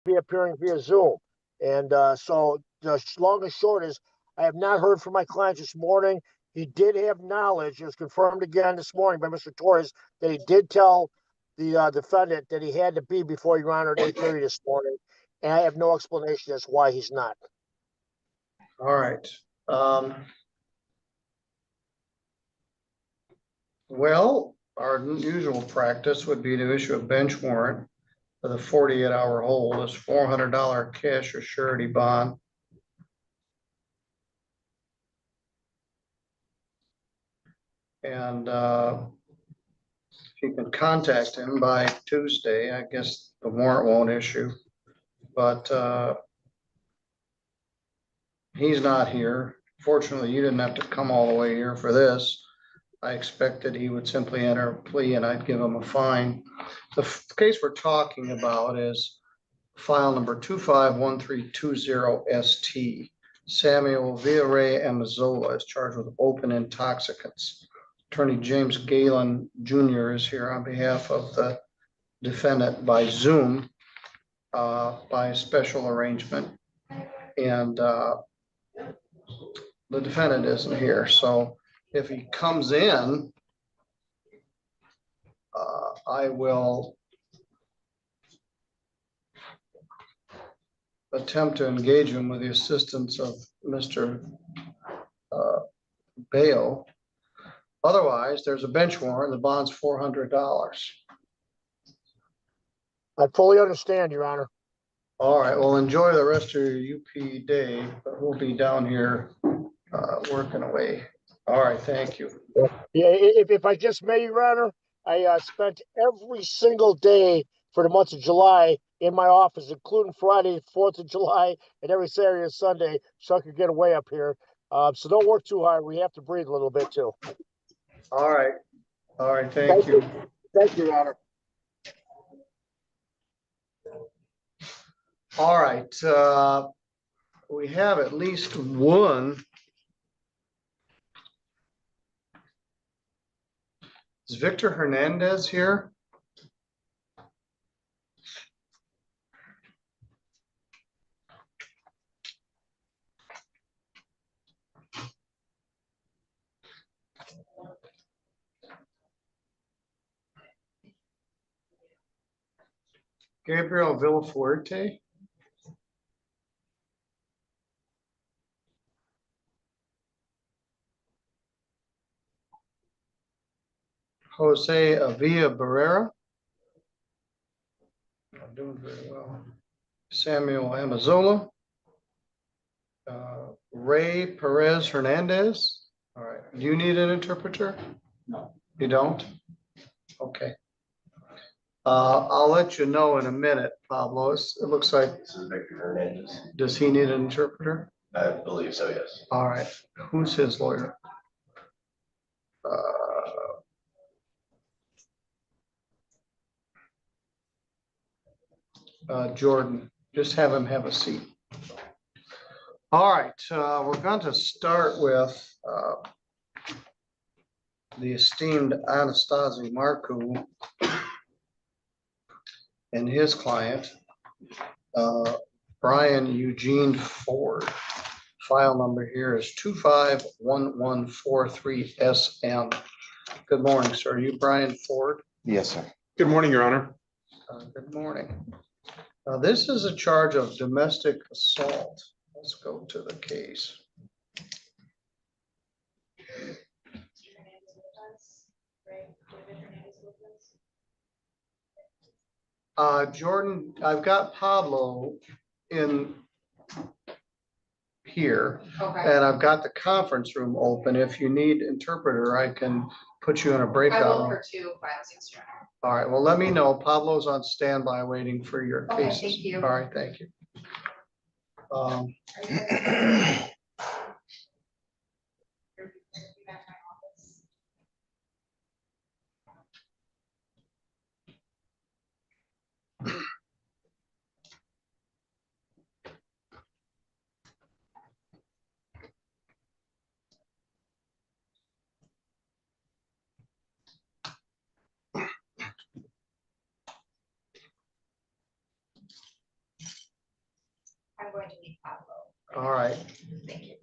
be appearing via Zoom. And so the long and short is, I have not heard from my client this morning. He did have knowledge. It was confirmed again this morning by Mr. Torres that he did tell the defendant that he had to be before Your Honor at 8:30 this morning. And I have no explanation as to why he's not. All right. Well, our usual practice would be to issue a bench warrant for the 48-hour hold. It's $400 cash or surety bond. And if you can contact him by Tuesday, I guess the warrant won't issue. But he's not here. Fortunately, you didn't have to come all the way here for this. I expected he would simply enter a plea and I'd give him a fine. The case we're talking about is file number 251320 ST. Samuel Villarreal Amazola is charged with open intoxicants. Attorney James Galen Jr. is here on behalf of the defendant by Zoom, by special arrangement. And the defendant isn't here. So if he comes in, I will attempt to engage him with the assistance of Mr. Bail. Otherwise, there's a bench warrant. The bond's $400. I fully understand, Your Honor. All right. Well, enjoy the rest of your UP day, but we'll be down here working away. All right. Thank you. Yeah, if I just may, Your Honor, I spent every single day for the month of July in my office, including Friday, 4th of July, and every Saturday and Sunday, so I could get away up here. So don't work too hard. We have to breathe a little bit too. All right. All right. Thank you. Thank you, Your Honor. All right. We have at least one. Is Victor Hernandez here? Gabriel Villafuerte? Jose Avila Barrera? Not doing very well. Samuel Amazola? Ray Perez Hernandez? All right. Do you need an interpreter? No. You don't? Okay. I'll let you know in a minute, Pablo. It looks like. This is Victor Hernandez. Does he need an interpreter? I believe so, yes. All right. Who's his lawyer? Jordan. Just have him have a seat. All right. We're going to start with the esteemed Anastasi Marcu and his client, Brian Eugene Ford. File number here is 251143SM. Good morning, sir. Are you Brian Ford? Yes, sir. Good morning, Your Honor. Good morning. This is a charge of domestic assault. Let's go to the case. Jordan, I've got Pablo in here, okay, and I've got the conference room open. If you need interpreter, I can put you in a breakout I will room. for 256, Your Honor. All right, well, let me know. Pablo's on standby waiting for your Okay, cases. thank you. All right, thank you. going to meet Pablo. All right. Thank you.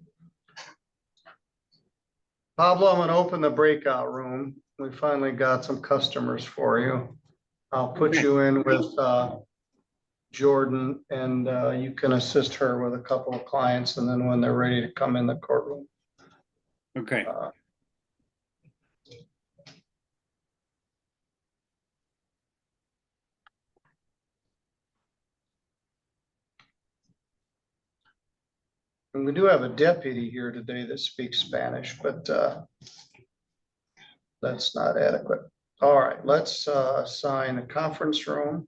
Pablo, I'm gonna open the breakout room. We finally got some customers for you. I'll put you in with Jordan, and you can assist her with a couple of clients, and then when they're ready to come in the courtroom. Okay. And we do have a deputy here today that speaks Spanish, but that's not adequate. All right, let's assign a conference room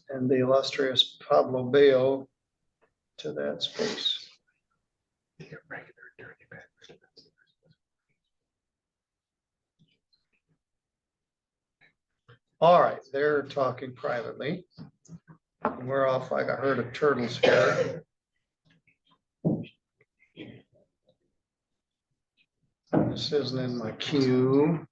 and the illustrious Pablo Bello to that space. All right, they're talking privately. And we're off like a herd of turtles here. This isn't in my queue.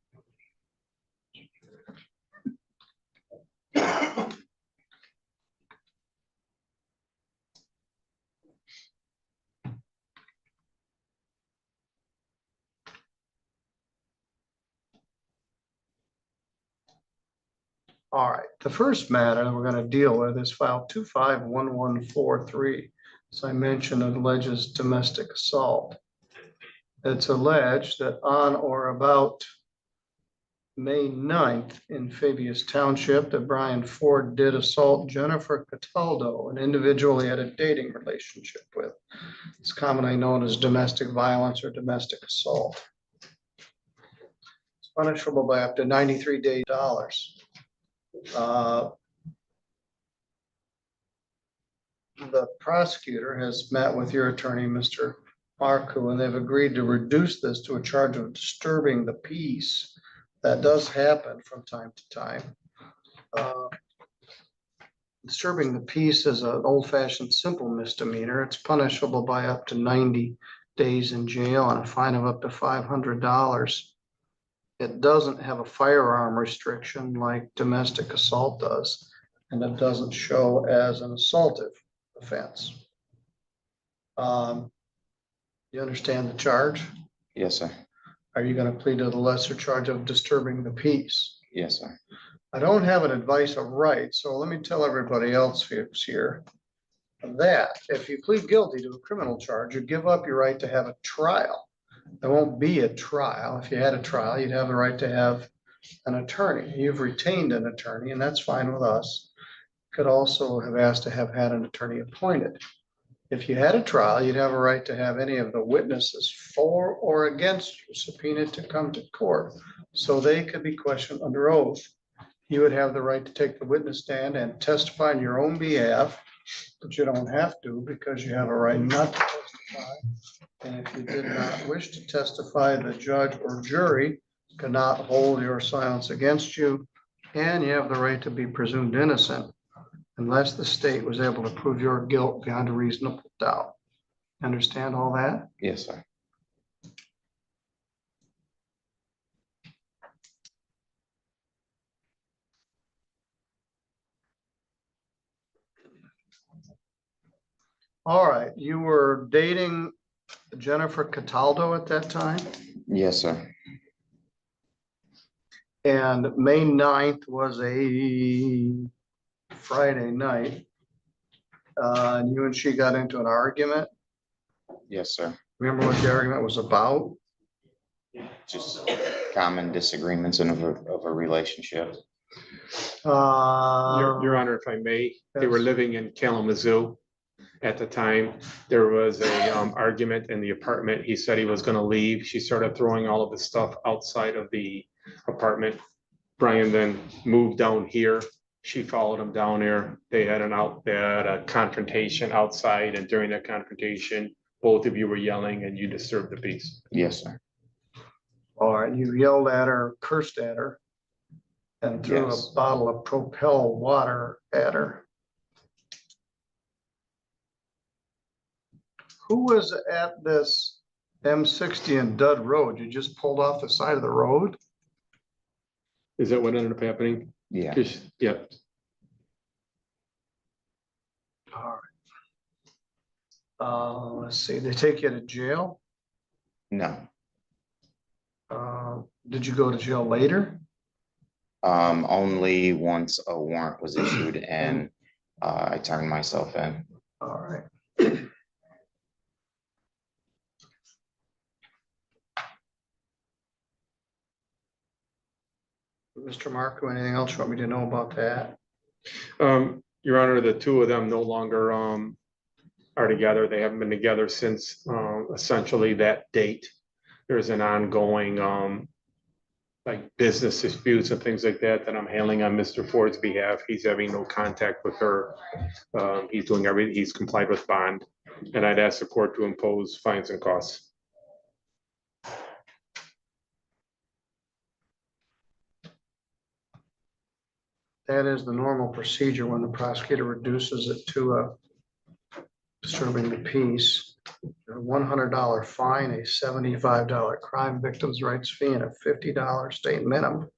All right, the first matter we're going to deal with is file 251143. As I mentioned, it alleges domestic assault. It's alleged that on or about May 9th in Fabius Township, that Brian Ford did assault Jennifer Cataldo, an individual he had a dating relationship with. It's commonly known as domestic violence or domestic assault. It's punishable by up to 93 days. The prosecutor has met with your attorney, Mr. Marcoux, and they've agreed to reduce this to a charge of disturbing the peace. That does happen from time to time. Disturbing the peace is an old-fashioned simple misdemeanor. It's punishable by up to 90 days in jail and a fine of up to $500. It doesn't have a firearm restriction like domestic assault does, and it doesn't show as an assaultive offense. You understand the charge? Yes, sir. Are you going to plead to the lesser charge of disturbing the peace? Yes, sir. I don't have an advice of right, so let me tell everybody else who's here that if you plead guilty to a criminal charge, you give up your right to have a trial. There won't be a trial. If you had a trial, you'd have the right to have an attorney. You've retained an attorney, and that's fine with us. Could also have asked to have had an attorney appointed. If you had a trial, you'd have a right to have any of the witnesses for or against you subpoenaed to come to court, so they could be questioned under oath. You would have the right to take the witness stand and testify on your own behalf, but you don't have to because you have a right not to testify. And if you did not wish to testify, the judge or jury cannot hold your silence against you, and you have the right to be presumed innocent unless the state was able to prove your guilt beyond a reasonable doubt. Understand all that? Yes, sir. All right, you were dating Jennifer Cataldo at that time, Yes, sir. and May 9th was a Friday night. And you and she got into an argument. Yes, sir. Remember what the argument was about? Just common disagreements of a relationship. Your Honor, if I may, they were Yes. living in Kalamazoo at the time. There was a argument in the apartment. He said he was gonna leave. She started throwing all of the stuff outside of the apartment. Brian then moved down here. She followed him down there. They had a confrontation outside, and during that confrontation, both of you were yelling and you disturbed the peace. Yes, sir. All right, you yelled at her, cursed at her, and threw Yes. a bottle of Propel water at her. Who was at this M60 and Dud Road? You just pulled off the side of the road? Is that what ended up happening? Yeah. Yeah. All right. Let's see, they take you to jail? No. Did you go to jail later? Only once a warrant was issued and I turned myself in. All right. Mr. Marco, anything else you want me to know about that? Your Honor, the two of them no longer are together. They haven't been together since essentially that date. There's an ongoing like business disputes and things like that I'm handling on Mr. Ford's behalf. He's having no contact with her. He's doing everything. He's complied with bond, and I'd ask the court to impose fines and costs. That is the normal procedure when the prosecutor reduces it to disturbing the peace. A $100 fine, a $75 crime victims' rights fee, and a $50 state minimum.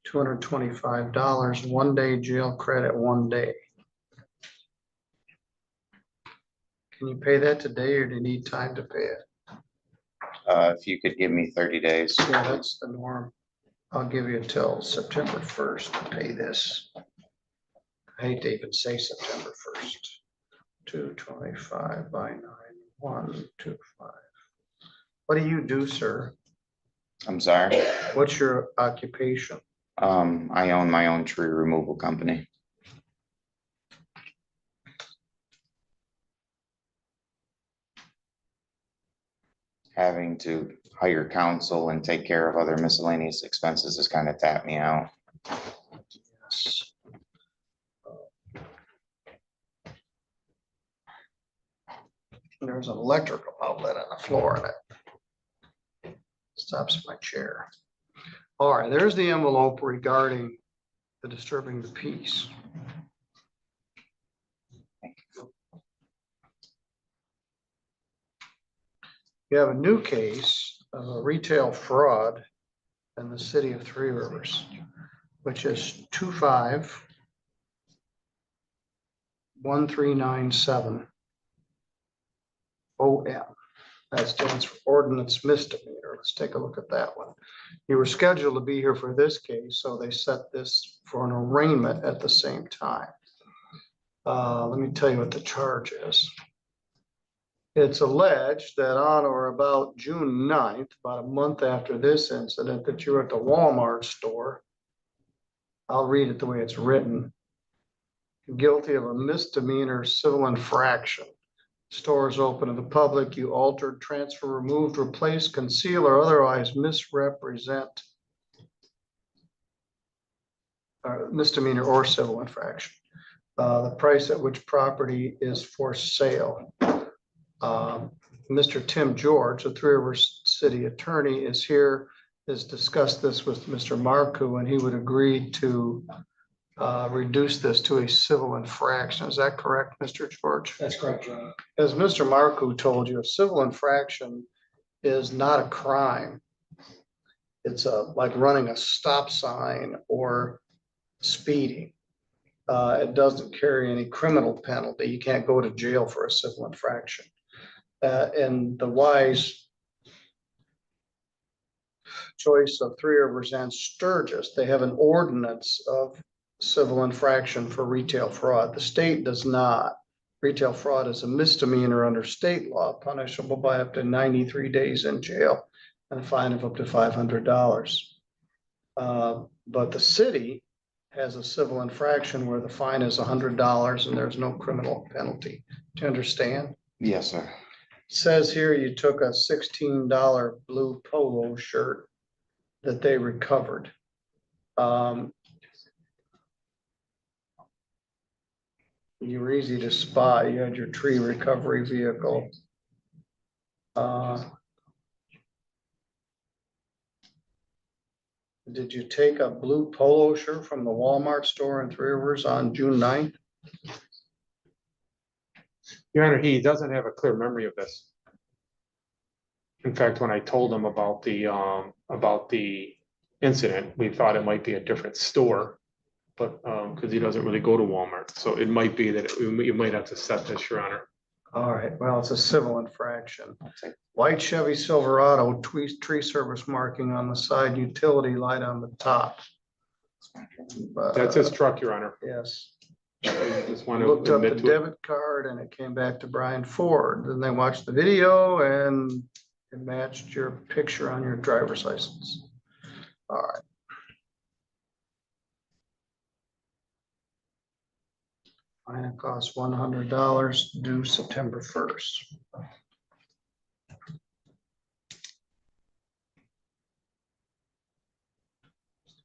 $225, 1 day jail credit, 1 day. Can you pay that today or do you need time to pay it? If you could give me 30 days. Yeah, that's the norm. I'll give you until September 1st to pay this. I hate to even say September 1st. 225 by 9, 125. What do you do, sir? I'm sorry. What's your occupation? I own my own tree removal company. Having to hire counsel and take care of other miscellaneous expenses has kind of tapped me out. Yes. There's an electrical outlet on the floor and it stops my chair. All right, there's the envelope regarding the disturbing the peace. You have a new case of a retail fraud in the city of Three Rivers, which is 251397 OM. That stands for ordinance misdemeanor. Let's take a look at that one. You were scheduled to be here for this case, so they set this for an arraignment at the same time. Let me tell you what the charge is. It's alleged that on or about June 9th, about a month after this incident, that you were at the Walmart store. I'll read it the way it's written. Guilty of a misdemeanor civil infraction. Store is open to the public. You altered, transfer, removed, replaced, conceal, or otherwise misrepresent. Misdemeanor or civil infraction. The price at which property is for sale. Mr. Tim George, the Three Rivers City Attorney, is here, has discussed this with Mr. Marcoux, and he would agree to reduce this to a civil infraction. Is that correct, Mr. George? That's correct, John. As Mr. Marcoux told you, a civil infraction is not a crime. It's like running a stop sign or speeding. It doesn't carry any criminal penalty. You can't go to jail for a civil infraction. And the wise choice of Three Rivers and Sturgis, they have an ordinance of civil infraction for retail fraud. The state does not. Retail fraud is a misdemeanor under state law, punishable by up to 93 days in jail and a fine of up to $500. But the city has a civil infraction where the fine is $100 and there's no criminal penalty. Do you understand? Yes, sir. It says here you took a $16 blue polo shirt that they recovered. You were easy to spot. You had your tree recovery vehicle. Did you take a blue polo shirt from the Walmart store in Three Rivers on June 9th? Your Honor, he doesn't have a clear memory of this. In fact, when I told him about the incident, we thought it might be a different store, but because he doesn't really go to Walmart, so it might be that you might have to set this, Your Honor. All right, well, it's a civil infraction. I'll take- White Chevy Silverado, tree service marking on the side, utility light on the top. That's his truck, Your Honor. Yes. I just want Looked to up the admit to it. debit card and it came back to Brian Ford. Then they watched the video and it matched your picture on your driver's license. All right. Fine, it costs $100 due September 1st.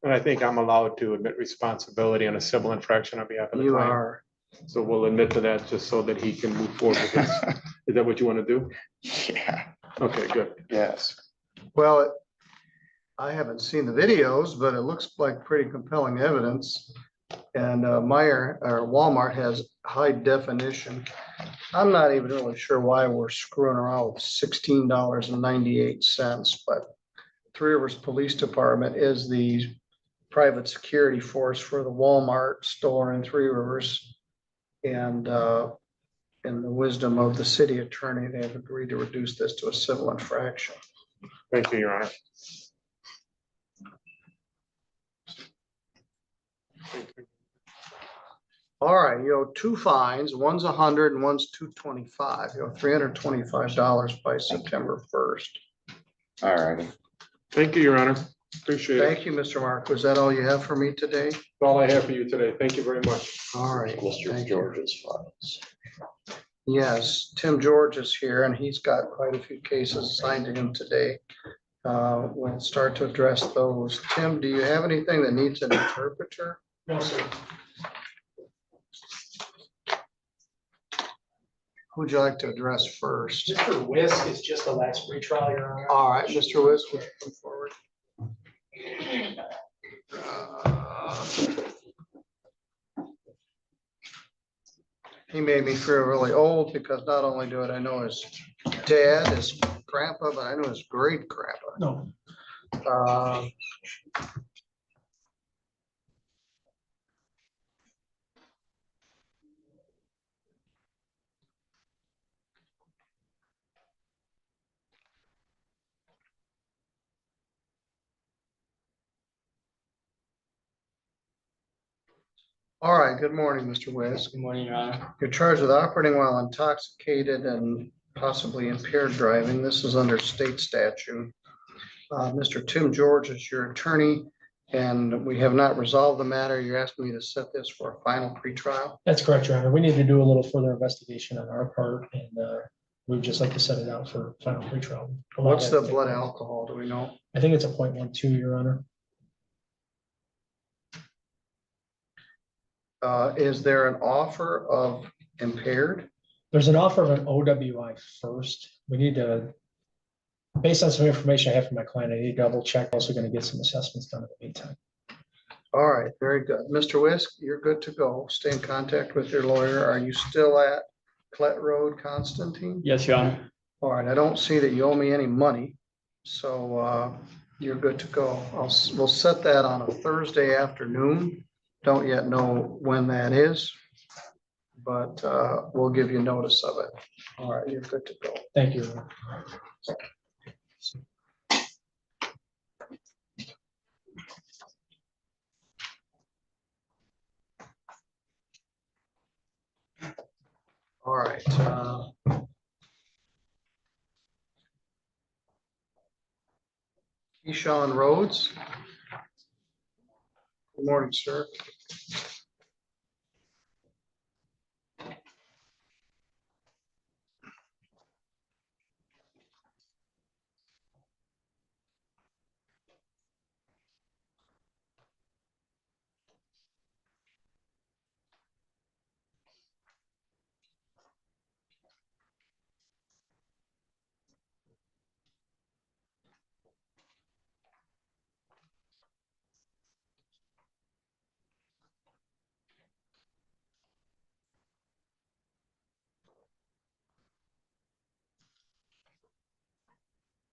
And I think I'm allowed to admit responsibility on a civil infraction on behalf of the You client. are. So we'll admit to that just so that he can move forward with this. Is that what you want to do? Yeah, Okay, good. Well, I haven't seen the videos, but it looks like pretty compelling evidence. And Walmart has high definition. I'm not even really sure why we're screwing around with $16.98, but Three Rivers Police Department is the private security force for the Walmart store in Three Rivers. And in the wisdom of the city attorney, they have agreed to reduce this to a civil infraction. Thank you, Your Honor. All right, two fines, one's 100 and one's 225, $325 by September 1st. all righty. Thank you, Your Honor. Appreciate it. Thank you, Mr. Mark. Was that all you have for me today? That's all I have for you today. Thank you very much. All right. Mr. thank you. George's files. Yes, Tim George is here and he's got quite a few cases assigned to him today. We'll start to address those. Tim, do you have anything that needs an interpreter? No, sir. Who'd you like to address first? Mr. Whisk is just the last retrial, Your Honor. All right, Mr. Wisk, would you come forward? He made me feel really old because not only do I know his dad, his grandpa, but I know his great grandpa. No. All right, good morning, Mr. Wisk. Good morning, Your Honor. You're charged with operating while intoxicated and possibly impaired driving. This is under state statute. Mr. Tim George is your attorney, and we have not resolved the matter. You're asking me to set this for a final pretrial? That's correct, Your Honor. We need to do a little further investigation on our part, and we'd just like to set it out for final pretrial. What's the blood alcohol? Do we know? I think it's a 0.12, Your Honor. Is there an offer of impaired? There's an offer of an OWI first. We need to, based on some information I have from my client, I need to double check. Also going to get some assessments done in the meantime. All right, very good. Mr. Wisk, you're good to go. Stay in contact with your lawyer. Are you still at Klett Road, Constantine? Yes, Your Honor. All right, I don't see that you owe me any money, so you're good to go. We'll set that on a Thursday afternoon. Don't yet know when that is, but we'll give you notice of it. All right, you're good to go. Thank you, Your Honor. All right. Keyshawn Rhodes. Good morning, sir.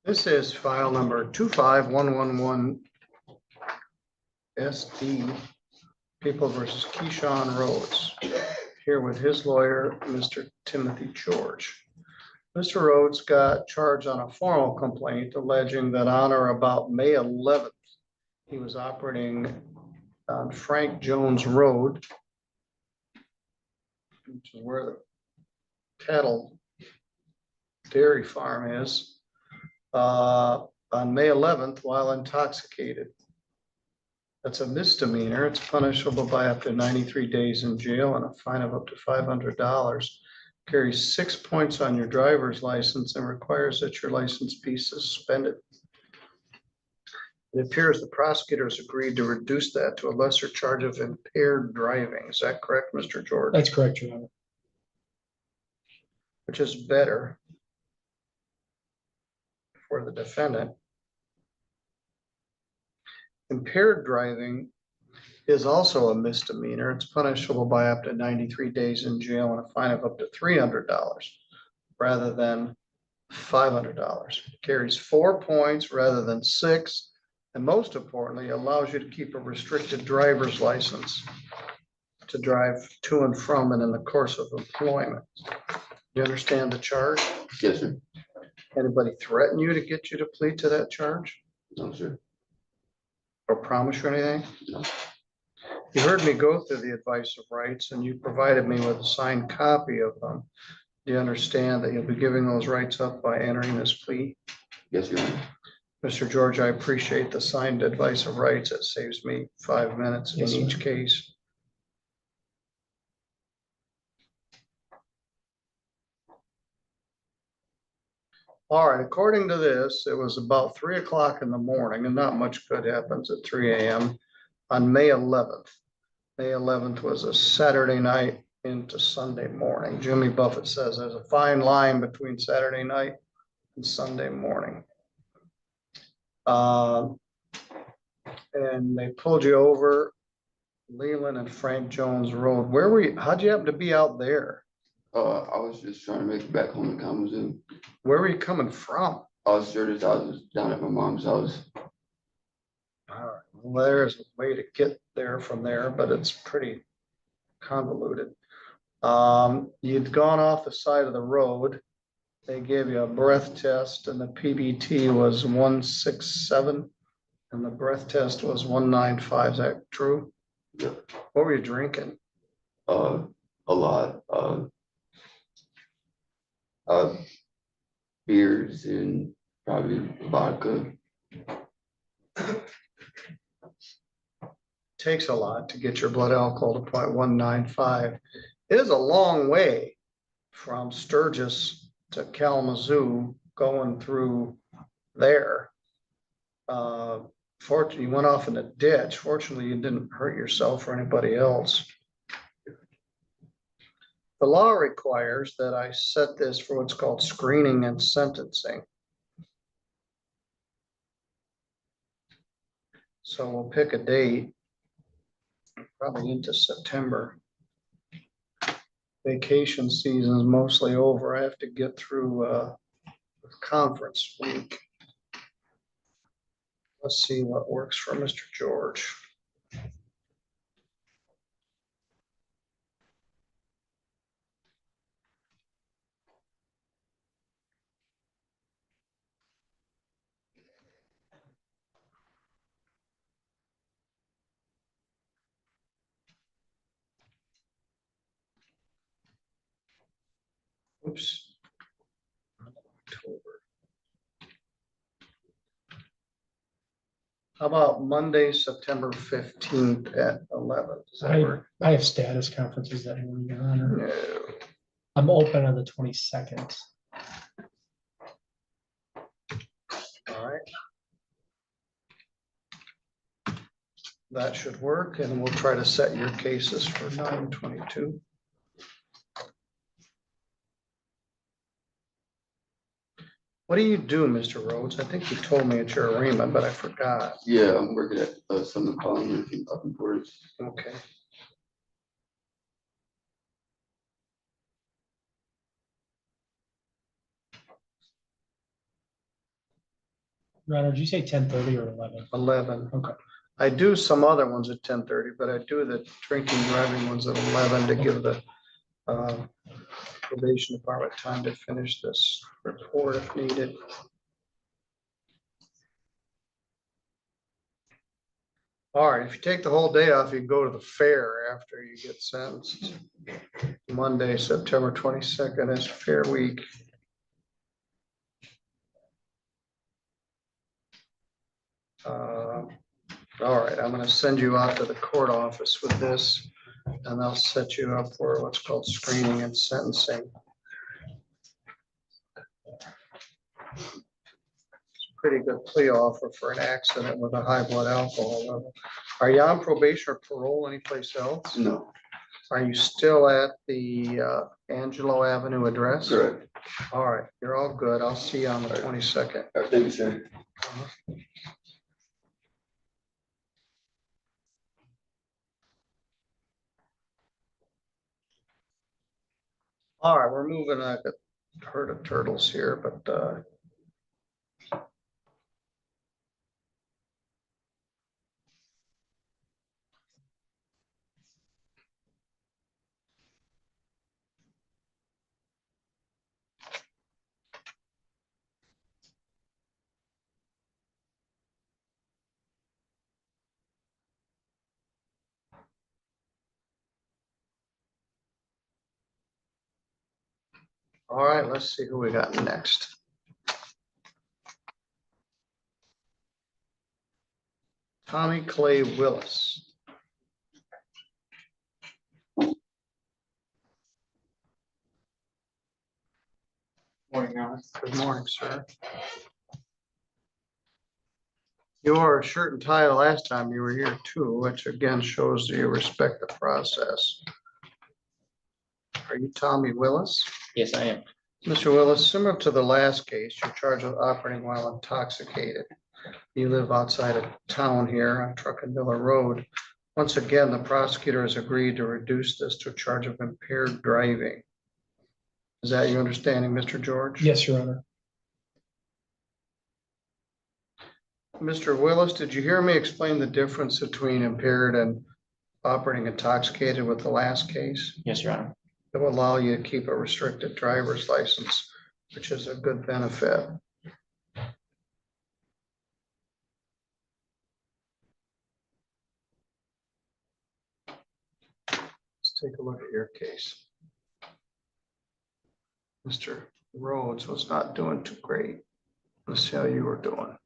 This is file number 25111 SD, People versus Keyshawn Rhodes. here with his lawyer, Mr. Timothy George. Mr. Rhodes got charged on a formal complaint alleging that on or about May 11th, he was operating on Frank Jones Road, which is where the cattle dairy farm is, on May 11th while intoxicated. That's a misdemeanor. It's punishable by up to 93 days in jail and a fine of up to $500. Carries 6 points on your driver's license and requires that your license be suspended. It appears the prosecutors agreed to reduce that to a lesser charge of impaired driving. Is that correct, Mr. George? That's correct, Your Honor. Which is better for the defendant. Impaired driving is also a misdemeanor. It's punishable by up to 93 days in jail and a fine of up to $300 rather than $500. Carries 4 points rather than 6. And most importantly, allows you to keep a restricted driver's license to drive to and from and in the course of employment. You understand the charge? Yes, sir. Anybody threaten you to get you to plead to that charge No, sir. or promise you anything? No. You heard me go through the advice of rights and you provided me with a signed copy of them. Do you understand that you'll be giving those rights up by entering this plea? Yes, Your Honor. Mr. George, I appreciate the signed advice of rights. It saves me 5 minutes in Yes, sir. each case. All right, according to this, it was about 3 o'clock in the morning and not much good happens at 3 a.m. on May 11th. May 11th was a Saturday night into Sunday morning. Jimmy Buffett says there's a fine line between Saturday night and Sunday morning. And they pulled you over Leland and Frank Jones Road. Where were you? How'd you happen to be out there? I was just trying to make it back home to Kalamazoo. Where were you coming from? I was sure that I was down at my mom's house. All right, well, there's a way to get there from there, but it's pretty convoluted. You'd gone off the side of the road. They gave you a breath test and the PBT was 167 and the breath test was 195. Is that true? Yeah. What were you drinking? A lot. Beers and probably vodka. Takes a lot to get your blood alcohol to 0.195. It is a long way from Sturgis to Kalamazoo going through there. Fortunately, you went off in a ditch. Fortunately, you didn't hurt yourself or anybody else. The law requires that I set this for what's called screening and sentencing. So we'll pick a date, probably into September. Vacation season is mostly over. I have to get through conference week. Let's see what works for Mr. George. Oops. October. How about Monday, September 15th at 11? Does that work? I have status conferences that morning, Your Honor. No. I'm open on the 22nd. All right. That should work, and we'll try to set your cases for 9/22. What do you do, Mr. Rhodes? I think you told me at your arraignment, but I forgot. Yeah, I'm working at Summit College up in Portage. Okay. Your Honor, did you say 10:30 or 11? 11. Okay. I do some other ones at 10:30, but I do the drinking driving ones at 11 to give the Probation Department time to finish this report if needed. All right, if you take the whole day off, you can go to the fair after you get sentenced. Monday, September 22nd is Fair Week. All right, I'm gonna send you out to the court office with this, and I'll set you up for what's called screening and sentencing. Pretty good plea offer for an accident with a high blood alcohol level. Are you on probation or parole anyplace else? No, Are you still at the Angelo Avenue address? correct. All right, you're all good. I'll see you on the 22nd. All right, thank you, sir. All right, we're moving. I got a herd of turtles here, but all right, let's see who we got next. Tommy Clay Willis. Morning, Alice. Good morning, sir. You wore a shirt and tie last time you were here too, which again shows that you respect the process. Are you Tommy Willis? Yes, I am. Mr. Willis, similar to the last case, you're charged with operating while intoxicated. You live outside of town here on Truckendiller Road. Once again, the prosecutor has agreed to reduce this to a charge of impaired driving. Is that your understanding, Mr. George? Yes, Your Honor. Mr. Willis, did you hear me explain the difference between impaired and operating intoxicated with the last case? Yes, Your Honor. It will allow you to keep a restricted driver's license, which is a good benefit. Let's take a look at your case. Mr. Rhodes was not doing too great. Let's see how you were doing.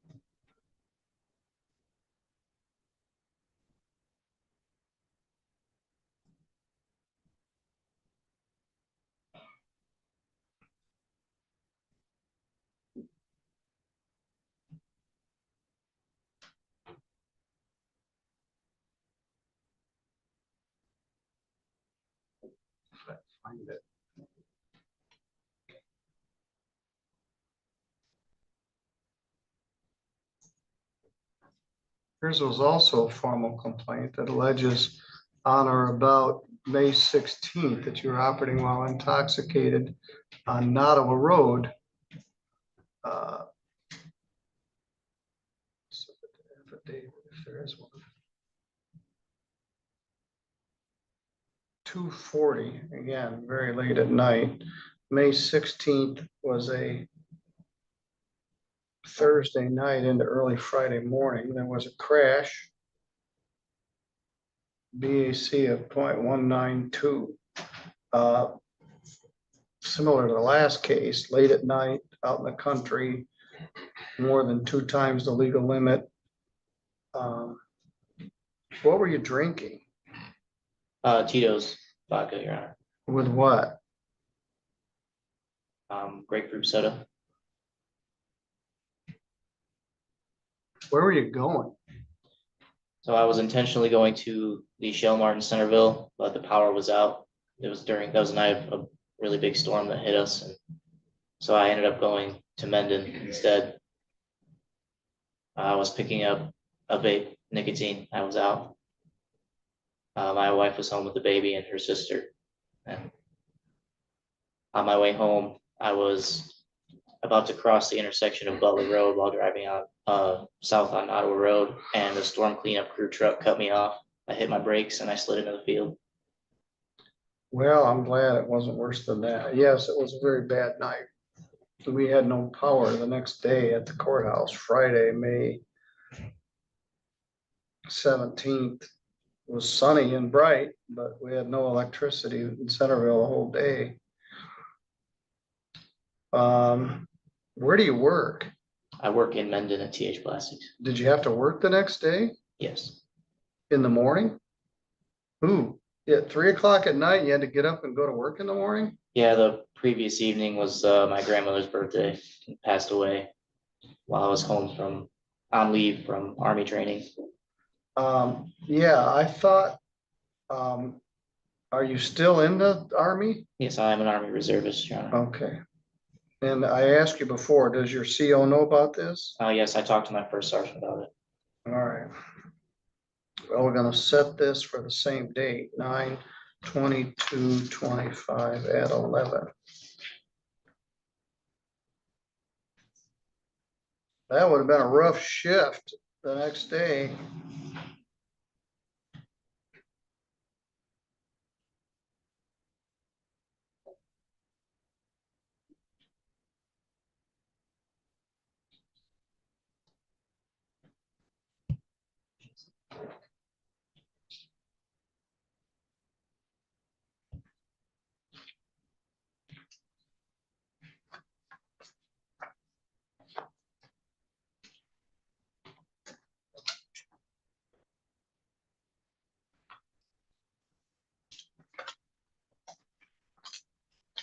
Find it. Yours was also a formal complaint that alleges on or about May 16th that you were operating while intoxicated on Nottawa Road. If there is one. 2:40, again, very late at night. May 16th was a Thursday night into early Friday morning. There was a crash. BAC of 0.192. Similar to the last case, late at night, out in the country, more than 2 times the legal limit. What were you drinking? Tito's vodka, Your Honor. With what? Grapefruit soda. Where were you going? So I was intentionally going to the Shell Mart in Centerville, but the power was out. That was a night of a really big storm that hit us. And so I ended up going to Mendon instead. I was picking up a vape, nicotine. I was out. My wife was home with the baby and her sister. And on my way home, I was about to cross the intersection of Butler Road while driving out south on Ottawa Road, and the storm cleanup crew truck cut me off. I hit my brakes and I slid into the field. Well, I'm glad it wasn't worse than that. Yes, it was a very bad night. We had no power the next day at the courthouse, Friday, May 17th. It was sunny and bright, but we had no electricity in Centerville the whole day. Where do you work? I work in Mendon at TH Plastics. Did you have to work the next day Yes. in the morning? Ooh, at 3 o'clock at night, you had to get up and go to work in the morning? Yeah, the previous evening was my grandmother's birthday. She passed away while I was home on leave from Army training. Yeah, I thought, are you still in the Army? Yes, I am an Army reservist, Your Honor. Okay. And I asked you before, does your CO know about this? Yes, I talked to my first sergeant about it. All right. Well, we're gonna set this for the same date, 9/22/25 at 11. That would have been a rough shift the next day.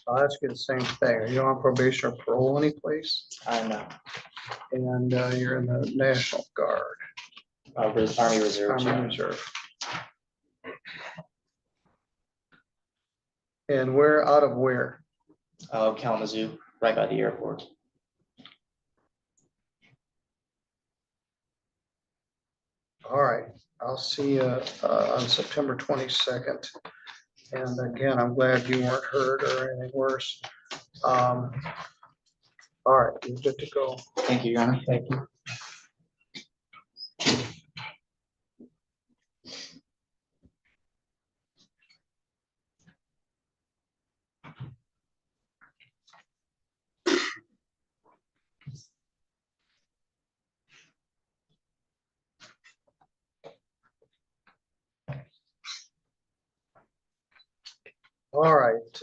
I'll ask you the same thing. Are you on probation or parole anyplace? I'm not And you're in the National Guard, Army reserve. Your Army Honor. Reserve. And where, out of where? Kalamazoo, right by the airport. All right, I'll see you on September 22nd. And again, I'm glad you weren't hurt or anything worse. All right, you're good to go. Thank you, Your Honor. Thank you. All right,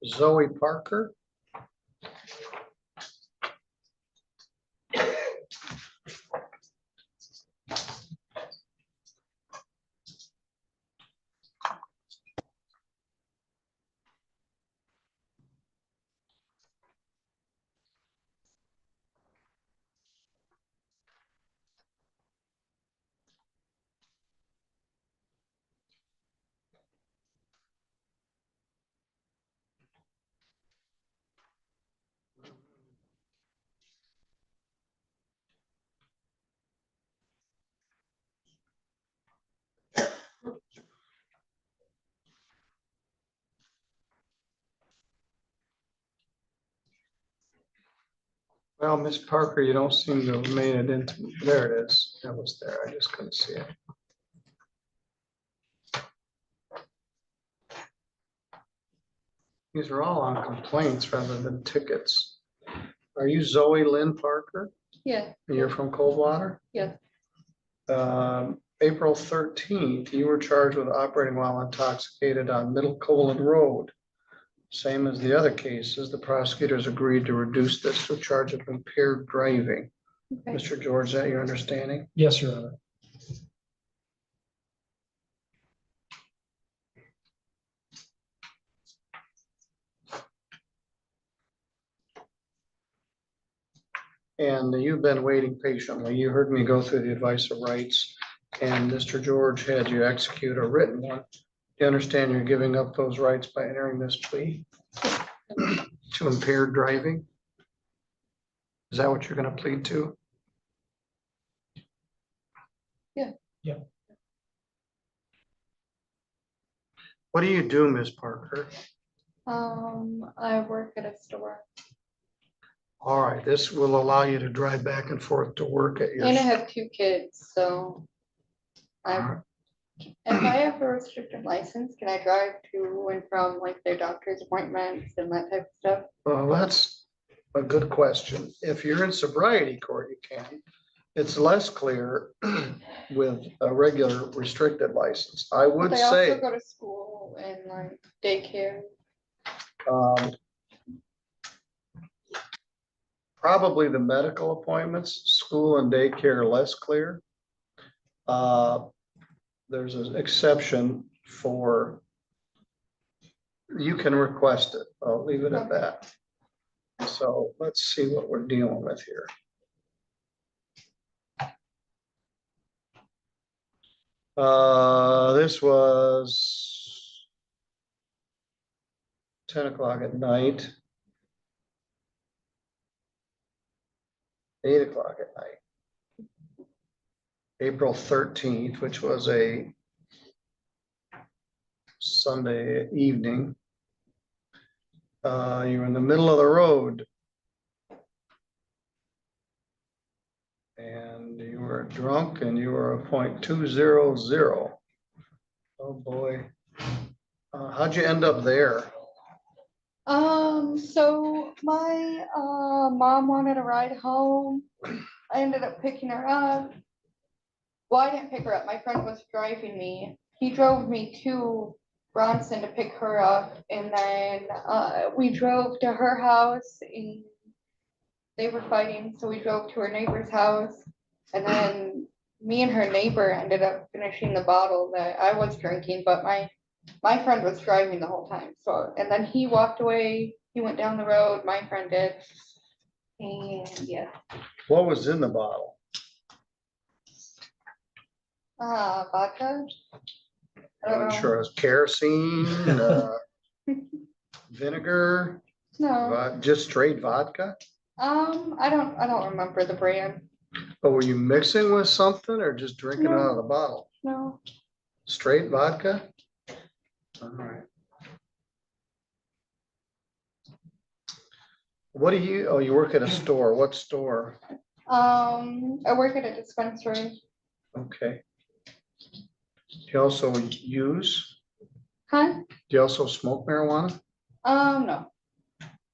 Zoe Parker. Well, Miss Parker, you don't seem to have made it into, there it is. That was there. I just couldn't see it. These are all on complaints rather than tickets. Are you Zoe Lynn Parker? Yeah, You're from Coldwater? yeah, April 13th, you were charged with operating while intoxicated on Middle Coland Road. Same as the other cases, the prosecutors agreed to reduce this to a charge of impaired driving. okay. Mr. George, is that your understanding? Yes, Your Honor. And you've been waiting patiently. You heard me go through the advice of rights, and Mr. George had you execute a written one. Do you understand you're giving up those rights by entering this plea to impaired driving? Is that what you're going to plead to? Yeah. Yeah. What do you do, Ms. Parker? I work at a store All right, this will allow you to drive back and forth to work at your. and I have two kids, so I If I have a restricted license, can I drive to and from like their doctor's appointments and that type of stuff? Well, that's a good question. If you're in sobriety court, you can. It's less clear with a regular restricted license. I But would they also say, go to school and like daycare. um, probably the medical appointments, school and daycare, less clear. There's an exception for, you can request it. I'll leave it at that. So let's see what we're dealing with here. This was 10 o'clock at night. 8 o'clock at night. April 13th, which was a Sunday evening. You were in the middle of the road. And you were drunk and you were a .200. Oh, boy. How'd you end up there? So my mom wanted a ride home. I ended up picking her up. Well, I didn't pick her up. My friend was driving me. He drove me to Bronson to pick her up, and then we drove to her house and they were fighting, so we drove to her neighbor's house, and then me and her neighbor ended up finishing the bottle that I was drinking, but my friend was driving the whole time. So, and then he walked away, he went down the road, my friend did. And yeah, What was in the bottle? vodka. I don't I'm know. sure it was kerosene, vinegar, No, just straight vodka? I don't remember the brand. But were you mixing with something or just drinking it out of the bottle? No, Straight vodka? All right. What do you, oh, you work at a store. What store? I work at a dispensary. Okay. Do you also use, Huh? do you also smoke marijuana? No.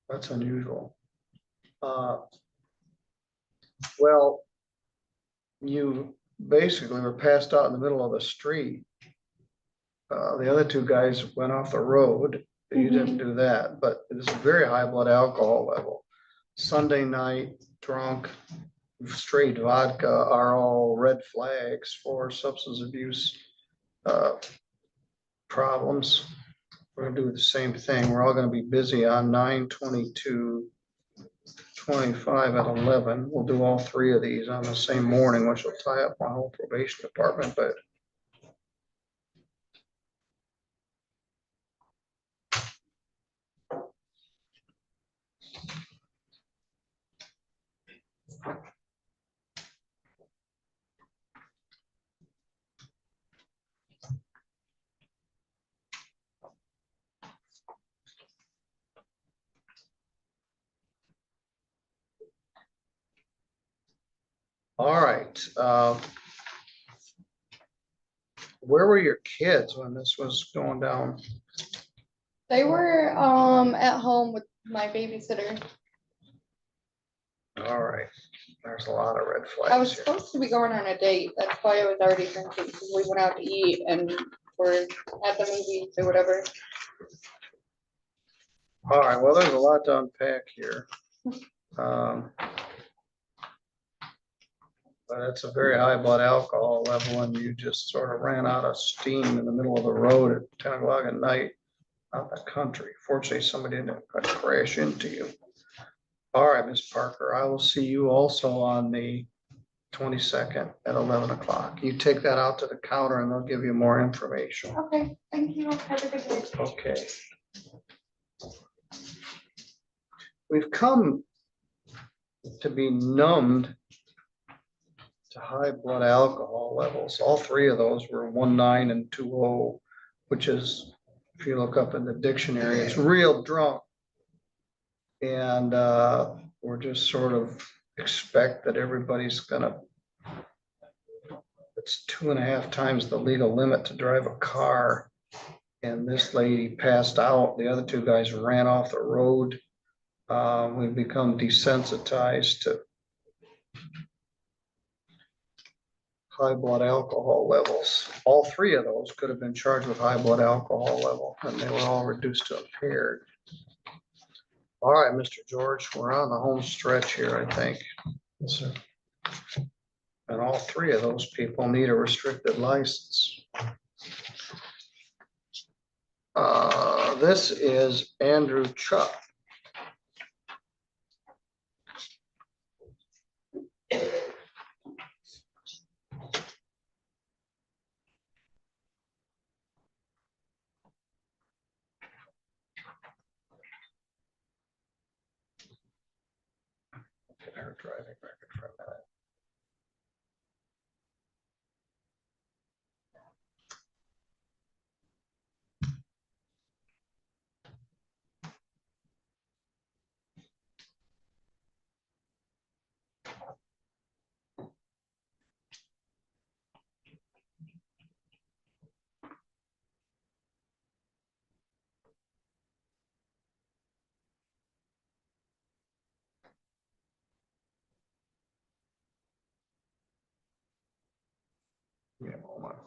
That's unusual. Well, you basically were passed out in the middle of the street. The other two guys went off the road. You didn't do that, but it is a very high blood alcohol level. Sunday night, drunk, straight vodka are all red flags for substance abuse problems. We're gonna do the same thing. We're all gonna be busy on 9/22/25 at 11. We'll do all three of these on the same morning, which will tie up my whole probation department, but all right. Where were your kids when this was going down? They were at home with my babysitter. All right, there's a lot of red I was flags here. supposed to be going on a date. That's why I was already drinking, because we went out to eat and we're at the movies or whatever. All right, well, there's a lot to unpack here. But it's a very high blood alcohol level and you just sort of ran out of steam in the middle of the road at 10 o'clock at night out in the country. Fortunately, somebody didn't crash into you. All right, Ms. Parker, I will see you also on the 22nd at 11 o'clock. You take that out to the counter and they'll give you more information. Okay, thank you. Have a good day. Okay. We've come to be numbed to high blood alcohol levels. All three of those were 1.9 and 2.0, which is, if you look up in the dictionary, it's real drunk. And we're just sort of expect that everybody's gonna It's 2.5 times the legal limit to drive a car. And this lady passed out. The other two guys ran off the road. We've become desensitized to high blood alcohol levels. All three of those could have been charged with high blood alcohol level, and they were all reduced to impaired. All right, Mr. George, we're on the home stretch here, I think. Yes, sir. And all three of those people need a restricted license. This is Andrew Chuck. Look at her driving record for a minute. Give me a moment.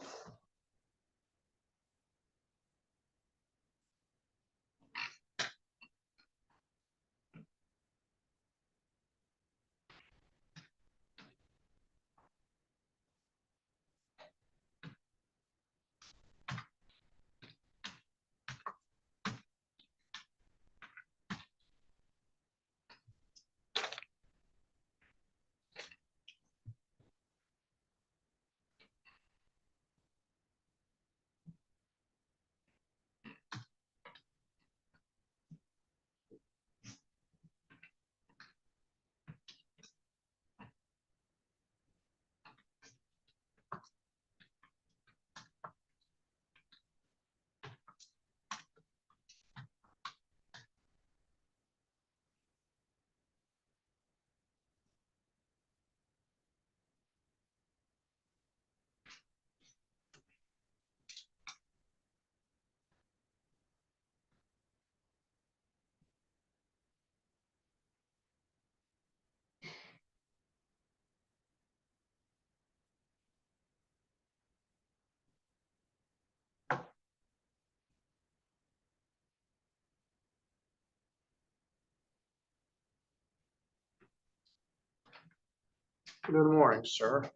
Good morning, sir.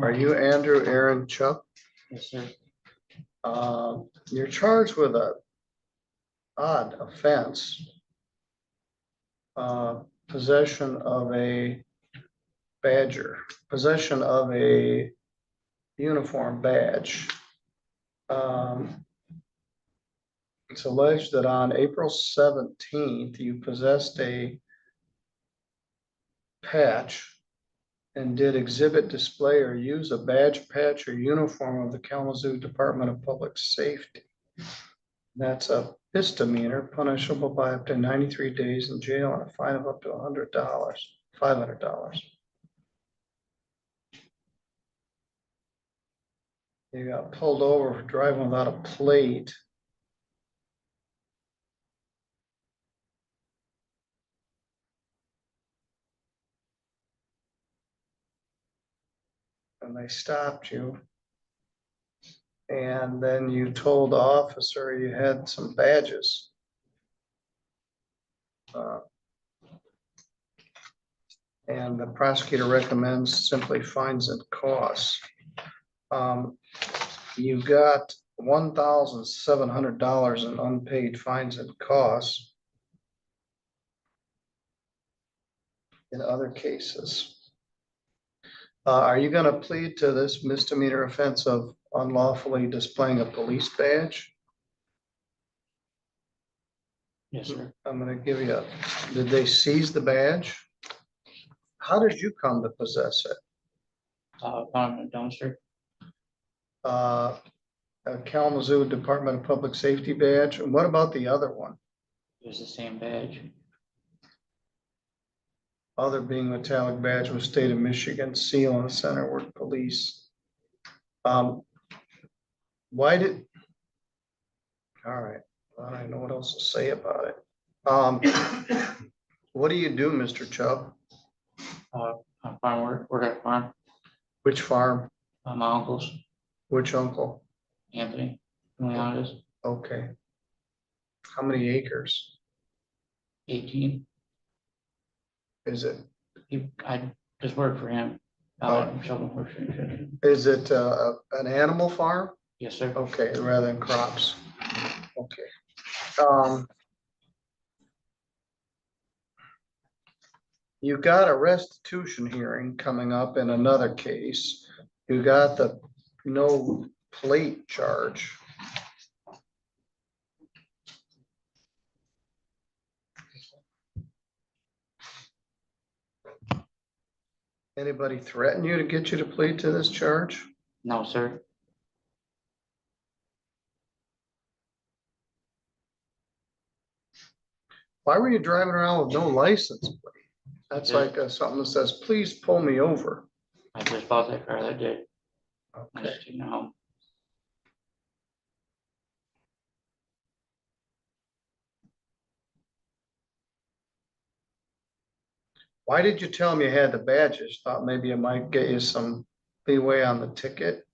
Are you Andrew Aaron Chuck? Yes, sir. You're charged with a odd offense. Possession of a badger, possession of a uniform badge. It's alleged that on April 17th, you possessed a patch and did exhibit, display, or use a badge, patch, or uniform of the Kalamazoo Department of Public Safety. That's a misdemeanor punishable by up to 93 days in jail and a fine of up to $100, $500. You got pulled over for driving without a plate. And they stopped you. And then you told the officer you had some badges. And the prosecutor recommends simply fines and costs. You got $1,700 in unpaid fines and costs in other cases. Are you going to plead to this misdemeanor offense of unlawfully displaying a police badge? Yes, sir. I'm going to give you did they seize the badge? How did you come to possess it? Found in a dumpster. A Kalamazoo Department of Public Safety badge. And what about the other one? It was the same badge. Other being metallic badge with state of Michigan seal on the center word police. Why did? All right, I don't know what else to say about it. What do you do, Mr. Chubb? I'm farm work at farm, Which farm? my uncle's, Which uncle? Anthony, Leonidas, Okay. How many acres 18. is it? I just work for him. Shoveling work for him. Is it an animal farm? Yes, sir. Okay, rather than crops. Okay. You got a restitution hearing coming up in another case. You got the no plate charge. Anybody threaten you to get you to plead to this charge? No, sir. Why were you driving around with no license plate? That's Yeah. like something that says, please pull me over. I just bought that car that day. I Okay. just taking it home. Why did you tell me you had the badges? Thought maybe it might get you some leeway on the ticket.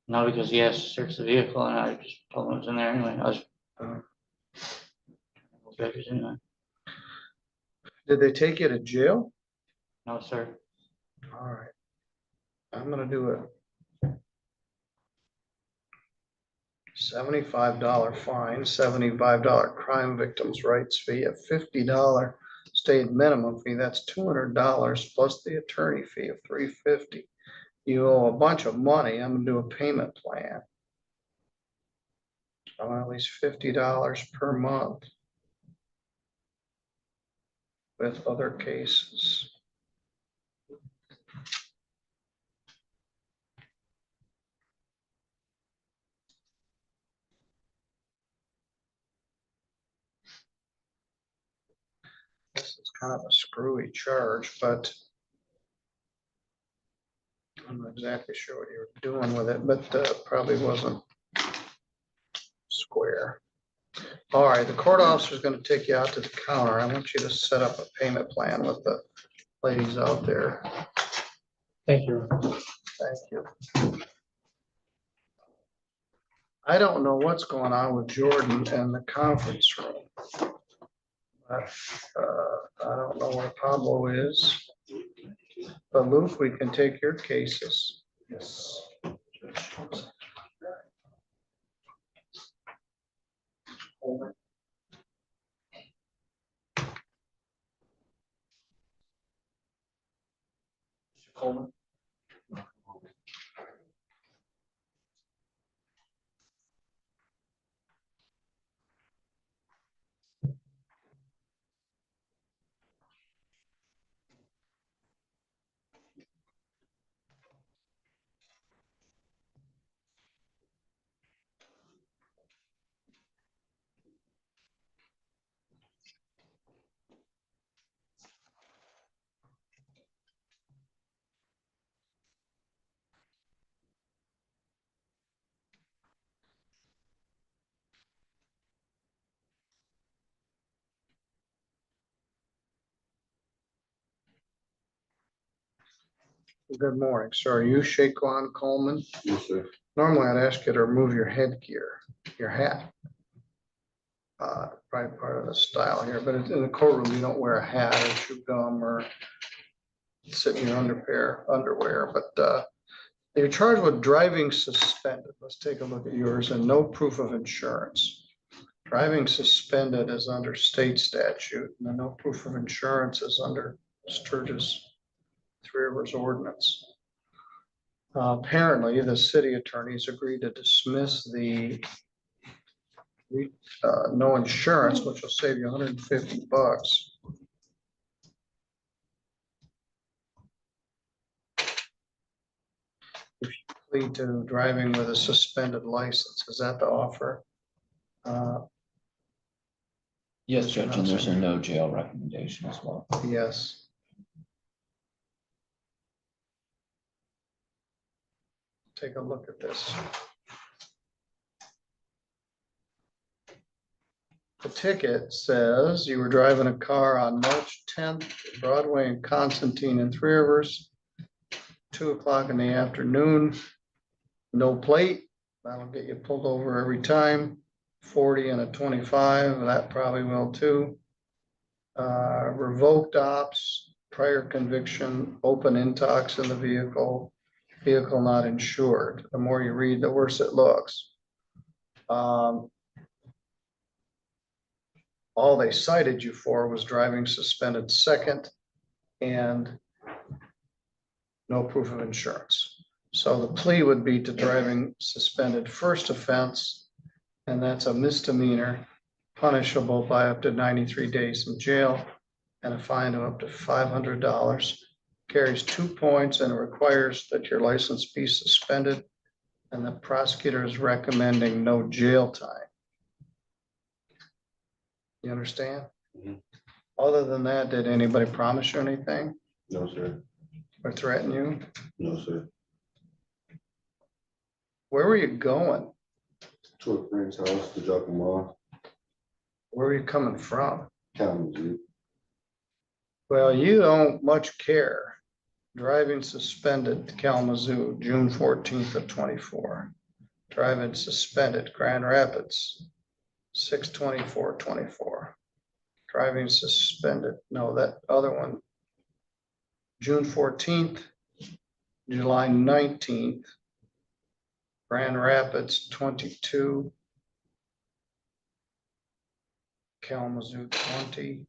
No, because he asked to search the vehicle and I just told him it was in there anyway. I was. Anyway. Did they take you to jail? No, sir. All right. I'm gonna do it. $75 fine, $75 crime victims' rights fee, a $50 state minimum fee. That's $200 plus the attorney fee of $350. You owe a bunch of money. I'm gonna do a payment plan. At least $50 per month. With other cases. This is kind of a screwy charge, but I'm not exactly sure what you're doing with it, but probably wasn't square. All right, the court officer is going to take you out to the counter. I want you to set up a payment plan with the ladies out there. Thank you. Thank you. I don't know what's going on with Jordan and the conference room. But, I don't know where Pablo is. But Luke, we can take your cases. Yes. Coleman. Good morning, sir. Are you Shaquan Coleman? Yes, sir. Normally I'd ask you to remove your headgear, your hat. Probably part of the style here, but in the courtroom, you don't wear a hat or chew gum or sit in your underwear, but you're charged with driving suspended. Let's take a look at yours and no proof of insurance. Driving suspended is under state statute and the no proof of insurance is under Sturgis Three Rivers Ordinance. Apparently, the city attorneys agreed to dismiss the no insurance, which will save you $150. If you plead to driving with a suspended license, is that the offer? Yes, Judge, and there's a no jail recommendation as well. Yes. take a look at this. The ticket says you were driving a car on March 10th, Broadway and Constantine in Three Rivers, 2 o'clock in the afternoon. No plate, that'll get you pulled over every time. 40 and a 25, that probably will too. Revoked ops, prior conviction, open intox in the vehicle, vehicle not insured. The more you read, the worse it looks. All they cited you for was driving suspended second and no proof of insurance. So the plea would be to driving suspended first offense, and that's a misdemeanor, punishable by up to 93 days in jail and a fine of up to $500. Carries 2 points and requires that your license be suspended, and the prosecutor is recommending no jail time. You understand? Mhm. Other than that, did anybody promise you anything No, sir. or threaten you? No, sir. Where were you going? To a friend's house to drop him off. Where were you coming from? Kalamazoo. Well, you don't much care. Driving suspended to Kalamazoo, June 14th of 24. Driving suspended, Grand Rapids, 6/24/24. Driving suspended, no, that other one. June 14th, July 19th. Grand Rapids, 22. Kalamazoo, 20.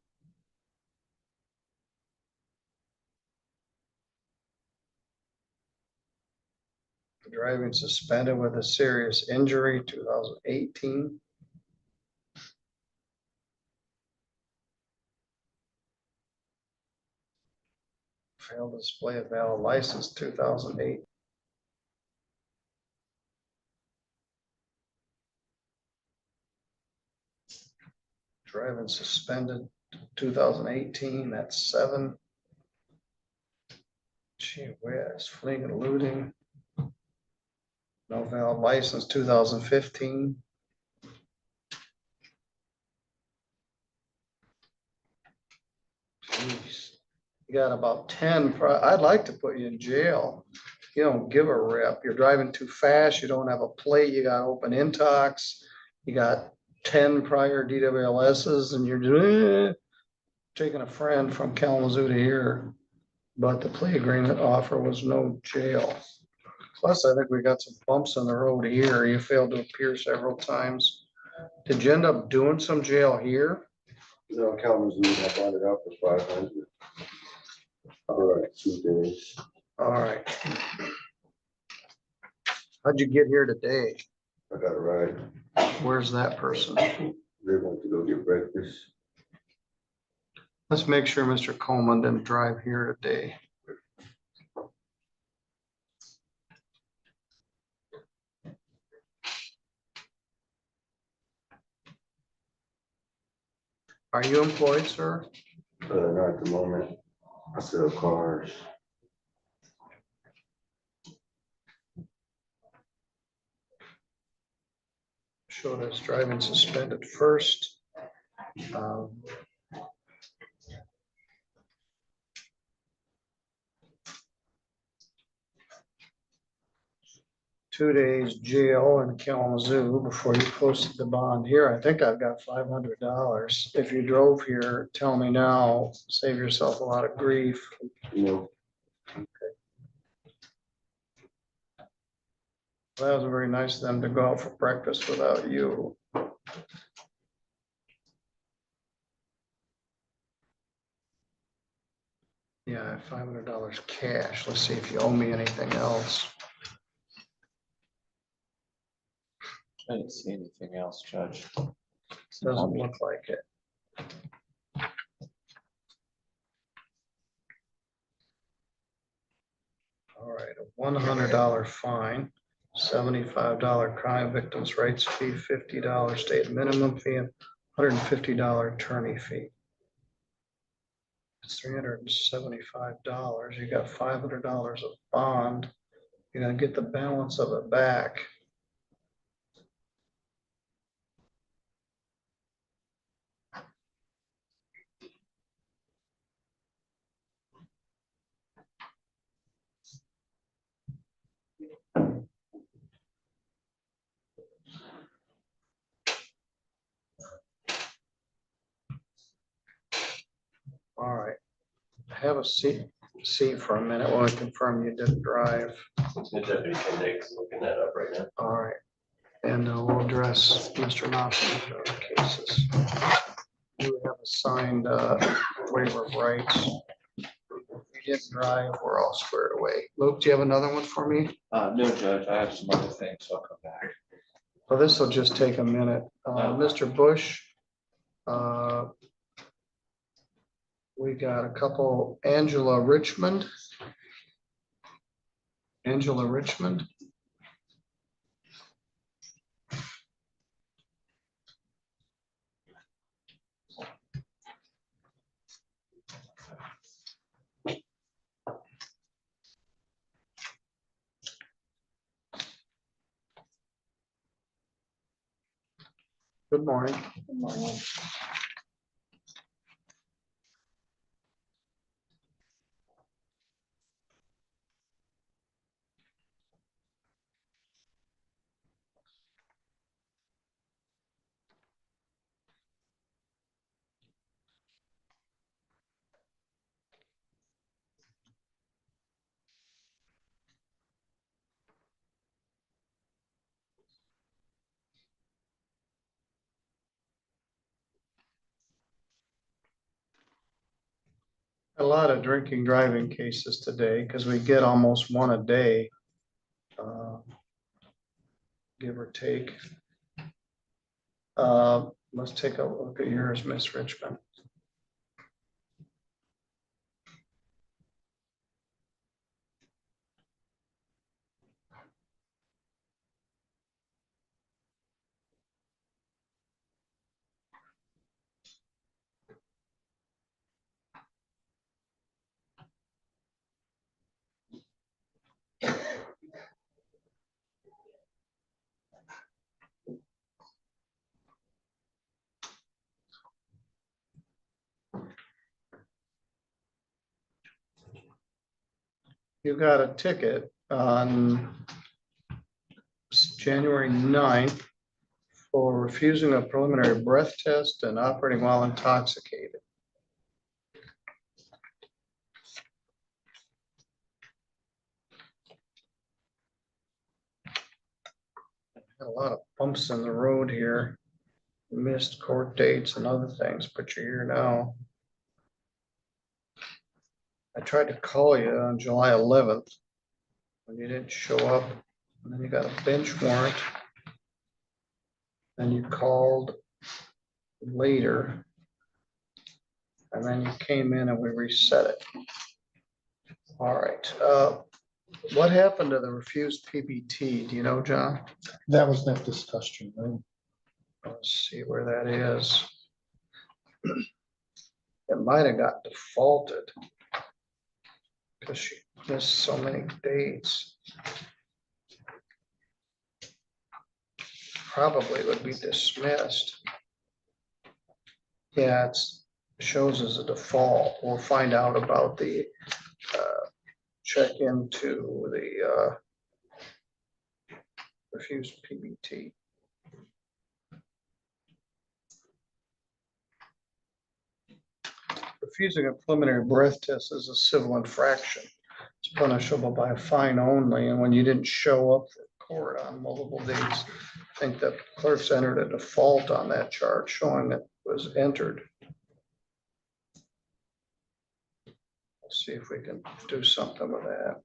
Driving suspended with a serious injury, 2018. Failed display of valid license, 2008. Driving suspended, 2018, that's 7. Gee whiz, fleeing and eluding. No valid license, 2015. Jeez, you got about 10. I'd like to put you in jail. You don't give a rip. You're driving too fast. You don't have a plate. You got open intox. You got 10 prior DWLSs, and you're taking a friend from Kalamazoo to here. But the plea agreement offer was no jail. Plus, I think we got some bumps in the road here. You failed to appear several times. Did you end up doing some jail here? No, Kalamazoo, I bought it out for 500. All right, 2 days. All right. How'd you get here today? I got a ride. Where's that person? They went to go get breakfast. Let's make sure Mr. Coleman didn't drive here today. Are you employed, sir? Not at the moment. I sell cars. Show that's driving suspended first. 2 days jail in Kalamazoo before you posted the bond here. I think I've got $500. If you drove here, tell me now, save yourself a lot of grief. You know, That was very nice of them to go out for breakfast without you. Yeah, $500 cash. Let's see if you owe me anything else. I didn't see anything else, Judge. Doesn't look like it. All right, a $100 fine, $75 crime victims' rights fee, $50 state minimum fee, and $150 attorney fee. It's $375. You got $500 of bond. You're gonna get the balance of it back. All right. Have a seat for a minute while I confirm you didn't drive. Deputy Kendick's looking that up right now. All right. And we'll address Mr. Knopf's cases. You have a signed waiver of rights. If you didn't drive, we're all squared away. Luke, do you have another one for me? No, Judge, I have some other things, so I'll come back. Well, this will just take a minute. Mr. Bush, we got a couple, Angela Richmond. Angela Richmond. Good morning. Good morning. A lot of drinking driving cases today because we get almost one a day. Give or take. Let's take a look at yours, Miss Richmond. You got a ticket on January 9th for refusing a preliminary breath test and operating while intoxicated. Got a lot of bumps in the road here. Missed court dates and other things, but you're here now. I tried to call you on July 11th when you didn't show up, and then you got a bench warrant. Then you called later, and then you came in and we reset it. All right. What happened to the refused PBT? Do you know, John? That was not discussed, right? Let's see where that is. It might have got defaulted because she missed so many dates. Probably would be dismissed. Yeah, shows as a default. We'll find out about the check into the refused PBT. Refusing a preliminary breath test is a civil infraction. It's punishable by a fine only, and when you didn't show up for court on multiple dates, I think the clerk's entered a default on that charge showing it was entered. Let's see if we can do something with that.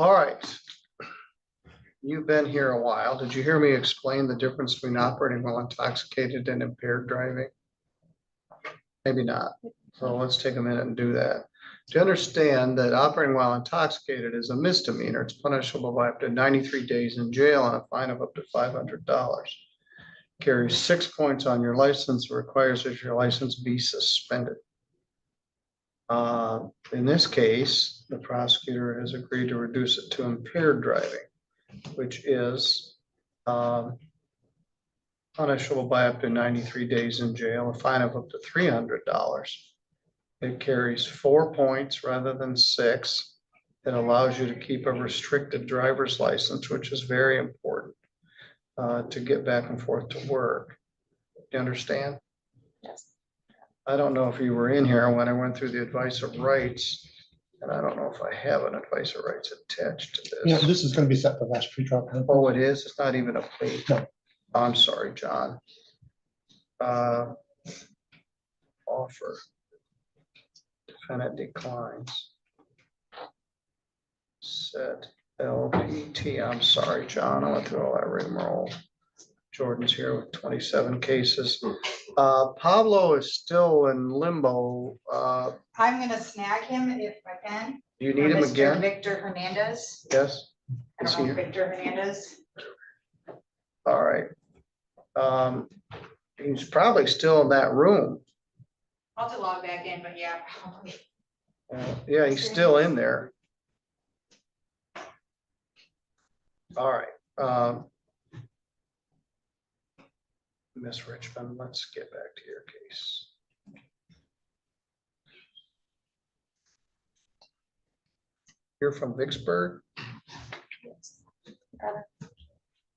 All right. You've been here a while. Did you hear me explain the difference between operating while intoxicated and impaired driving? Maybe not. So let's take a minute and do that. To understand that operating while intoxicated is a misdemeanor, it's punishable by up to 93 days in jail and a fine of up to $500. Carries 6 points on your license, requires that your license be suspended. In this case, the prosecutor has agreed to reduce it to impaired driving, which is punishable by up to 93 days in jail, a fine of up to $300. It carries 4 points rather than 6. It allows you to keep a restricted driver's license, which is very important to get back and forth to work. You understand? Yes. I don't know if you were in here when I went through the advice of rights, and I don't know if I have an advice of rights attached to Yeah, this. this is gonna be set for last pre-trial. conference. Oh, it is? It's not even a plea. No. I'm sorry, John. Offer. Defendant declines. Set LPT. I'm sorry, John. I went through all that rigmarole. Jordan's here with 27 cases. Pablo is still in limbo. I'm gonna snag him if I can. Do you need him Mr. again? Victor Hernandez. Yes? I Is don't he know here? Victor Hernandez. All right. He's probably still in that room. I'll have to log back in, but yeah, probably. Yeah, he's still in there. All right. Miss Richmond, let's get back to your case. You're from Vicksburg?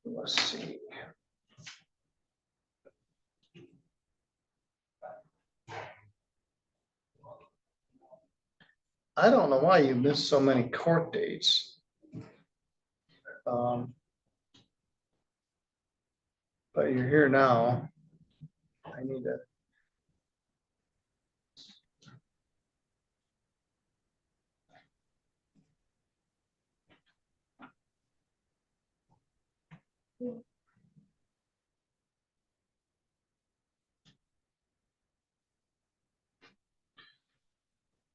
Let's see. I don't know why you missed so many court dates. But you're here now. I need to.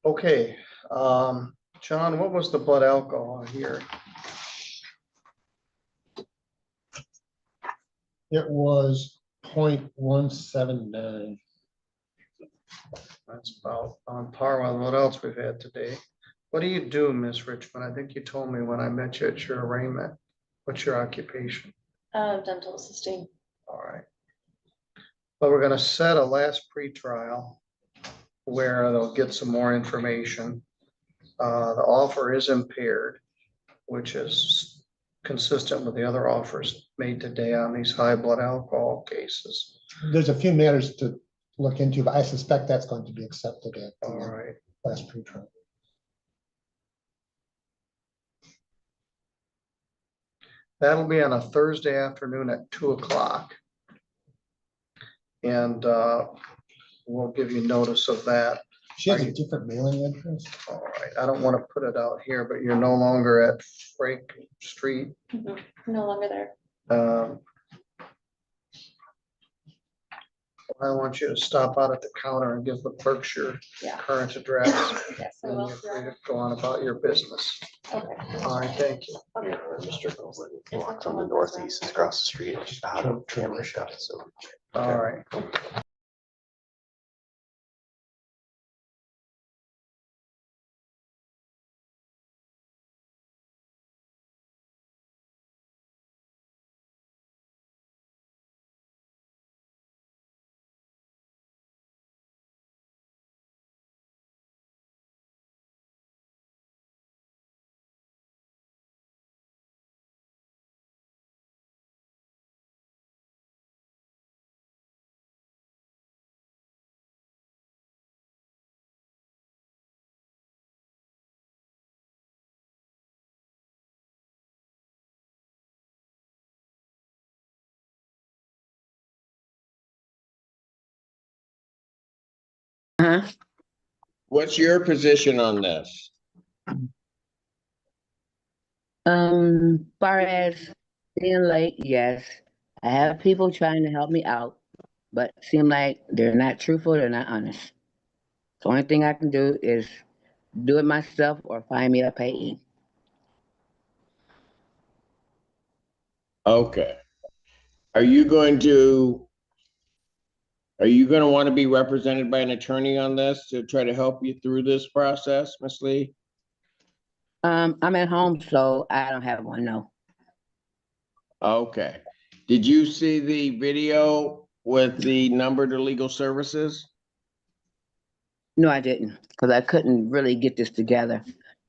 Okay, John, what was the blood alcohol here? It was 0.179. That's about on par with what else we've had today. What do you do, Miss Richmond? I think you told me when I met you at your arraignment. What's your occupation? Dental assisting. All right. But we're gonna set a last pretrial where they'll get some more information. The offer is impaired, which is consistent with the other offers made today on these high blood alcohol cases. There's a few matters to look into, but I suspect that's going to be accepted at All the right. last pre-trial. That'll be on a Thursday afternoon at 2 o'clock. And we'll give you notice of that. She has a different mailing address. All right. I don't want to put it out here, but you're no longer at Frank Street. No longer there. I want you to stop out at the counter and give the clerk your Yeah. current address. Yes, I And will. you're free to go on about your business. Okay. All right, thank you. Mr. Goldman walked from the northeast across the street out of camera shot, so. All right. What's your position on this? Far as being late, yes. I have people trying to help me out, but seem like they're not truthful, they're not honest. The only thing I can do is do it myself or find me a payee. Okay. Are you going to, are you going to want to be represented by an attorney on this to try to help you through this process, Ms. Lee? I'm at home, so I don't have one, no. Okay. Did you see the video with the number to legal services? No, I didn't, because I couldn't really get this together.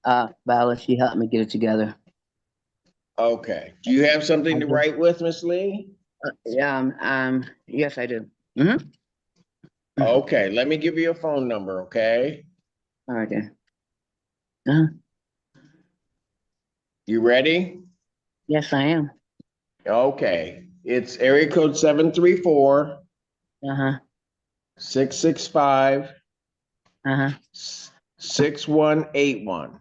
Vala, she helped me get it together. Okay. Do you have something to write with, Ms. Lee? Yes, I do. Mm-hmm. Okay, let me give you a phone number, okay? All right then. Uh-huh. You ready? Yes, I am. Okay, it's area code 734 Uh-huh. 665 Uh-huh. 6181.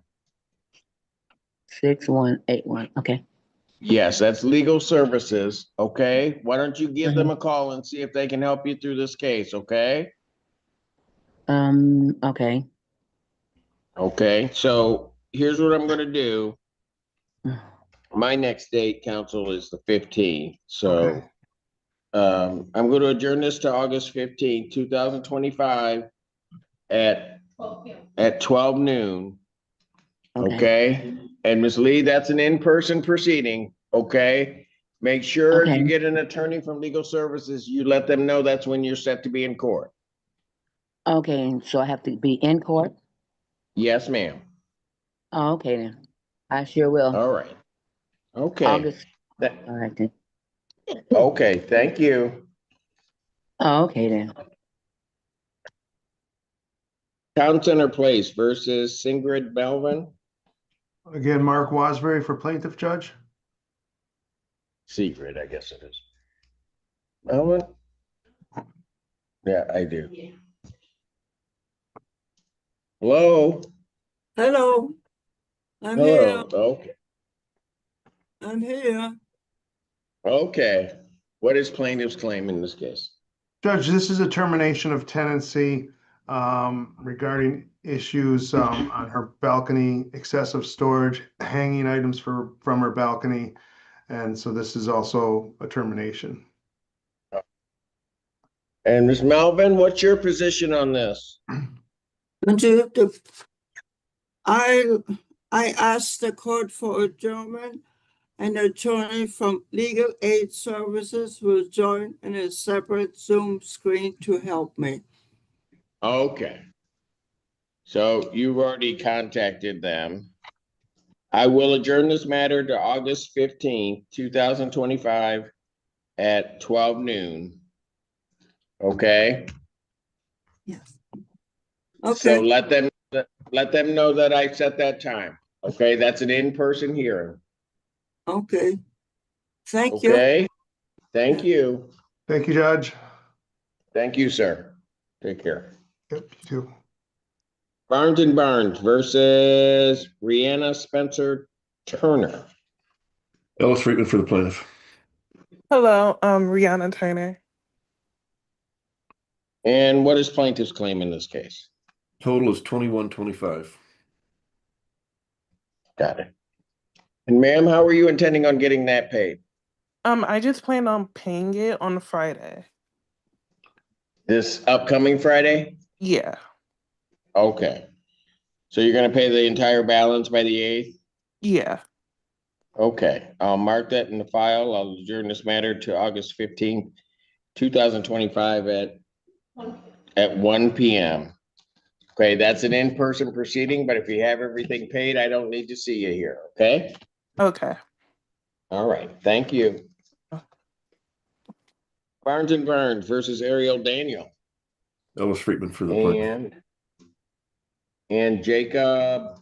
6181. Okay. Yes, that's legal services, okay? Why don't you give them a call and see if they can help you through this case, okay? Okay. Okay, so here's what I'm gonna do. My next date, council, is the 15th, so I'm gonna adjourn this to August 15th, 2025 at 12 noon. Okay, and Ms. Lee, that's an in-person proceeding, okay? Make sure if you get an attorney from legal services, you let them know that's when you're set to be in court. Okay, so I have to be in court? Yes, ma'am. Oh, okay then. I sure will. All right. Okay. August. All right then. Okay, thank you. Oh, okay then. Town Center Place versus Sigrid Melvin. Again, Mark Wasbury for plaintiff judge. Sigrid, I guess it is. Melvin? Yeah, I do. Hello? Hello. I'm Hello. here. Okay. I'm here. Okay. What is plaintiff's claim in this case? Judge, this is a termination of tenancy regarding issues on her balcony, excessive storage, hanging items from her balcony. And so this is also a termination. And Ms. Melvin, what's your position on this? I asked the court for adjournment. An attorney from Legal Aid Services will join in a separate Zoom screen to help me. Okay. So you've already contacted them. I will adjourn this matter to August 15th, 2025 at 12 noon. Okay? Yes. Okay. So let them know that I set that time. Okay, that's an in-person hearing. Okay. Thank you. Okay, thank you. Thank you, Judge. Thank you, sir. Take care. Yep, you too. Barnes and Barnes versus Rihanna Spencer Turner. Ellis Friedman for the plaintiff. Hello, Rihanna Turner. And what is plaintiff's claim in this case? Total is 2125. Got it. And ma'am, how are you intending on getting that paid? I just plan on paying it on Friday. This upcoming Friday? Yeah. Okay. So you're gonna pay the entire balance by the 8th? Yeah. Okay, I'll mark that in the file. I'll adjourn this matter to August 15th, 2025 at 1 p.m. Okay, that's an in-person proceeding, but if you have everything paid, I don't need to see you here, okay? Okay. All right, thank you. Barnes and Barnes versus Ariel Daniel. Ellis Friedman for the plaintiff. And Jacob,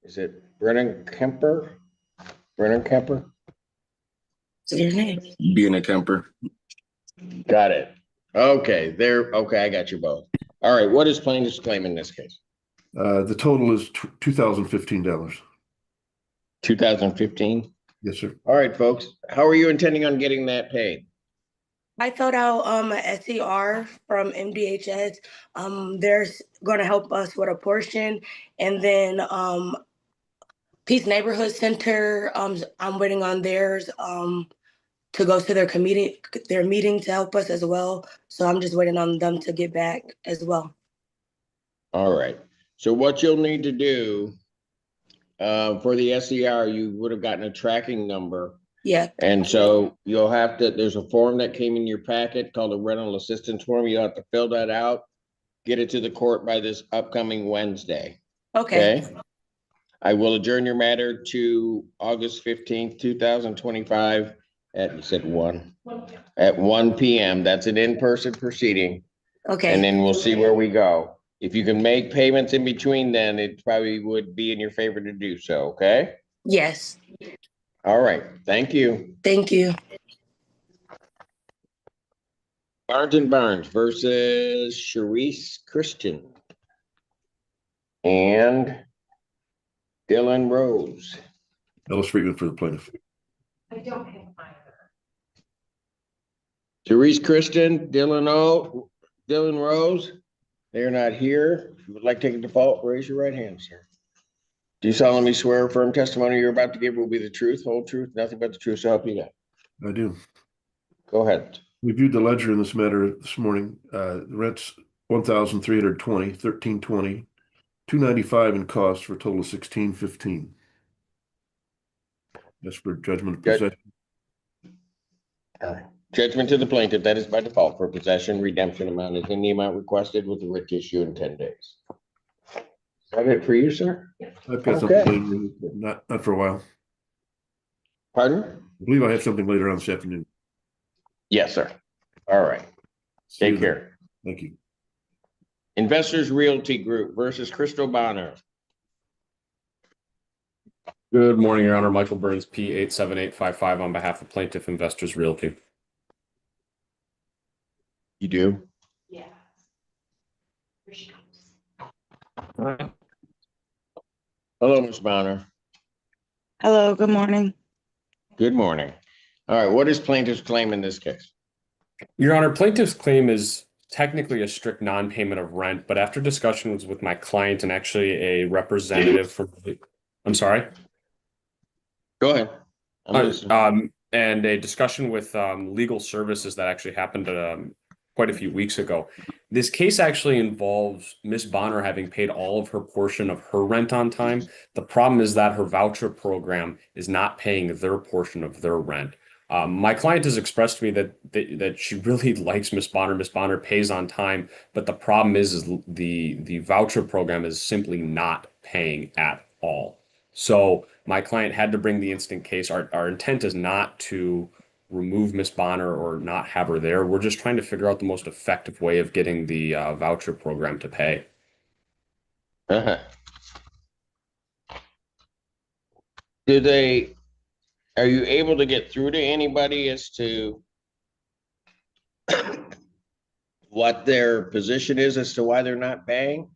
is it Brennan Kemper? Brennan Kemper? Brennan Kemper. Got it. Okay, okay, I got you both. All right, what is plaintiff's claim in this case? The total is $2,015. 2015? Yes, sir. All right, folks. How are you intending on getting that paid? I filled out a SCR from MDHS. They're gonna help us with a portion, and then Peace Neighborhood Center, I'm waiting on theirs to go to their meeting to help us as well. So I'm just waiting on them to get back as well. All right. So what you'll need to do for the SCR, you would have gotten a tracking number. Yeah. And so you'll have to, there's a form that came in your packet called a rental assistance form. You'll have to fill that out, get it to the court by this upcoming Wednesday. Okay. I will adjourn your matter to August 15th, 2025 at, you said 1? At 1 p.m. That's an in-person proceeding. Okay. And then we'll see where we go. If you can make payments in between, then it probably would be in your favor to do so, okay? Yes. All right, thank you. Thank you. Barnes and Barnes versus Sharice Christian and Dylan Rose. Ellis Friedman for the plaintiff. I don't have mine. Sharice Christian, Dylan Rose, they're not here. If you would like to take a default, raise your right hand, sir. Do you solemnly swear a firm testimony you're about to give will be the truth, whole truth, nothing but the truth, so help you God? I do. Go ahead. We viewed the ledger in this matter this morning. The rent's $1,320, $1,320, $295 in costs for a total of $1,615. That's for judgment of possession. Judgment to the plaintiff, that is by default for possession. Redemption amount is in the amount requested with the writ issue in 10 days. Is that it for you, sir? I've got Okay. something later, but not for a while. Pardon? I believe I have something later on this afternoon. Yes, sir. All right. See you Take then. care. Thank you. Investors Realty Group versus Crystal Bonner. Good morning, Your Honor. Michael Burns, P 87855 on behalf of Plaintiff Investors Realty. You do? Yeah. Here she comes. Hello, Ms. Bonner. Hello, good morning. Good morning. All right, what is plaintiff's claim in this case? Your Honor, plaintiff's claim is technically a strict non-payment of rent, but after discussions with my client and actually a representative from, I'm sorry? Go ahead. And a discussion with legal services that actually happened quite a few weeks ago. This case actually involves Ms. Bonner having paid all of her portion of her rent on time. The problem is that her voucher program is not paying their portion of their rent. My client has expressed to me that she really likes Ms. Bonner. Ms. Bonner pays on time, but the problem is the voucher program is simply not paying at all. So my client had to bring the instant case. Our intent is not to remove Ms. Bonner or not have her there. We're just trying to figure out the most effective way of getting the voucher program to pay. Are you able to get through to anybody as to what their position is as to why they're not paying?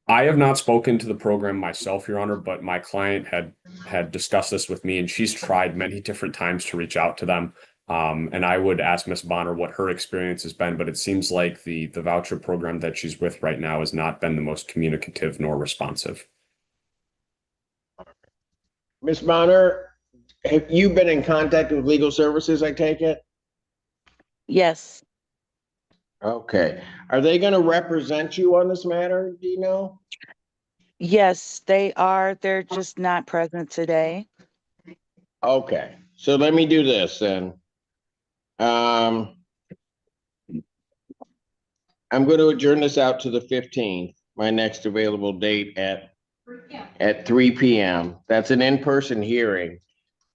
I have not spoken to the program myself, Your Honor, but my client had discussed this with me, and she's tried many different times to reach out to them. And I would ask Ms. Bonner what her experience has been, but it seems like the voucher program that she's with right now has not been the most communicative nor responsive. Ms. Bonner, have you been in contact with legal services, I take it? Yes. Okay. Are they going to represent you on this matter? Do you know? Yes, they are. They're just not present today. Okay. So let me do this then. I'm going to adjourn this out to the 15th, my next available date at 3 p.m. That's an in-person hearing.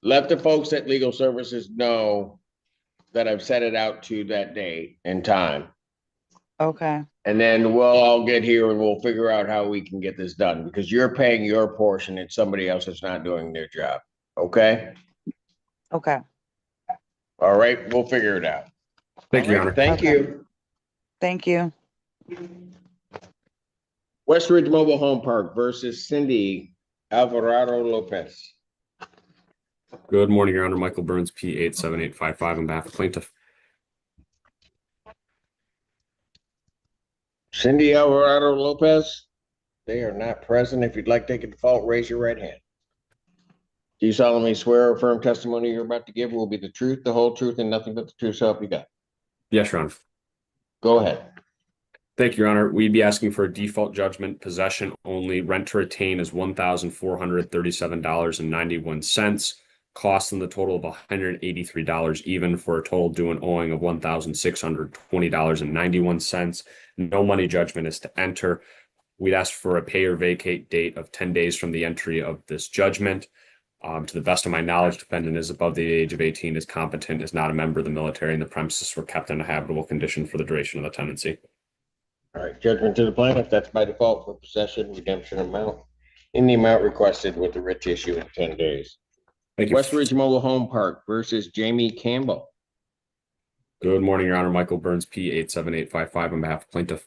Let the folks at Legal Services know that I've set it out to that date and time. Okay. And then we'll all get here and we'll figure out how we can get this done because you're paying your portion and somebody else is not doing their job. Okay? Okay. All right, we'll figure it out. Thank you, Your Honor. Thank you. Thank you. Westridge Mobile Home Park versus Cindy Alvarado Lopez. Good morning, Your Honor. Michael Burns, P 87855 on behalf of plaintiff. Cindy Alvarado Lopez, they are not present. If you'd like to take a default, raise your right hand. Do you solemnly swear or affirm testimony you're about to give will be the truth, the whole truth, and nothing but the truth, so help you God? Yes, Your Honor. Go ahead. Thank you, Your Honor. We'd be asking for a default judgment, possession only. Rent to retain is $1,437.91. Cost in the total of $183 even, for a total due and owing of $1,620.91. No money judgment is to enter. We'd ask for a pay or vacate date of 10 days from the entry of this judgment. To the best of my knowledge, defendant is above the age of 18, is competent, is not a member of the military, and the premises were kept in a habitable condition for the duration of the tenancy. All right, judgment to the plaintiff. That's by default for possession, redemption amount in the amount requested with the writ issue in 10 days. Thank you. Westridge Mobile Home Park versus Jamie Campbell. Good morning, Your Honor. Michael Burns, P 87855 on behalf of plaintiff.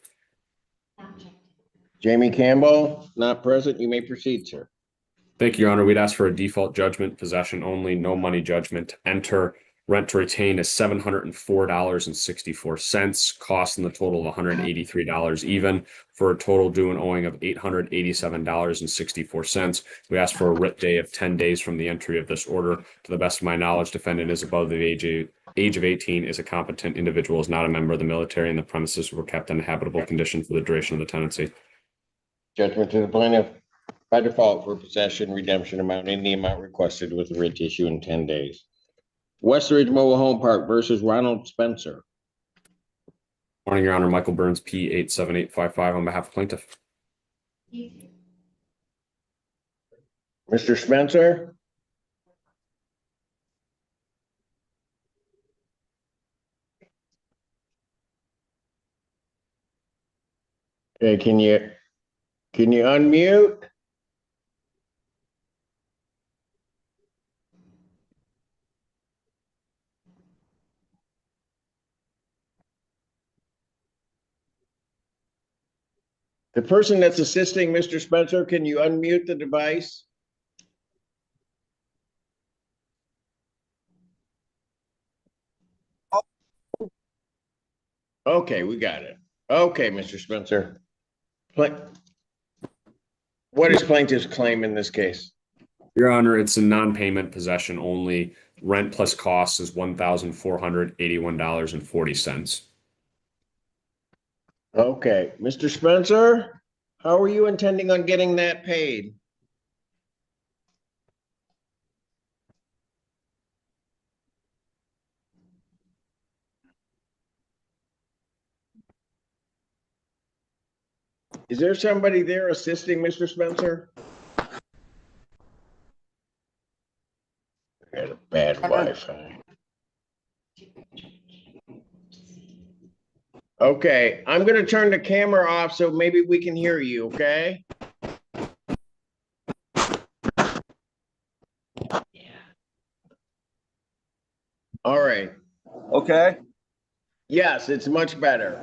Jamie Campbell, not present. You may proceed, sir. Thank you, Your Honor. We'd ask for a default judgment, possession only, no money judgment to enter. Rent to retain is $704.64. Cost in the total of $183 even, for a total due and owing of $887.64. We ask for a writ day of 10 days from the entry of this order. To the best of my knowledge, defendant is above the age of 18, is a competent individual, is not a member of the military, and the premises were kept in a habitable condition for the duration of the tenancy. Judgment to the plaintiff by default for possession, redemption amount in the amount requested with the writ issue in 10 days. Westridge Mobile Home Park versus Ronald Spencer. Morning, Your Honor. Michael Burns, P 87855 on behalf of plaintiff. Mr. Spencer? Okay, can you unmute? The person that's assisting Mr. Spencer, can you unmute the device? Okay, we got it. Okay, Mr. Spencer. What is plaintiff's claim in this case? Your Honor, it's a non-payment possession only. Rent plus costs is $1,481.40. Okay, Mr. Spencer, how are you intending on getting that paid? Is there somebody there assisting Mr. Spencer? I got a bad Wi-Fi. Okay, I'm gonna turn the camera off so maybe we can hear you, okay? All right. Okay. Yes, it's much better.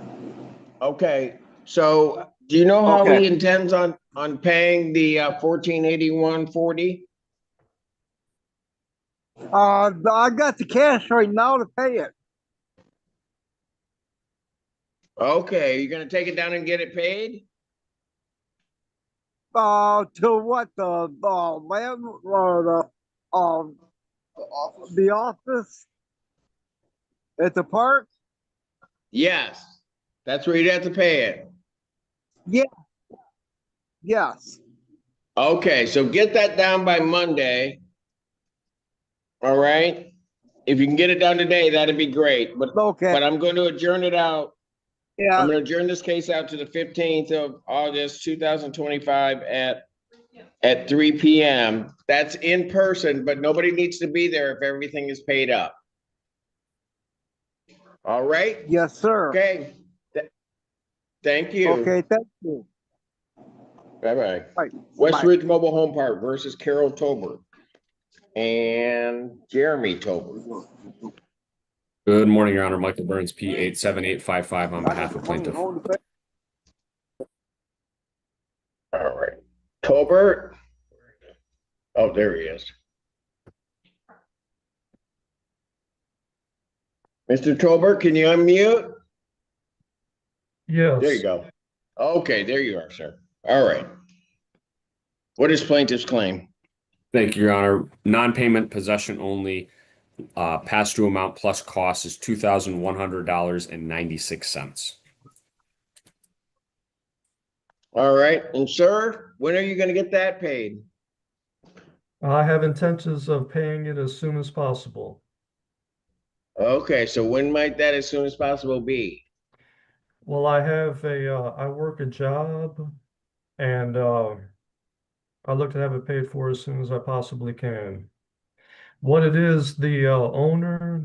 Okay, so do you know how Okay. he intends on paying the $1481.40? I got the cash right now to pay it. Okay, you're gonna take it down and get it paid? To what, the land or the office at the park? Yes, that's where you'd have to pay it. Yeah. Yes. Okay, so get that down by Monday. All right? If you can get it done today, that'd be great, but okay. But I'm going to adjourn it out. Yeah. I'm going to adjourn this case out to the 15th of August, 2025 at 3 p.m. That's in person, but nobody needs to be there if everything is paid up. All right? Yes, sir. Okay. Thank you. Okay, thank you. Bye-bye. Bye. Westridge Mobile Home Park versus Carol Tober and Jeremy Tober. Good morning, Your Honor. Michael Burns, P 87855 on behalf of plaintiff. All right. Tober. Oh, there he is. Mr. Tolbert, can you unmute? Yes. There you go. Okay, there you are, sir. All right. What is plaintiff's claim? Thank you, Your Honor. Non-payment possession only, past due amount plus cost is $2,100.96. All right, and sir, when are you gonna get that paid? I have intentions of paying it as soon as possible. Okay, so when might that as soon as possible be? Well, I have I work a job and I look to have it paid for as soon as I possibly can. What it is, the owner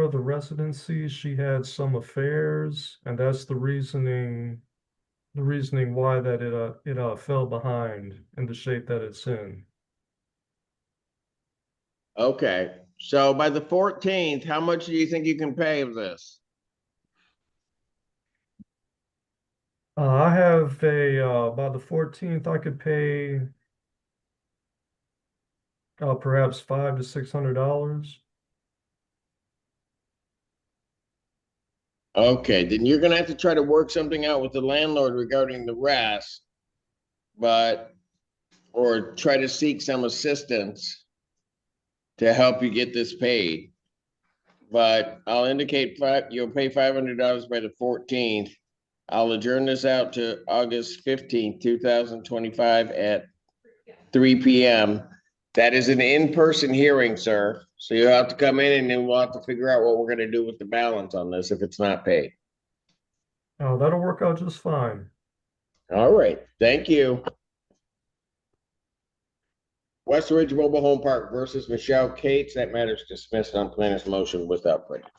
of the residency, she had some affairs, and that's the reasoning why that it fell behind in the shape that it's in. Okay, so by the 14th, how much do you think you can pay of this? I have by the 14th, I could pay perhaps $500 to $600. Okay, then you're gonna have to try to work something out with the landlord regarding the rest, or try to seek some assistance to help you get this paid. But I'll indicate you'll pay $500 by the 14th. I'll adjourn this out to August 15th, 2025 at 3 p.m. That is an in-person hearing, sir. So you'll have to come in and then we'll have to figure out what we're gonna do with the balance on this if it's not paid. Oh, that'll work out just fine. All right, thank you. West Ridge Mobile Home Park versus Michelle Cates. That matter is dismissed on plaintiff's motion without prejudice.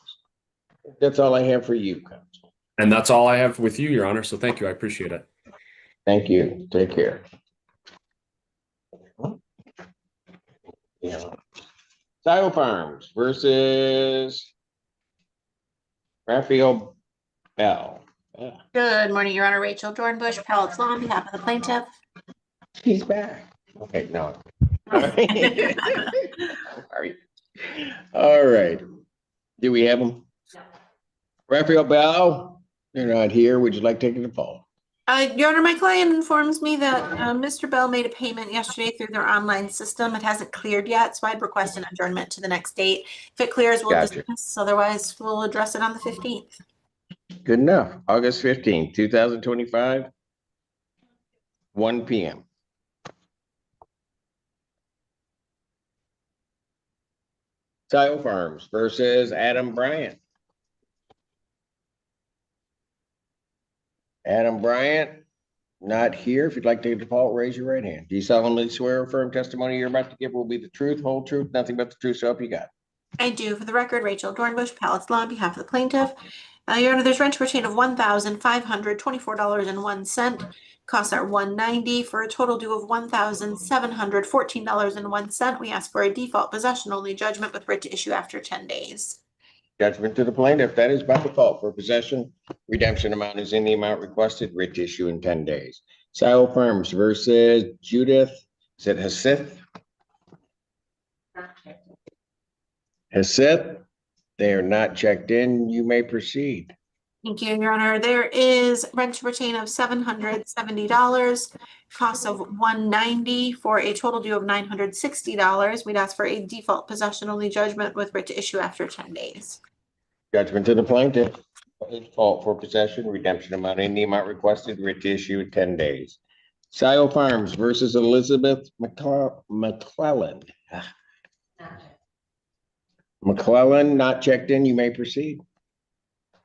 That's all I have for you, counsel. And that's all I have with you, Your Honor. So thank you. I appreciate it. Thank you. Take care. Yeah. Style Farms versus Raphael Bell. Yeah. Good morning, Your Honor. Rachel Dornbush, Palace Law, on behalf of the plaintiff. She's back. Okay, no. Sorry. All right. Do we have them? Raphael Bell, you're not here. Would you like to take the phone? Your Honor, my client informs me that Mr. Bell made a payment yesterday through their online system. It hasn't cleared yet, so I'd request an adjournment to the next date. If it clears, we'll Gotcha. discuss. Otherwise, we'll address it on the 15th. Good enough. August 15th, 2025, 1 p.m. Style Farms versus Adam Bryant. Adam Bryant, not here. If you'd like to take the default, raise your right hand. Do you solemnly swear or affirm testimony you're about to give will be the truth, whole truth, nothing but the truth, so help you God? I do. For the record, Rachel Dornbush, Palace Law, on behalf of the plaintiff. Your Honor, there's rent to retain of $1,524.01. Costs are $190 for a total due of $1,714.01. We ask for a default possession only judgment with writ to issue after 10 days. Judgment to the plaintiff. That is by default for possession. Redemption amount is in the amount requested. Writ to issue in 10 days. Style Farms versus Judith. Is it Hassith? Hassith? They are not checked in. You may proceed. Thank you, Your Honor. There is rent to retain of $770, cost of $190 for a total due of $960. We'd ask for a default possession only judgment with writ to issue after 10 days. Judgment to the plaintiff. Default for possession. Redemption amount in the amount requested. Writ to issue in 10 days. Style Farms versus Elizabeth McClellan. McClellan, not checked in. You may proceed.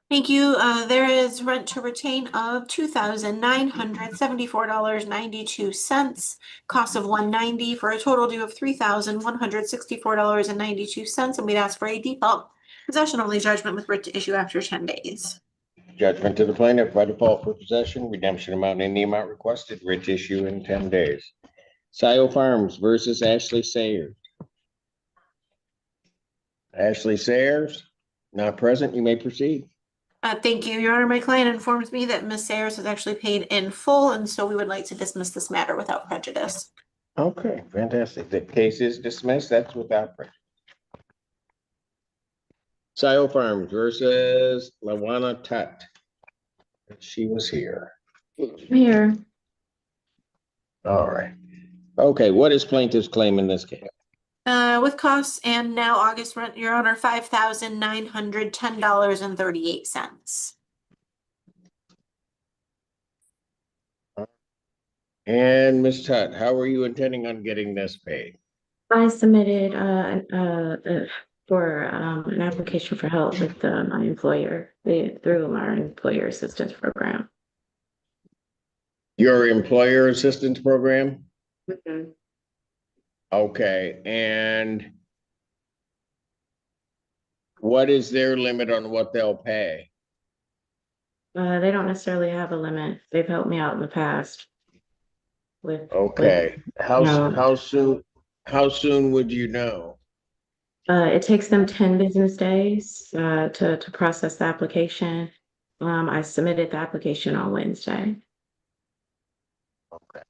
Thank you. There is rent to retain of $2,974.92, cost of $190 for a total due of $3,164.92, and we'd ask for a default possession only judgment with writ to issue after 10 days. Judgment to the plaintiff by default for possession. Redemption amount in the amount requested. Writ to issue in 10 days. Style Farms versus Ashley Sayers. Ashley Sayers, not present. You may proceed. Thank you, Your Honor. My client informs me that Ms. Sayers has actually paid in full, and so we would like to dismiss this matter without prejudice. Okay, fantastic. The case is dismissed. That's without prejudice. Scio Farms versus Lawana Tut. She was here. Here. All right. Okay, what is plaintiff's claim in this case? With costs and now August rent, Your Honor, $5,910.38. And Ms. Tut, how are you intending on getting this paid? I submitted for an application for help with my employer through our employer assistance program. Your employer assistance program? Mhm. Okay, and what is their limit on what they'll pay? They don't necessarily have a limit. They've helped me out in the past with. Okay, No. how soon would you know? It takes them 10 business days to process the application. I submitted the application on Wednesday. Okay.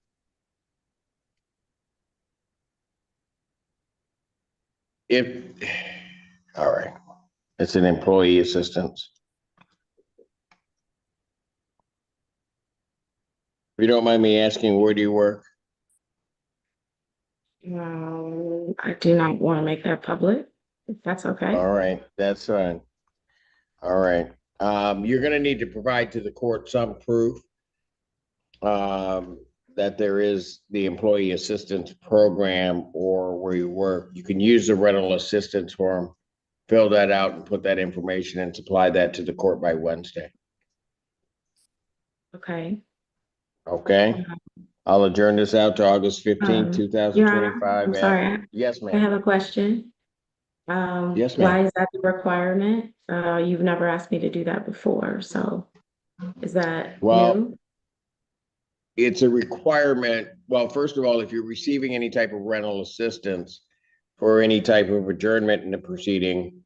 All right, it's an employee assistance. If you don't mind me asking, where do you work? I do not want to make that public, if that's okay. All right, that's fine. All right, you're gonna need to provide to the court some proof that there is the employee assistance program or where you work. You can use the rental assistance form, fill that out and put that information and supply that to the court by Wednesday. Okay. Okay? I'll adjourn this out to August 15th, Your 2025. Honor, I'm sorry. Yes, I ma'am. have a question. Yes, Why ma'am. is that the requirement? You've never asked me to do that before, so is that Well, new? it's a requirement. Well, first of all, if you're receiving any type of rental assistance for any type of adjournment in the proceeding,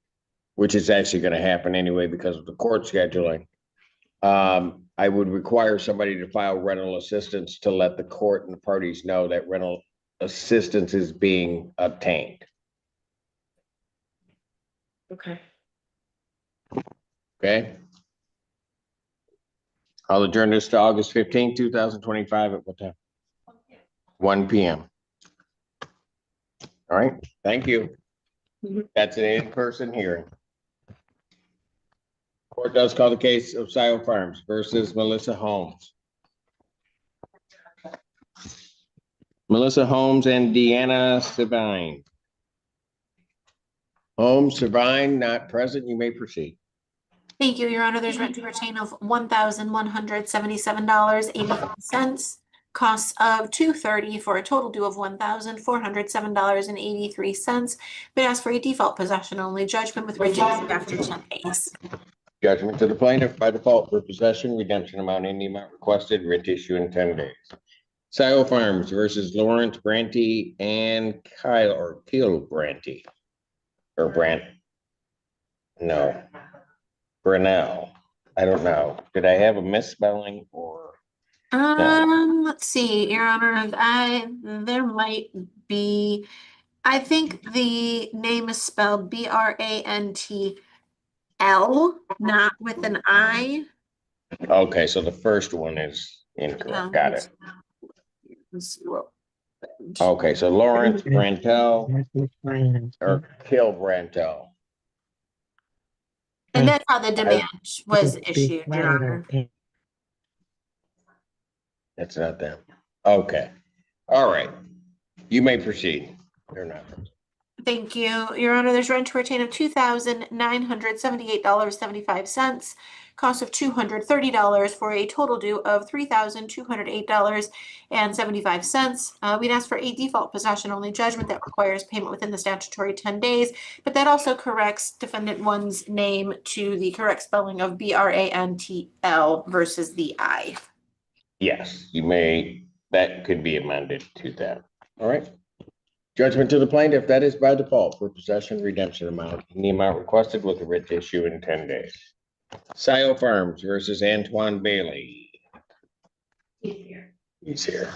which is actually going to happen anyway because of the court scheduling, I would require somebody to file rental assistance to let the court and the parties know that rental assistance is being obtained. Okay. Okay? I'll adjourn this to August 15th, 2025 at what time? 1 p.m. All right, thank you. That's an in-person hearing. Court does call the case of Scio Farms versus Melissa Holmes. Melissa Holmes and Deanna Sabine. Holmes, Sabine, not present. You may proceed. Thank you, Your Honor. There's rent to retain of $1,177.85. Costs of $230 for a total due of $1,407.83. Bid ask for a default possession only judgment with redemption after 10 days. Judgment to the plaintiff by default for possession, redemption amount in the amount requested, writ issue in 10 days. Scio Farms versus Lawrence Branty and Kyle Branty. Or Brant. No. Brunel. I don't know. Did I have a misspelling or? Let's see, Your Honor, there might be, I think the name is spelled Brantl, not with an I. Okay, so the first one is incorrect. Got it. Okay, so Lawrence Brantel or Kill Brantel. And that's how the demand was issued, Your Honor. That's not them. Okay. All right. You may proceed. They're not. Thank you, Your Honor. There's rent to retain of $2,978.75. Cost of $230 for a total due of $3,208.75. We'd ask for a default possession only judgment that requires payment within the statutory 10 days, but that also corrects defendant one's name to the correct spelling of Brantl versus the I. Yes, you may, that could be amended to that. All right. Judgment to the plaintiff, that is by default for possession redemption amount in the amount requested with a writ issue in 10 days. Scio Farms versus Antoine Bailey. He's here.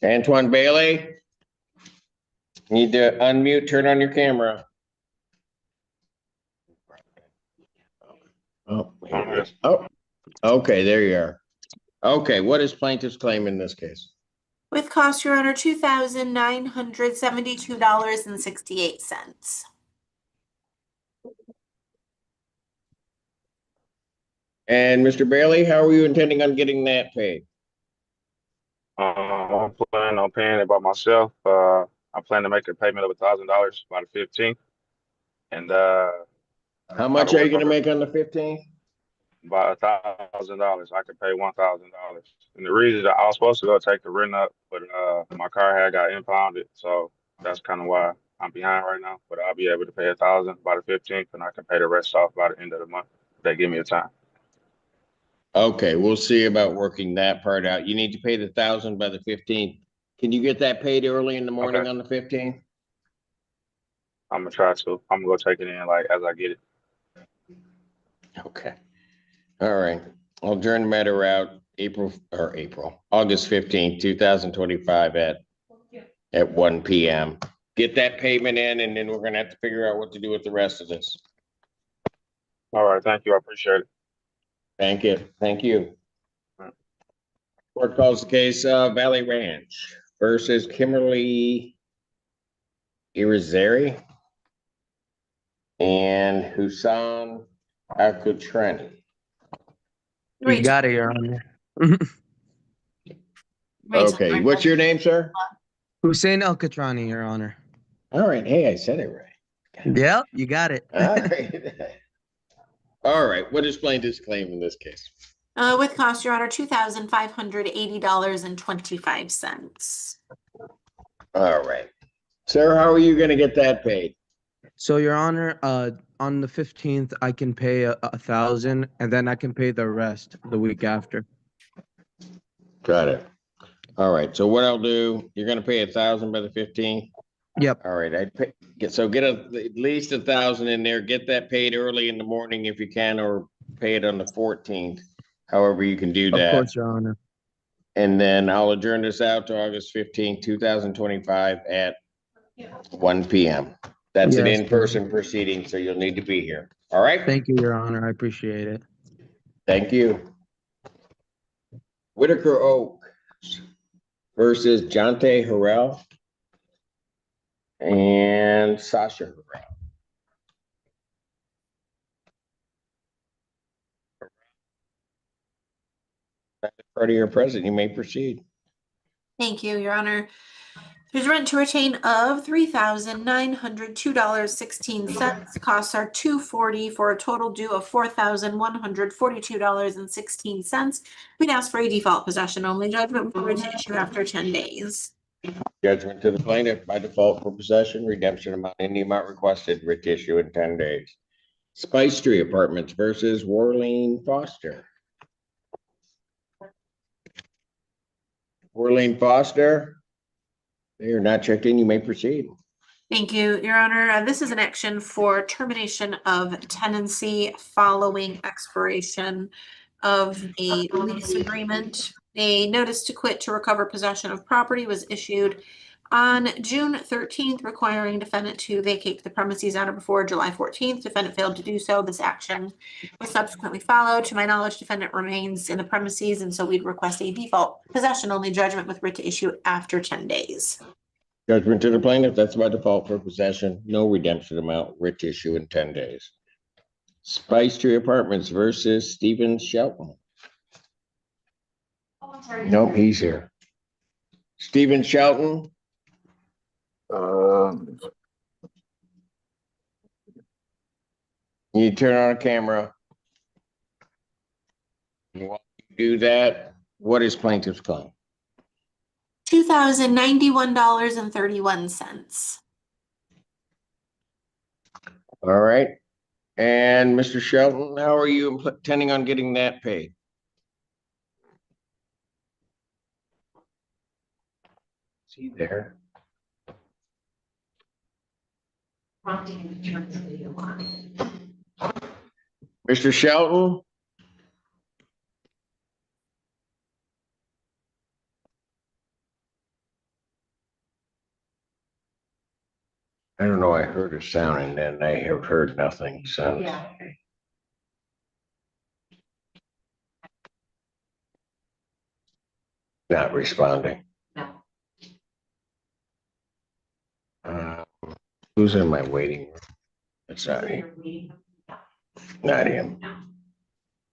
Antoine Bailey. Need to unmute, turn on your camera. Oh, here it is. Oh, okay, there you are. Okay, what is plaintiff's claim in this case? With cost, Your Honor, $2,972.68. And Mr. Bailey, how are you intending on getting that paid? I'm planning on paying it by myself. I plan to make a payment of $1,000 by the 15th, and How much are you gonna make on the 15th? by $1,000. I could pay $1,000. And the reason that I was supposed to go take the rent up, but my car had got impounded, so that's kind of why I'm behind right now. But I'll be able to pay $1,000 by the 15th, and I can pay the rest off by the end of the month. They give me a time. Okay, we'll see about working that part out. You need to pay the 1,000 by the 15th. Can you get that paid early in the morning Okay. on the 15th? I'm gonna try to. I'm gonna go take it in like as I get it. Okay. All right. I'll adjourn the matter out August 15th, 2025 at 1 p.m. Get that payment in, and then we're gonna have to figure out what to do with the rest of this. All right, thank you. I appreciate it. Thank you. Thank you. Court calls the case of Valley Ranch versus Kimberly Irizarry and Husan Alcutrani. You got it, Your Honor. Okay, what's your name, sir? Hussein Alcatrani, Your Honor. All right. Hey, I said it right. Yep, you got it. All right. All right. What is plaintiff's claim in this case? With cost, Your Honor, $2,580.25. All right. Sir, how are you going to get that paid? So, Your Honor, on the 15th, I can pay a 1,000, and then I can pay the rest the week after. Got it. All right. So what I'll do, you're going to pay 1,000 by the 15th? Yep. All right. Get at least 1,000 in there. Get that paid early in the morning if you can, or pay it on the 14th. However you can do that. Of course, Your Honor. And then I'll adjourn this out to August 15th, 2025 at 1 p.m. That's an Yes, in-person proceeding, so you'll need to be here. All right? Thank you, Your Honor. I appreciate it. Thank you. Whitaker Oaks versus Jonte Harrell and Sasha Harrell. Part of your president, you may proceed. Thank you, Your Honor. There's rent to retain of $3,902.16. Costs are $240 for a total due of $4,142.16. We'd ask for a default possession only judgment with to issue after 10 days. Judgment to the plaintiff by default for possession, redemption amount in the amount requested, writ issue in 10 days. Spice Tree Apartments versus Warlene Foster. Warlene Foster, you're not checked in. You may proceed. Thank you, Your Honor. This is an action for termination of tenancy following expiration of a lease agreement. A notice to quit to recover possession of property was issued on June 13th, requiring defendant to vacate the premises on or before July 14th. Defendant failed to do so. This action was subsequently followed. To my knowledge, defendant remains in the premises, and so we'd request a default possession only judgment with writ to issue after 10 days. Judgment to the plaintiff, that's by default for possession, no redemption amount, writ to issue in 10 days. Spice Tree Apartments versus Stephen Shelton. Nope, he's here. Stephen Shelton. You turn on a camera. While you do that, what is plaintiff's claim? $2,091.31. All right. And Mr. Shelton, how are you intending on getting that paid? Is he there? Mr. Shelton? I don't know, I heard a sound and then I have heard nothing since. not responding. Who's in my waiting room? It's not him. Not him.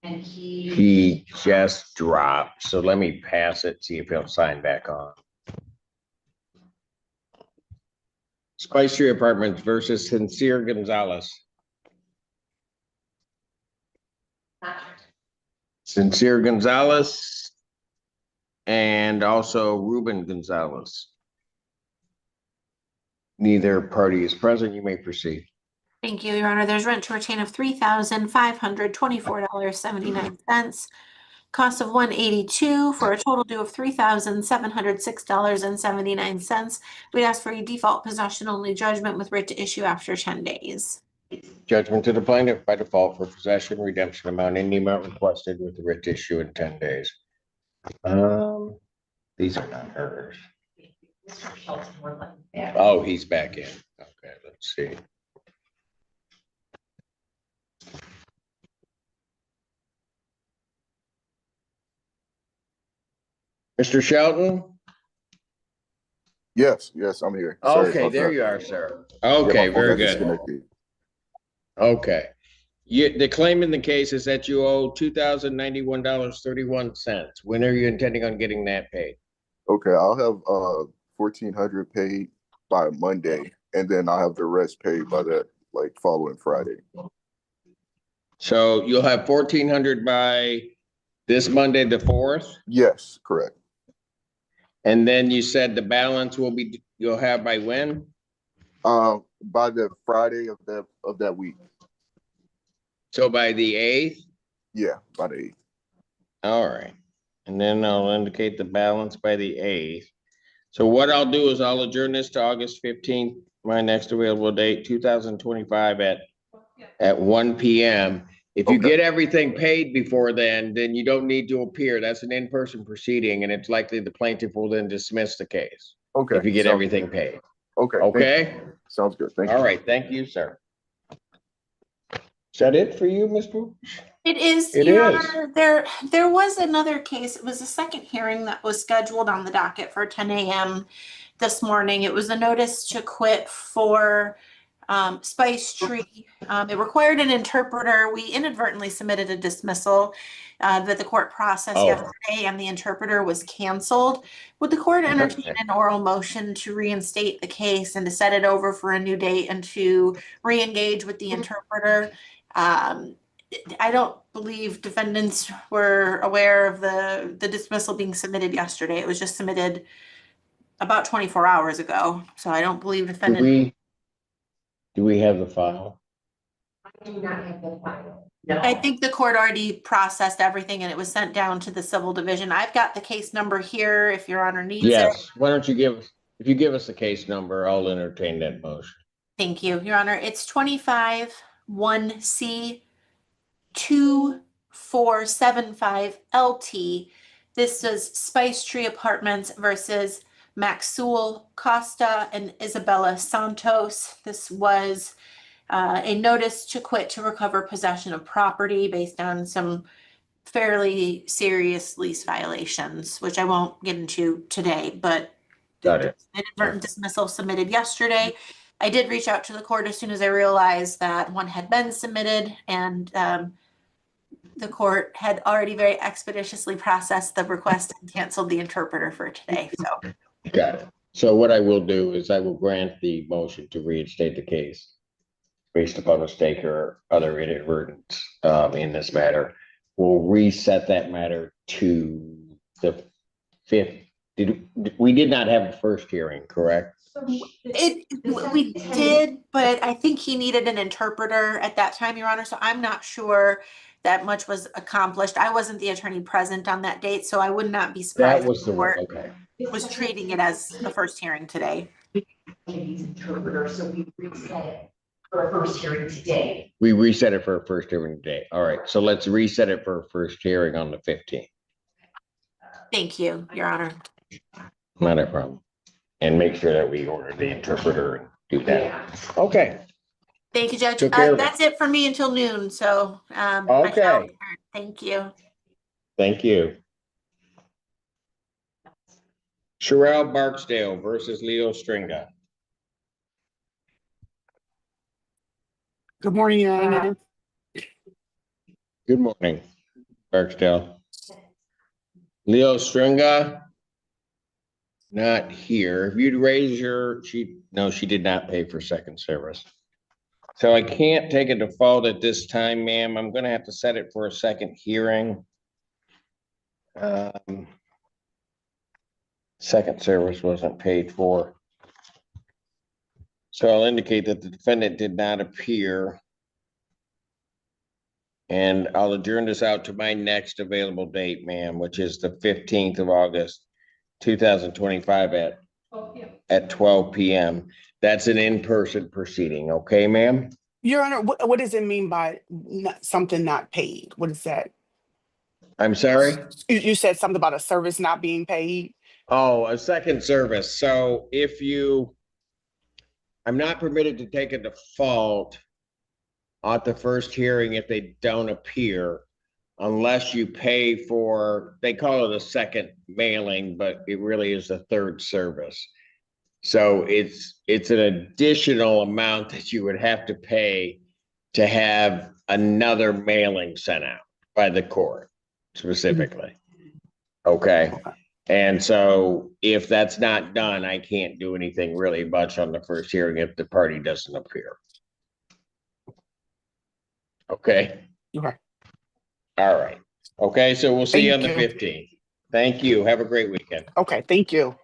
And He just dropped, so let me pass it, see if he'll sign back on. Spice Tree Apartments versus Sincere Gonzalez. Sincere Gonzalez and also Ruben Gonzalez. Neither party is present. You may proceed. Thank you, Your Honor. There's rent to retain of $3,524.79. Cost of $182 for a total due of $3,706.79. We'd ask for a default possession only judgment with writ to issue after 10 days. Judgment to the plaintiff by default for possession, redemption amount, any amount requested with the writ to issue in 10 days. These are not hers. Oh, he's back in. Okay, let's see. Mr. Shelton? Yes, I'm here. Sorry Okay, about there that. you are, sir. Yeah, Okay, my phone very got good. disconnected. Okay. The claim in the case is that you owe $2,091.31. When are you intending on getting that paid? Okay, I'll have $1,400 paid by Monday, and then I'll have the rest paid by that following Friday. So you'll have $1,400 by this Monday, the 4th? Yes, correct. And then you said the balance you'll have by when? By the Friday of that week. So by the 8th? Yeah, by the 8th. All right. And then I'll indicate the balance by the 8th. So what I'll do is I'll adjourn this to August 15th, my next available date, 2025 at 1 p.m. If you get everything paid before then you don't need to appear. That's an in-person proceeding, and it's likely the plaintiff will then dismiss the case. Okay. If you get everything paid. Okay. Okay? Sounds good. Thank you. All right. Thank you, sir. Is that it for you, Ms. Boo? It is, It Your is. Honor. There was another case. It was a second hearing that was scheduled on the docket for 10 a.m. this morning. It was a notice to quit for Spice Tree. It required an interpreter. We inadvertently submitted a dismissal that the court processed yesterday, and the interpreter was canceled. Would the court entertain an oral motion to reinstate the case and to set it over for a new date and to re-engage with the interpreter? I don't believe defendants were aware of the dismissal being submitted yesterday. It was just submitted about 24 hours ago. So I don't believe defendants. Do we have the file? I do not have the file. I think the court already processed everything and it was sent down to the civil division. I've got the case number here if Your Honor needs it. Yes. Why don't you if you give us the case number, I'll entertain that motion. Thank you, Your Honor. It's 25-1C 2475 LT. This is Spice Tree Apartments versus Maxwell Costa and Isabella Santos. This was a notice to quit to recover possession of property based on some fairly serious lease violations, which I won't get into today, but Got it. inadvertent dismissal submitted yesterday. I did reach out to the court as soon as I realized that one had been submitted, and the court had already very expeditiously processed the request and canceled the interpreter for today. So Got it. So what I will do is I will grant the motion to reinstate the case based upon mistake or other inadvertence in this matter. We'll reset that matter to the 5th. We did not have the first hearing, correct? we did, but I think he needed an interpreter at that time, Your Honor. So I'm not sure that much was accomplished. I wasn't the attorney present on that date, so I would not be surprised That was if the court one. Okay. was treating it as the first hearing today. Interpreter, so we reset it for a first hearing today. We reset it for a first hearing today. All right. So let's reset it for a first hearing on the 15th. Thank you, Your Honor. Not a problem. And make sure that we order the interpreter and do that. Okay. Thank you, Judge. Took care of it. That's it for me until noon. So Okay. thank you. Thank you. Sherelle Barksdale versus Leo Stringa. Good morning, Your Honor. Good morning, Barksdale. Leo Stringa, not here. If you'd raise your, no, she did not pay for second service. So I can't take a default at this time, ma'am. I'm gonna have to set it for a second hearing. Second service wasn't paid for. So I'll indicate that the defendant did not appear. And I'll adjourn this out to my next available date, ma'am, which is the 15th of August, 2025 at 12 p.m. That's an in-person proceeding, okay, ma'am? Your Honor, what does it mean by something not paid? What is that? I'm sorry? You said something about a service not being paid. Oh, a second service. So I'm not permitted to take a default at the first hearing if they don't appear, unless you pay for, they call it a second mailing, but it really is a third service. So it's an additional amount that you would have to pay to have another mailing sent out by the court specifically. Okay. And so if that's not done, I can't do anything really much on the first hearing if the party doesn't appear. Okay. Okay. All right. Okay. So we'll see you on the Thank you. 15th. Thank you. Have a great weekend. Okay. Thank you.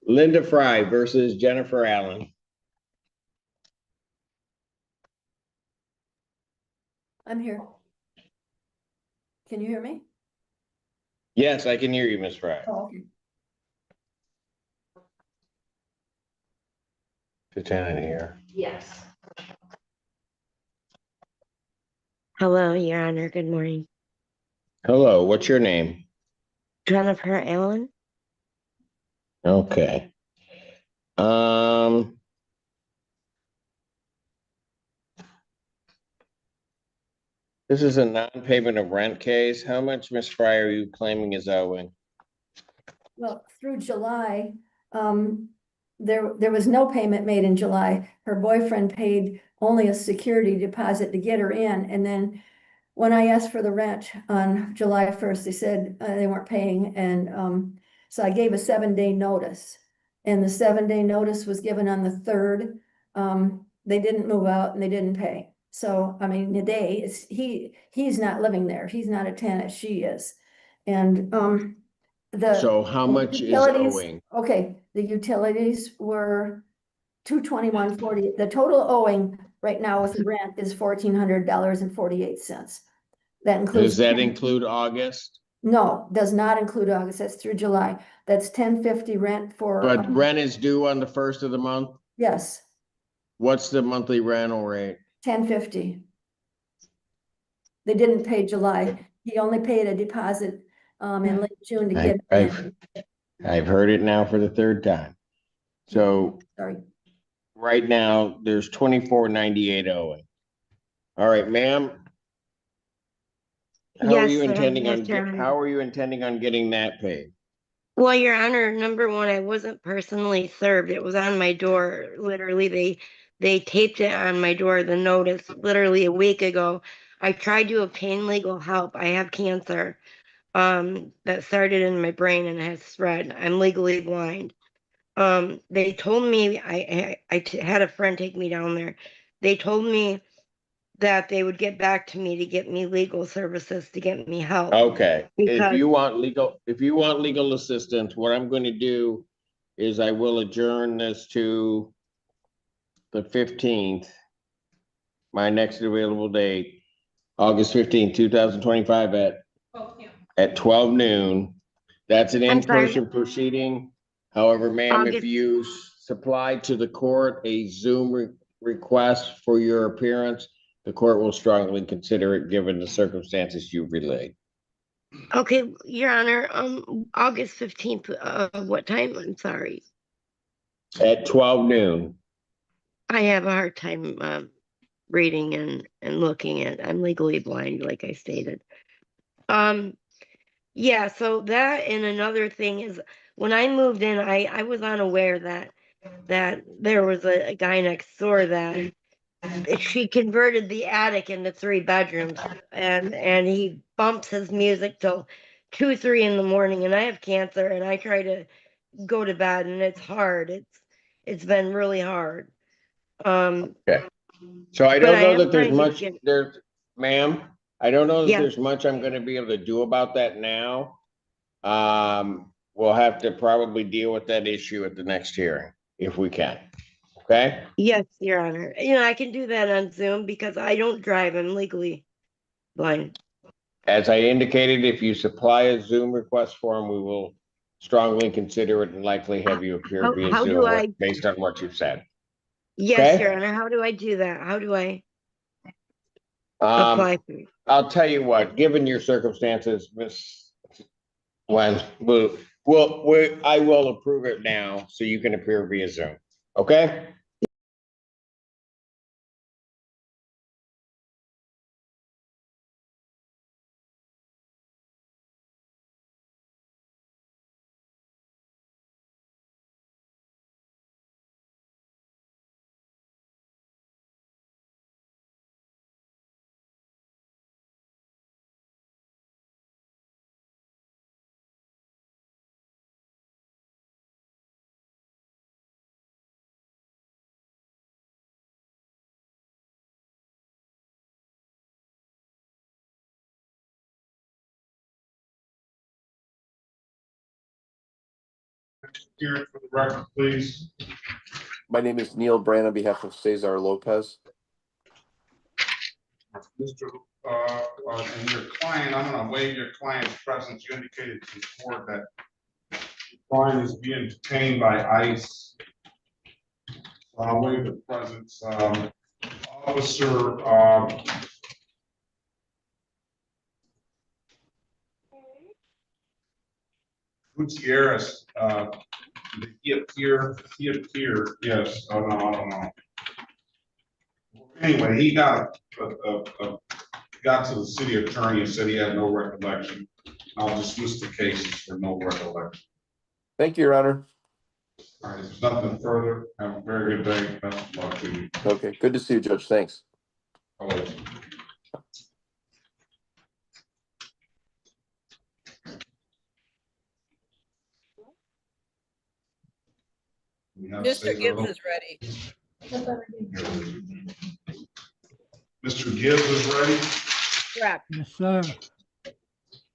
Linda Fry versus Jennifer Allen. I'm here. Can you hear me? Yes, I can hear you, Ms. Fry. Oh, okay. Lieutenant here. Yes. Hello, Your Honor. Good morning. Hello, what's your name? Jennifer Allen. Okay. This is a non-payment of rent case. How much, Ms. Fry, are you claiming is owing? Well, through July, there was no payment made in July. Her boyfriend paid only a security deposit to get her in. And then when I asked for the rent on July 1st, they said they weren't paying. And so I gave a 7-day notice. And the 7-day notice was given on the 3rd. They didn't move out and they didn't pay. So, I mean, the day is he's not living there. He's not a tenant, she is. And So how much is owing? Okay, the utilities were $221.40. The total owing right now with the rent is $1,400.48. That includes. Does that include August? No, does not include August. That's through July. That's $1,050 rent for. But rent is due on the 1st of the month? Yes, What's the monthly rental rate? $1,050. They didn't pay July. He only paid a deposit in late June to get. I've heard it now for the 3rd time. So Sorry. right now, there's $24.98 owing. All right, ma'am. How are Yes, you sir. intending Yes, on Your Honor. how are you intending on getting that paid? Well, Your Honor, number one, I wasn't personally served. It was on my door. Literally, they taped it on my door, the notice, literally a week ago. I tried to obtain legal help. I have cancer that started in my brain and has spread. I'm legally blind. They told me I had a friend take me down there. They told me that they would get back to me to get me legal services to get me help. Okay, if Because- you want legal assistance, what I'm going to do is I will adjourn this to the 15th, my next available date, August 15th, 2025 at 12 noon. That's an I'm sorry. in-person proceeding. However, ma'am, if August- you supply to the court a Zoom request for your appearance, the court will strongly consider it given the circumstances you've relayed. Okay, Your Honor, August 15th, what time? I'm sorry. At 12 noon. I have a hard time reading and looking at. I'm legally blind, like I stated. Yeah, so that and another thing is when I moved in, I was unaware that there was a guy next door that she converted the attic into 3 bedrooms, and he bumps his music till 2, 3 in the morning, and I have cancer and I try to go to bed and it's hard. It's been really hard. Okay. So I But don't I know am that there's trying to much get, there, ma'am. I don't know that yeah, there's much I'm gonna be able to do about that now. We'll have to probably deal with that issue at the next hearing, if we can. Okay? yes, Your Honor. You know, I can do that on Zoom because I don't drive. I'm legally blind. As I indicated, if you supply a Zoom request form, we will strongly consider it and likely have you appear via How do Zoom I? based on what you've said. Yes, Okay? Your Honor. How do I do that? How do I apply for it? I'll tell you what, given your circumstances, Miss Wen, I will approve it now so you can appear via Zoom. Okay? Here for the record, please. My name is Neil Brand on behalf of Cesar Lopez. Mr. And your client, I'm gonna waive your client's presence. You indicated to the court that the client is being detained by ICE. So I'll waive the presence. Officer, Gutierrez, did he appear? He appeared, yes. Oh, no, I don't know. Anyway, he got to the city attorney and said he had no recollection. I'll dismiss the cases for no recollection. Thank you, Your Honor. All right, if there's nothing further, have a very good day. Best of luck to you. Okay, good to see you, Judge. Thanks. I'll wait. Mr. Gibbs is ready. Mr. Gibbs is ready? Correct. Yes, sir.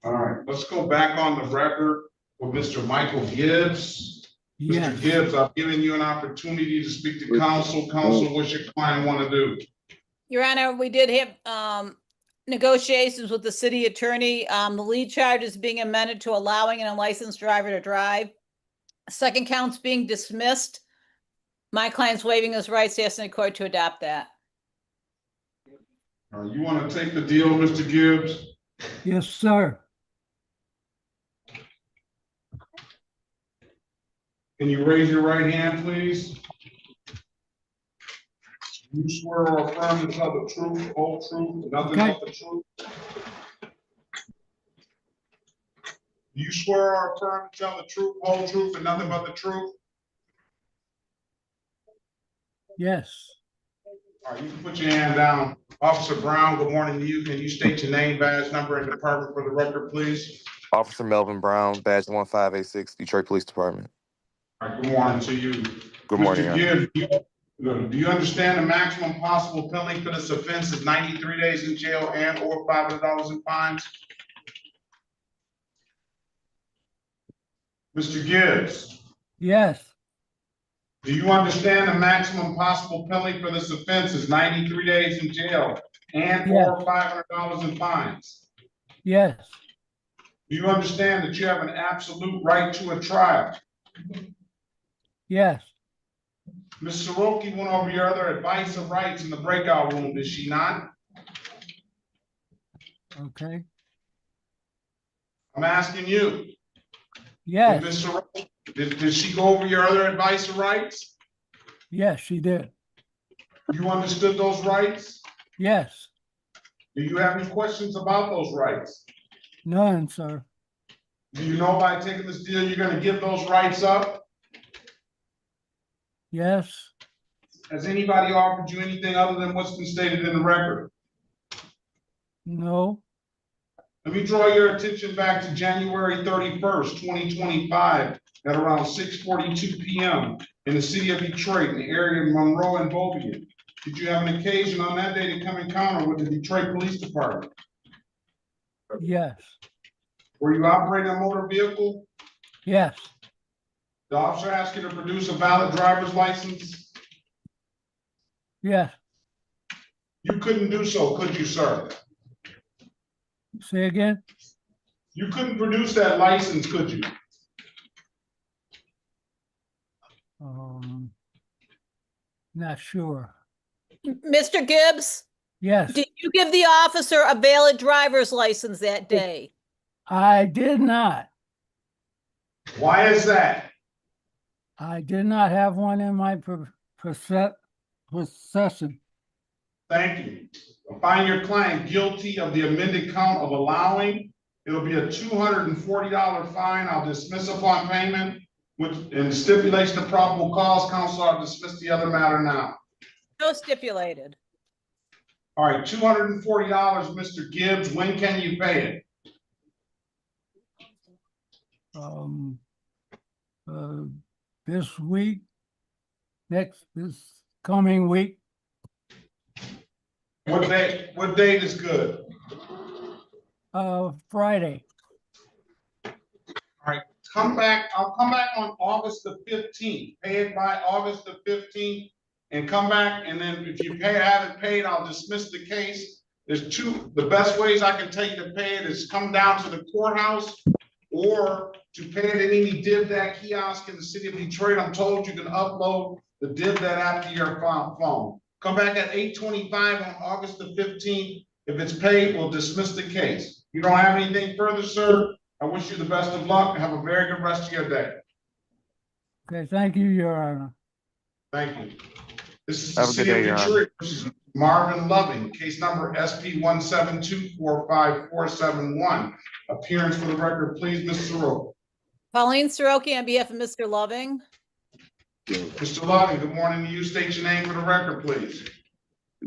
All right, let's go back on the record with Mr. Michael Gibbs. Yes. Mr. Gibbs, I've given you an opportunity to speak to counsel. Counsel, what's your client want to do? Your Honor, we did have negotiations with the city attorney. The lead charge is being amended to allowing an unlicensed driver to drive. Second count's being dismissed. My client's waiving his rights, asking the court to adopt that. All right, you want to take the deal, Mr. Gibbs? Yes, sir. Can you raise your right hand, please? You swear or affirm to tell the truth, whole truth, and nothing but the truth? Do you swear or affirm to tell the truth, whole truth, and nothing but the truth? Yes. All right, you can put your hand down. Officer Brown, good morning to you. Can you state your name, badge number, and department for the record, please? Officer Melvin Brown, badge 1586, Detroit Police Department. All right, good morning to you. Good morning. Mr. Gibbs, do you understand the maximum possible penalty for this offense is 93 days in jail and or $500 in fines? Mr. Gibbs? Yes. Do you understand the maximum possible penalty for this offense is 93 days in jail and or $500 in fines? Yes. Do you understand that you have an absolute right to a trial? Yes. Ms. Soroki went over your other advice of rights in the breakout room, did she not? Okay. I'm asking you. Yes. Ms. Soroki, did she go over your other advice of rights? Yes, she did. You understood those rights? Yes. Do you have any questions about those rights? None, sir. Do you know by taking this deal, you're gonna give those rights up? Yes, Has anybody offered you anything other than what's been stated in the record? no, Let me draw your attention back to January 31st, 2025, at around 6:42 PM in the city of Detroit, in the area of Monroe and Bovian. Did you have an occasion on that day to come encounter with the Detroit Police Department? yes, Were you operating a motor vehicle? yes, The officer asked you to produce a valid driver's license? yes. You couldn't do so, could you, sir? Say again? You couldn't produce that license, could you? Not sure. Mr. Gibbs, Yes, did you give the officer a valid driver's license that day? I did not. Why is that? I did not have one in my possession. Thank you. I find your client guilty of the amended count of allowing. It'll be a $240 fine. I'll dismiss upon payment with, in stipulation of probable cause. Counsel, I'll dismiss the other matter now. No stipulated. All right, $240, Mr. Gibbs. When can you pay it? This week, this coming week, What date is good? Friday. All right, come back. I'll come back on August the 15th. Pay it by August the 15th and come back. And then if you haven't paid, I'll dismiss the case. The best ways I can tell you to pay it is come down to the courthouse or to pay it in any DivDat kiosk in the city of Detroit. I'm told you can upload the DivDat app to your phone. Come back at 8:25 on August the 15th. If it's paid, we'll dismiss the case. You don't have anything further, sir? I wish you the best of luck and have a very good rest of your day. Okay, thank you, Your Honor. Thank you. This is the Have a good city day, of Your Honor. Detroit versus Marvin Loving, case number SP 172-45471. Appearance for the record, please, Ms. Soroka. Pauline Soroki on behalf of Mr. Loving. Mr. Loving, good morning to you. State your name for the record, please.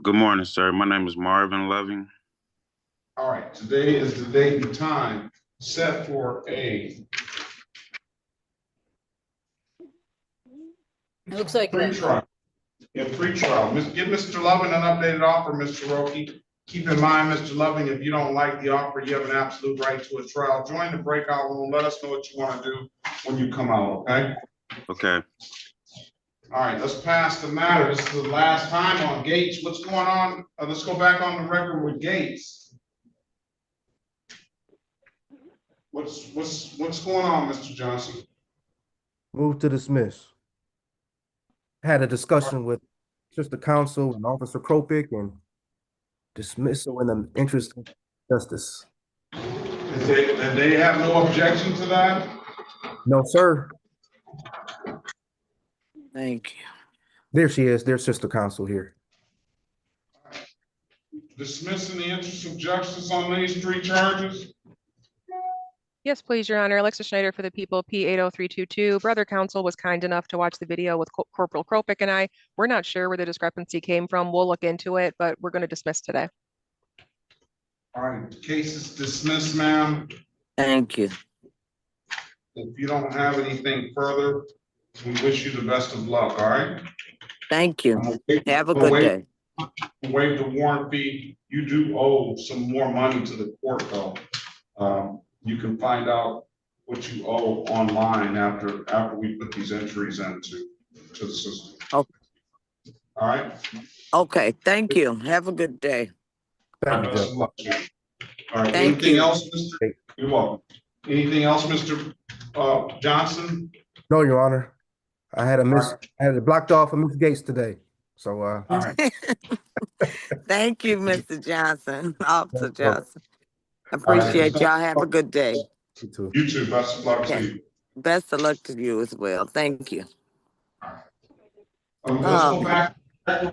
Good morning, sir. My name is Marvin Loving. All right, today is the date and time set for a Looks like pre-trial. In pre-trial, give Mr. Loving an updated offer, Mr. Soroki. Keep in mind, Mr. Loving, if you don't like the offer, you have an absolute right to a trial. Join the breakout room. Let us know what you want to do when you come out, okay? Okay. All right, let's pass the matter. This is the last time on Gates. What's going on? Let's go back on the record with Gates. What's going on, Mr. Johnson? Move to dismiss. Had a discussion with Sister Counsel and Officer Kropic and dismissal in the interest of justice. Did they have no objection to that? No, sir. Thank you. There she is. There's Sister Counsel here. Dismissing the interest of justice on these three charges? Yes, please, Your Honor. Alexa Schneider for the people, P80322. Brother counsel was kind enough to watch the video with Corporal Kropic and I. We're not sure where the discrepancy came from. We'll look into it, but we're going to dismiss today. All right, the case is dismissed, ma'am. Thank you. If you don't have anything further, we wish you the best of luck, all right? Thank you. Have a good day. Waive the warrant fee. You do owe some more money to the court, though. You can find out what you owe online after we put these entries into the system. Oh. All right? Okay, thank you. Have a good day. Best of luck to you. All right, Thank anything you. else, Mr.? You're welcome. Anything else, Mr. Johnson? No, Your Honor. I had it blocked off of Ms. Gates today. So all right. Thank you, Mr. Johnson, Officer Johnson. Appreciate y'all. Have a good day. You too. You too. Best of luck to you. Best of luck to you as well. Thank you. Let's go back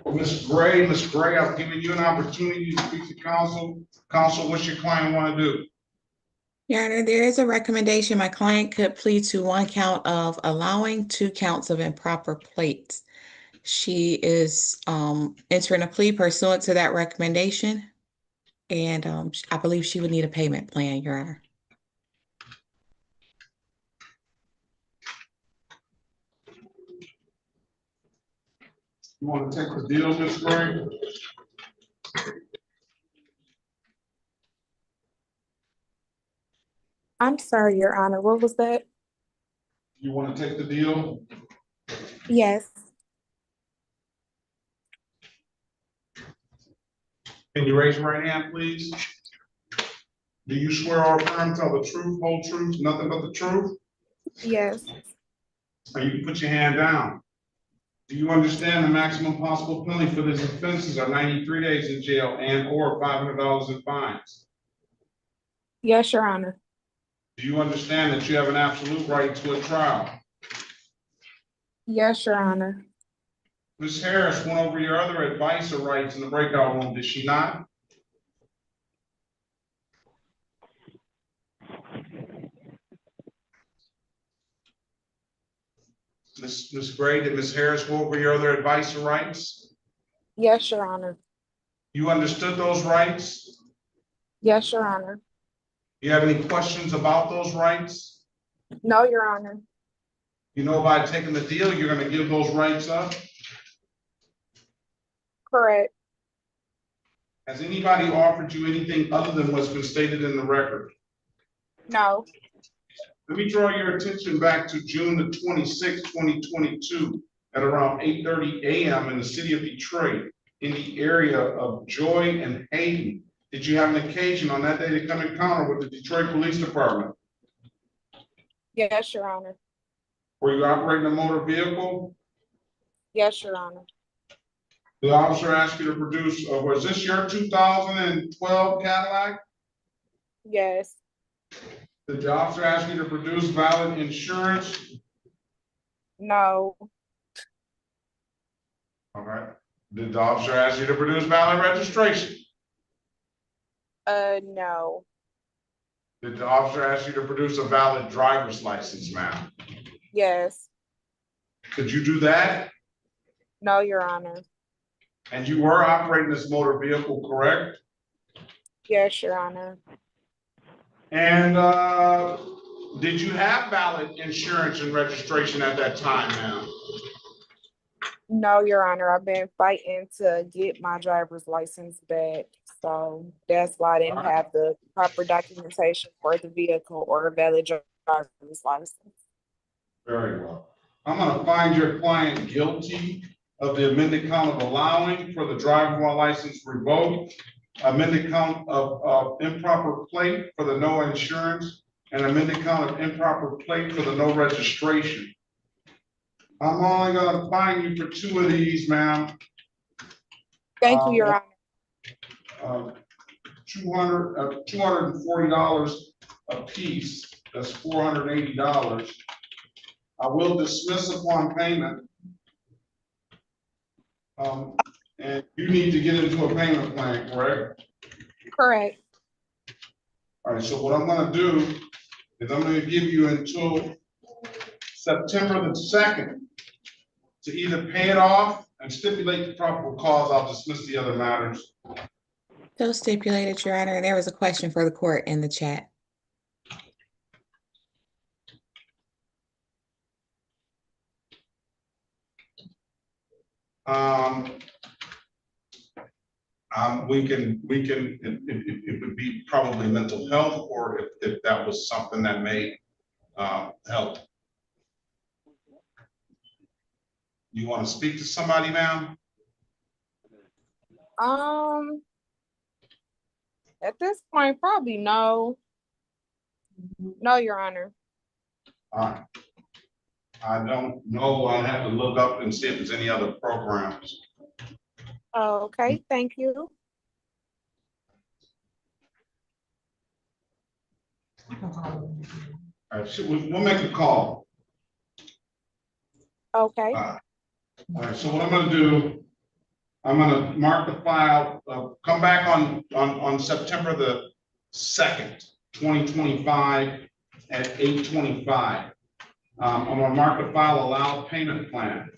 with Ms. Gray. Ms. Gray, I've given you an opportunity to speak to counsel. Counsel, what's your client want to do? Your Honor, there is a recommendation. My client could plead to one count of allowing 2 counts of improper plates. She is entering a plea pursuant to that recommendation. And I believe she would need a payment plan, Your Honor. You want to take the deal, Ms. Gray? I'm sorry, Your Honor. What was that? You want to take the deal? Yes. Can you raise your right hand, please? Do you swear or affirm to tell the truth, whole truth, nothing but the truth? Yes. Or you can put your hand down. Do you understand the maximum possible penalty for these offenses are 93 days in jail and or $500 in fines? Yes, Your Honor. Do you understand that you have an absolute right to a trial? Yes, Your Honor. Ms. Harris went over your other advice or rights in the breakout room, did she not? Ms. Gray, did Ms. Harris go over your other advice or rights? Yes, Your Honor. You understood those rights? Yes, Your Honor. You have any questions about those rights? No, Your Honor. You know, by taking the deal, you're gonna give those rights up? Correct. Has anybody offered you anything other than what's been stated in the record? No. Let me draw your attention back to June the 26th, 2022, at around 8:30 a.m. in the city of Detroit, in the area of Joy and Hayden. Did you have an occasion on that day to come encounter with the Detroit Police Department? Yes, Your Honor. Were you operating a motor vehicle? Yes, Your Honor. The officer asked you to produce, was this your 2012 Cadillac? Yes. Did the officer ask you to produce valid insurance? No. All right. Did the officer ask you to produce valid registration? No. Did the officer ask you to produce a valid driver's license, ma'am? Yes. Could you do that? No, Your Honor. And you were operating this motor vehicle, correct? Yes, Your Honor. And did you have valid insurance and registration at that time, ma'am? No, Your Honor. I've been fighting to get my driver's license back. So that's why I didn't have the proper documentation for the vehicle or a valid driver's license. Very well. I'm gonna find your client guilty of the amended count of allowing for the driver while license revoked, amended count of improper plate for the no insurance, and amended count of improper plate for the no registration. I'm only gonna fine you for 2 of these, ma'am. Thank you, Your Honor. $240 a piece, that's $480. I will dismiss upon payment. And you need to get into a payment plan, correct? Correct. All right, so what I'm gonna do is I'm gonna give you until September the 2nd to either pay it off and stipulate the probable cause. I'll dismiss the other matters. So stipulated, Your Honor. There was a question for the court in the chat. It would be probably mental health, or if that was something that may help. You want to speak to somebody, ma'am? At this point, probably no. No, Your Honor. I don't know. I'd have to look up and see if there's any other programs. Okay, thank you. All right, so we'll make a call. Okay. All right, so what I'm gonna do, I'm gonna mark the file, come back on September the 2nd, 2025 at 8:25. I'm gonna mark the file allowed payment plan.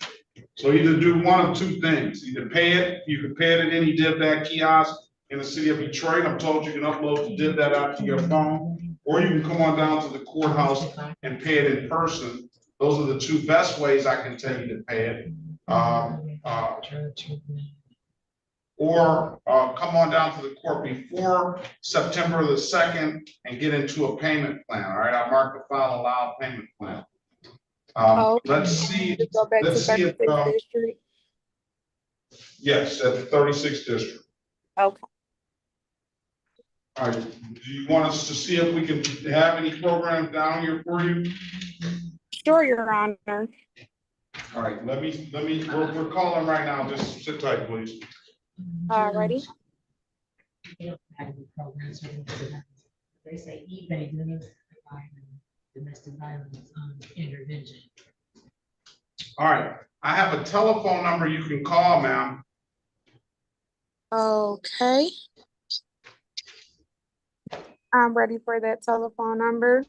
So either do one of two things, either pay it, you can pay it at any DivDat kiosk in the city of Detroit. I'm told you can upload the DivDat app to your phone, or you can come on down to the courthouse and pay it in person. Those are the two best ways I can tell you to pay it. Or come on down to the court before September the 2nd and get into a payment plan. All right, I'll mark the file allowed payment plan. Let's see. Go back to Let's see if 36th District. yes, at the 36th district. Okay. All right. Do you want us to see if we can have any programs down here for you? Sure, Your Honor. All right. We're calling right now. Just sit tight, please. Alrighty. They say eBay domestic violence intervention. All right. I have a telephone number you can call, ma'am. Okay. I'm ready for that telephone number.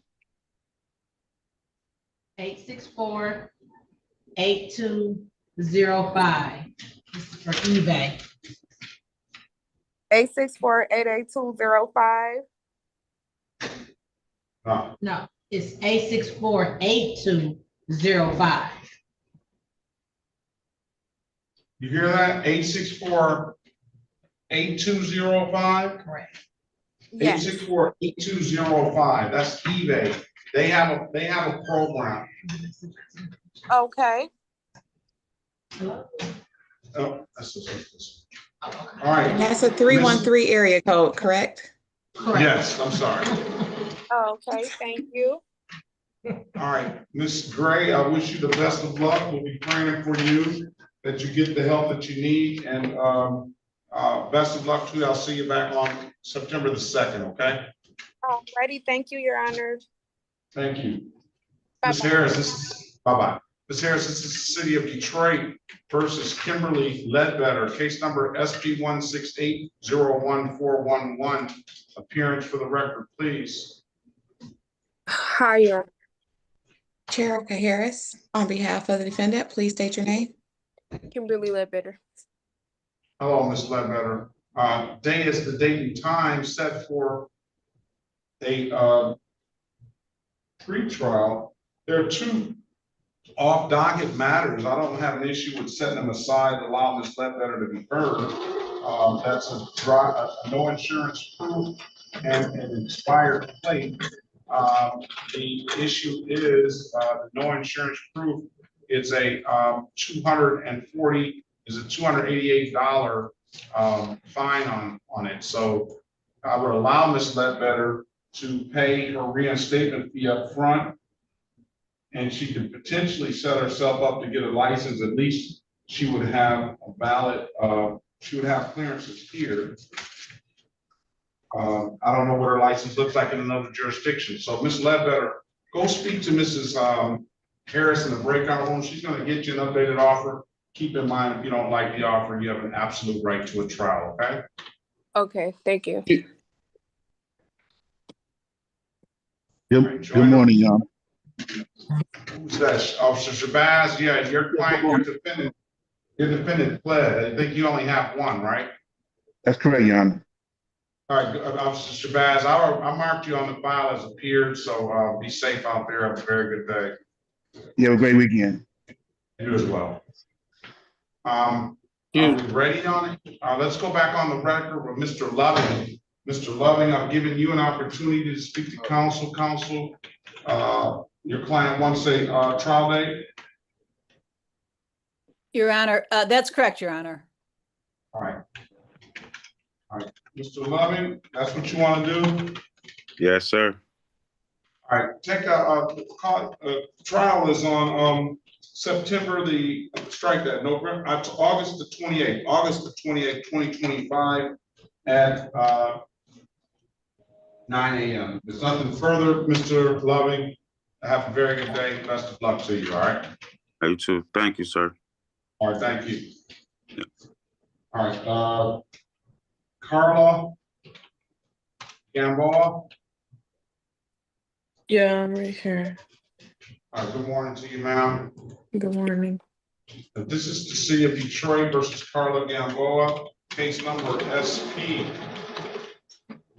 864-8205. This is for eBay. 864-88205. No, it's 864-8205. You hear that? 864-8205? Correct. Yes. 864-8205. That's eBay. They have a program. Okay. Oh, that's this. All right. That's a 313 area code, correct? Yes, I'm sorry. Okay, thank you. All right, Ms. Gray, I wish you the best of luck. We'll be praying for you that you get the help that you need, and best of luck to you. I'll see you back on September the 2nd, okay? Alrighty, thank you, Your Honor. Thank you. Ms. Harris, bye-bye. Ms. Harris, this is the city of Detroit versus Kimberly Ledbetter, case number SB 168-01411. Appearance for the record, please. Hi, Your Honor. Chair Harris, on behalf of the defendant, please state your name. Kimberly Ledbetter. Hello, Ms. Ledbetter. Day is the date and time set for a pre-trial. There are two off-docket matters. I don't have an issue with setting them aside, allow Ms. Ledbetter to be heard. That's a no insurance proof and an expired plate. The issue is the no insurance proof. It's a $288 fine on it. So I would allow Ms. Ledbetter to pay her reinstatement fee up front, and she could potentially set herself up to get a license. At least she would have a valid, she would have clearances here. I don't know what her license looks like in another jurisdiction. So Ms. Ledbetter, go speak to Mrs. Harris in the breakout room. She's going to get you an updated offer. Keep in mind, if you don't like the offer, you have an absolute right to a trial, okay? Okay, thank you. Good morning, y'all. Who's that? Officer Shabazz? Yeah, your client, your defendant pled. I think you only have one, right? That's correct, Your Honor. All right, Officer Shabazz, I marked you on the file as appeared, so be safe out there. Have a very good day. You have a great weekend. You as well. Are we ready on it? Let's go back on the record with Mr. Loving. Mr. Loving, I've given you an opportunity to speak to counsel. Counsel, your client wants a trial date? Your Honor, that's correct, Your Honor. All right. All right, Mr. Loving, that's what you want to do? Yes, sir. All right, take trial is on September the, strike that, November, August the 28th, 2025 at 9 a.m. There's nothing further, Mr. Loving. Have a very good day. Best of luck to you, all right? You too. Thank you, sir. All right, thank you. Yeah. All right, Carla Gamboa. Yeah, I'm right here. Good morning to you, ma'am. Good morning. This is the City of Detroit versus Carla Gamboa, case number SP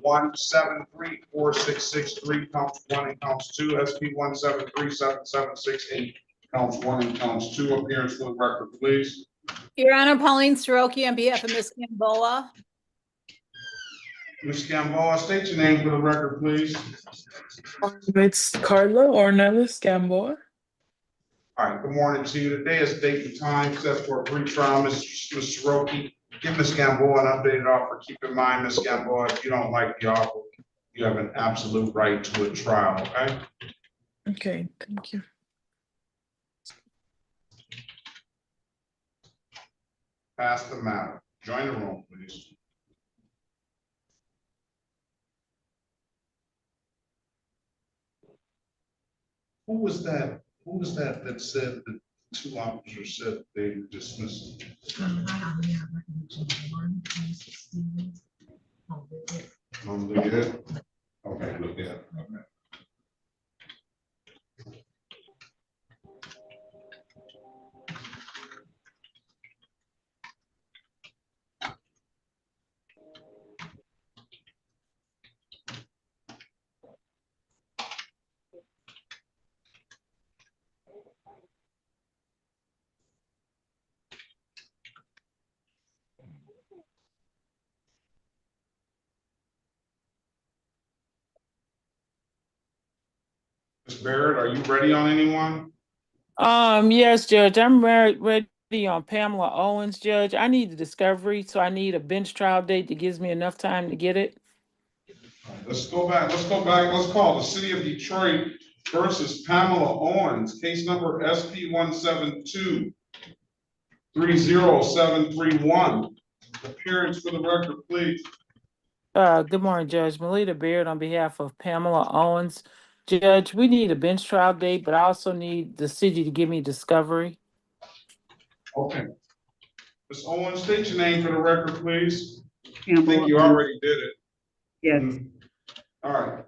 1734663, counts 1 and counts 2, SP 1737768, counts 1 and counts 2. Appearance for the record, please. Your Honor, Pauline Soroki on behalf of Ms. Gamboa. Ms. Gamboa, state your name for the record, please. It's Carla Ornelas Gamboa. All right, good morning to you. Today is date and time set for a pre-trial. Ms. Soroki, give Ms. Gamboa an updated offer. Keep in mind, Ms. Gamboa, if you don't like the offer, you have an absolute right to a trial, okay? Okay, thank you. Pass the matter. Join the room, please. Who was that? Who was that that said that two officers said they dismissed? Look at it. Okay, look at it. Okay. Ms. Barrett, are you ready on anyone? Yes, Judge. I'm ready on Pamela Owens, Judge. I need the discovery, so I need a bench trial date that gives me enough time to get it. Let's go back. Let's call the City of Detroit versus Pamela Owens, case number SP 172-30731. Appearance for the record, please. Good morning, Judge. Melita Baird on behalf of Pamela Owens. Judge, we need a bench trial date, but I also need the city to give me discovery. Okay. Ms. Owens, state your name for the record, please. I think you already did it. Yes. All right,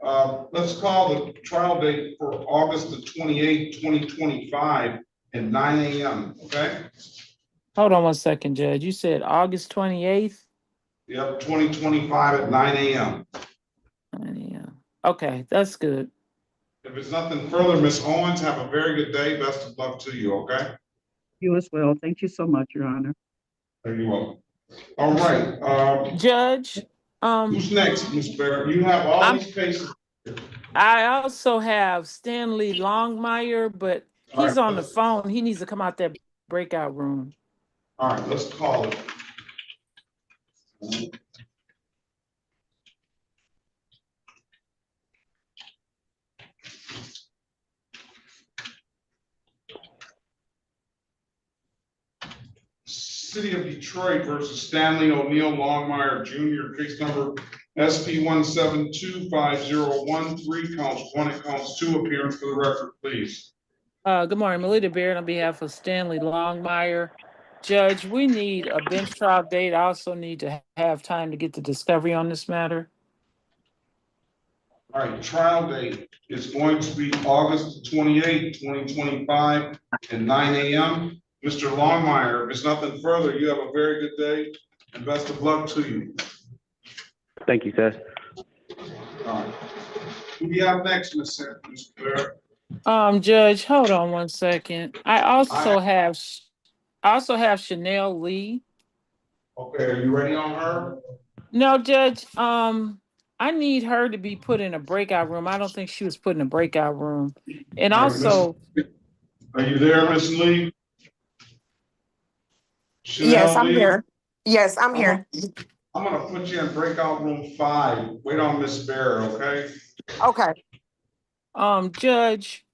let's call the trial date for August the 28th, 2025 at 9 a.m., okay? Hold on one second, Judge. You said August 28th? Yep, 2025 at 9 a.m. 9 a.m. Okay, that's good. If there's nothing further, Ms. Owens, have a very good day. Best of luck to you, okay? You as well. Thank you so much, Your Honor. You're welcome. All right. Judge, who's next, Ms. Barrett? You have all these cases. I also have Stanley Longmire, but he's on the phone. He needs to come out that breakout room. All right, let's call it. City of Detroit versus Stanley O'Neill Longmire Jr., case number SP 1725013, counts 1 and counts 2. Appearance for the record, please. Good morning, Melita Baird on behalf of Stanley Longmire. Judge, we need a bench trial date. I also need to have time to get the discovery on this matter. All right, trial date is going to be August 28th, 2025 at 9 a.m. Mr. Longmire, if there's nothing further, you have a very good day and best of luck to you. Thank you, sir. All right. Who do you have next, Ms. Blair? Judge, hold on one second. I also have Chanel Lee. Okay, are you ready on her? No, Judge, I need her to be put in a breakout room. I don't think she was put in a breakout room. And also, are you there, Ms. Lee? Yes, I'm here. Yes, I'm here. I'm gonna put you in breakout room 5. Wait on Miss Bear, okay? Okay. Judge,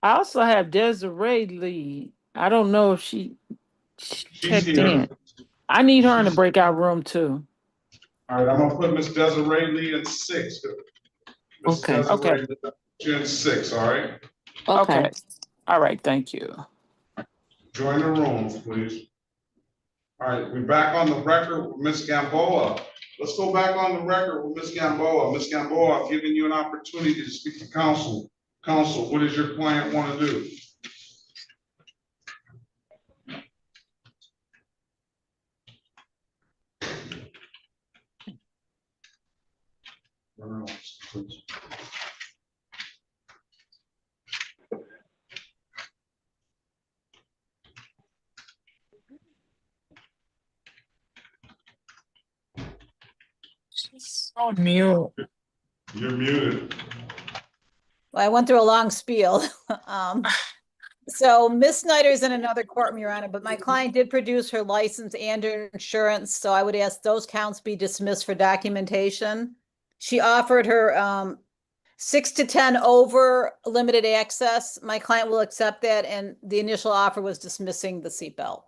I also have Desiree Lee. I don't know if she checked in. I need her in the breakout room too. All right, I'm gonna put Miss Desiree Lee in 6. Okay. Okay. You're in 6, all right? Okay. All right. Thank you. Join the rooms, please. All right, we're back on the record with Ms. Gamboa. let's go back on the record with Ms. Gamboa. Ms. Gamboa, I've given you an opportunity to speak to counsel. Counsel, what does your client want to do? She's on mute. You're muted. Well, I went through a long spiel. So Ms. Snyder's in another courtroom, Your Honor, but my client did produce her license and her insurance, so I would ask those counts be dismissed for documentation. She offered her 6 to 10 over limited access. My client will accept that, and the initial offer was dismissing the seatbelt.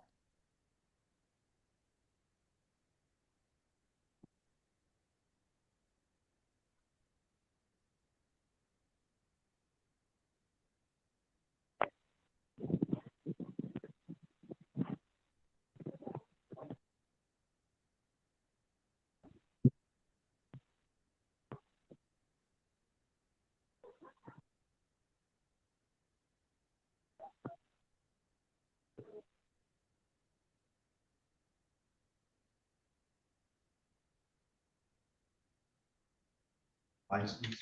License.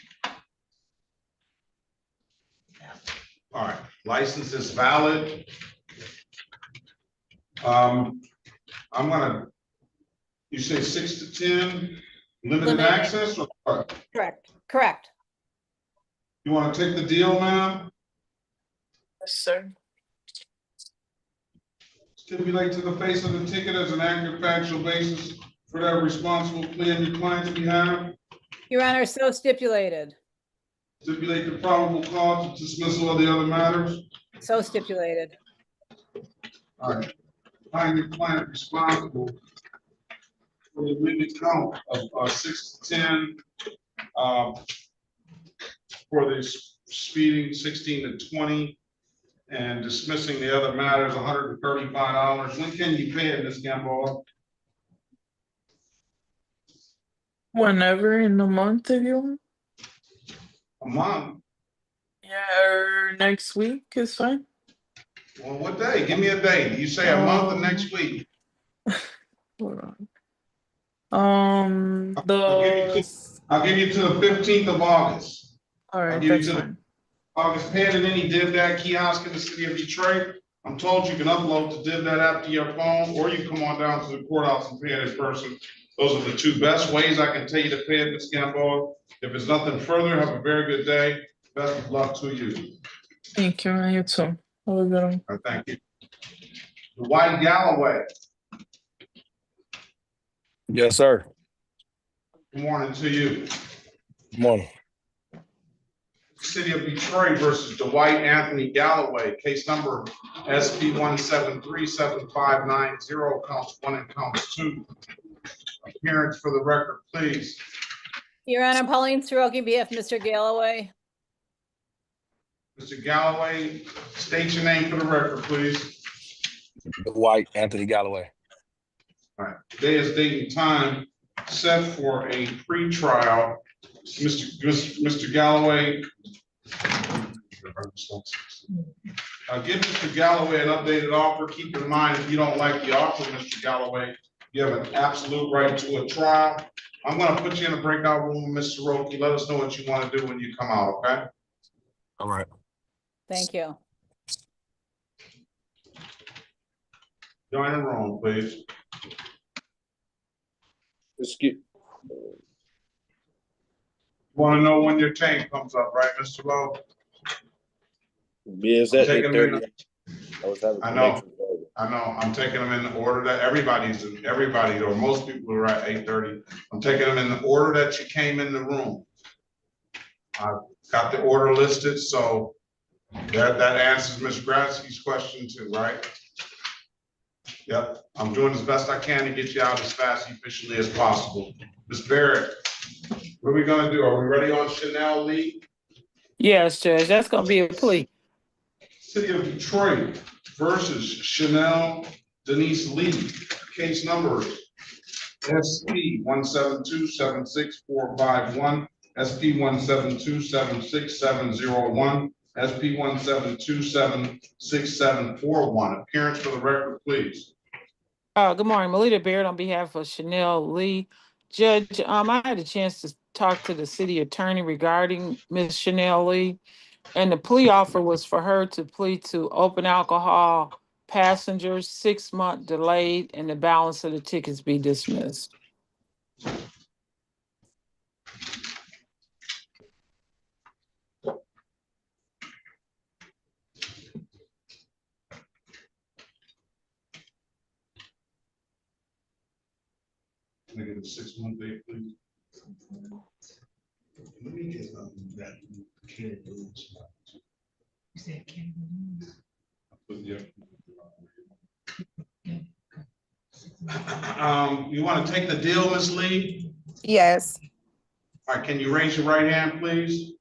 All right, license is valid. I'm gonna, you say 6 to 10, limited access or what? Correct. You wanna take the deal, ma'am? Yes, sir. Stipulate to the face of the ticket as an accurate factual basis for that responsible plea on your client's behalf. Your Honor, so stipulated. Stipulate the probable cause of dismissal of the other matters. So stipulated. All right. Find your client responsible for the written count of 6 to 10 for this speeding 16 to 20 and dismissing the other matters $135. When can you pay it, Ms. Gamboa? Whenever in the month if you want. A month? Yeah, or next week is fine. Well, what day? Give me a date. You say a month or next week? Hold on. I'll give you to the 15th of August. All I'll right, give you that's to the fine. August. Pay it in any DivDat kiosk in the city of Detroit. I'm told you can upload the DivDat app to your phone, or you can come on down to the courthouse and pay it in person. Those are the two best ways I can tell you to pay it, Ms. Gamboa. If it's nothing further, have a very good day. Best of luck to you. Thank you, you too. Have a good one. Thank you. Dwight Galloway. Yes, sir. Good morning to you. Good morning. City of Detroit versus Dwight Anthony Galloway, case number SP 1737590, counts 1 and counts 2. Appearance for the record, please. Your Honor, Pauline Soroki, on behalf of Mr. Galloway. Mr. Galloway, state your name for the record, please. Dwight Anthony Galloway. All right, today is date and time set for a pre-trial. Mr. Galloway. Give Mr. Galloway an updated offer. Keep in mind, if you don't like the offer, Mr. Galloway, you have an absolute right to a trial. I'm gonna put you in a breakout room, Mr. Soroki. Let us know what you want to do when you come out, okay? All right. Thank you. Join the room, please. Excuse. Want to know when your tank comes up, right, Mr. Lowe? Yeah, is that I'm taking them in 8:30? I know. I'm taking them in the order that everybody or most people are at 8:30. I'm taking them in the order that you came in the room. I've got the order listed, so that answers Ms. Gratzky's question too, right? Yep, I'm doing as best I can to get you out as fast and efficiently as possible. Ms. Barrett, what are we gonna do? Are we ready on Chanel Lee? Yes, Judge, that's gonna be a plea. City of Detroit versus Chanel Denise Lee, case numbers SP 172-76451, SP 172-76701, SP 172-76741. Appearance for the record, please. Good morning, Melita Baird on behalf of Chanel Lee. Judge, I had a chance to talk to the city attorney regarding Ms. Chanel Lee. And the plea offer was for her to plead to open alcohol passengers, 6-month delayed, and the balance of the tickets be dismissed. Can I get a 6-month date, please? Let me get that. Can't do it. You said Ken. Yeah. You want to take the deal, Ms. Lee? Yes, All right, can you raise your right hand, please?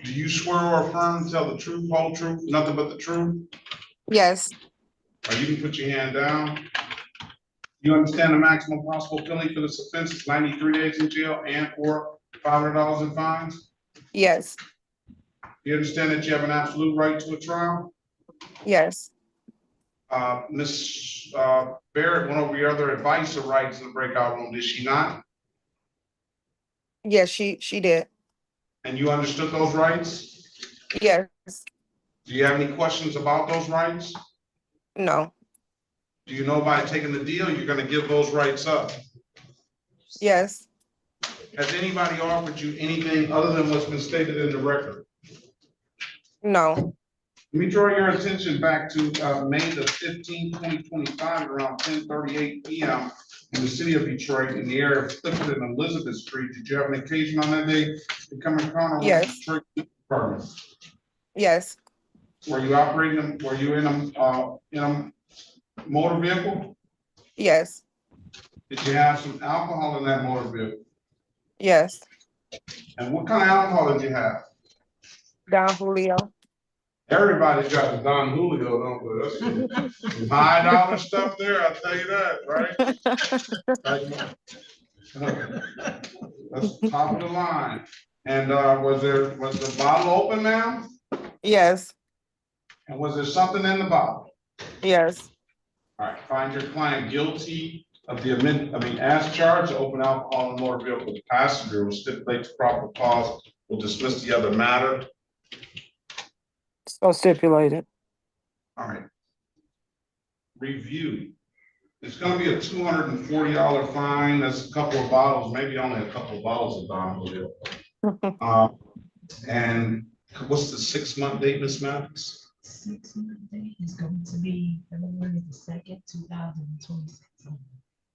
Do you swear or affirm to tell the truth, whole truth, nothing but the truth? yes, Or you can put your hand down. You understand the maximum possible penalty for this offense is 93 days in jail and or $500 in fines? yes, You understand that you have an absolute right to a trial? yes, Ms. Barrett went over your other advisor rights in the breakout room, did she not? yes, she did. And you understood those rights? Yes, Do you have any questions about those rights? no, Do you know by taking the deal, you're gonna give those rights up? yes, Has anybody offered you anything other than what's been stated in the record? no, Let me draw your attention back to May the 15th, 2025, around 10:38 p.m. in the city of Detroit, in the area of Clifford and Elizabeth Street. Did you have an occasion on that day to come in contact with the Yes. Detroit Police Department? yes, Were you operating, were you in a motor vehicle? yes, Did you have some alcohol in that motor vehicle? yes. And what kind of alcohol did you have? Don Julio. Everybody's got the Don Julio, don't they? That's some high dollar stuff there, I'll tell you that, right? That's top of the line. And was the bottle open now? Yes, And was there something in the bottle? yes, All right, find your client guilty of the as charged, open alcohol in the motor vehicle with the passenger, will stipulate the proper cause, will dismiss the other matter. So stipulated. All right. Review. It's gonna be a $240 fine. That's a couple of bottles, maybe only a couple of bottles of Don Julio. And what's the 6-month date, Ms. Maddox? 6-month date is going to be February the 2nd, 2026.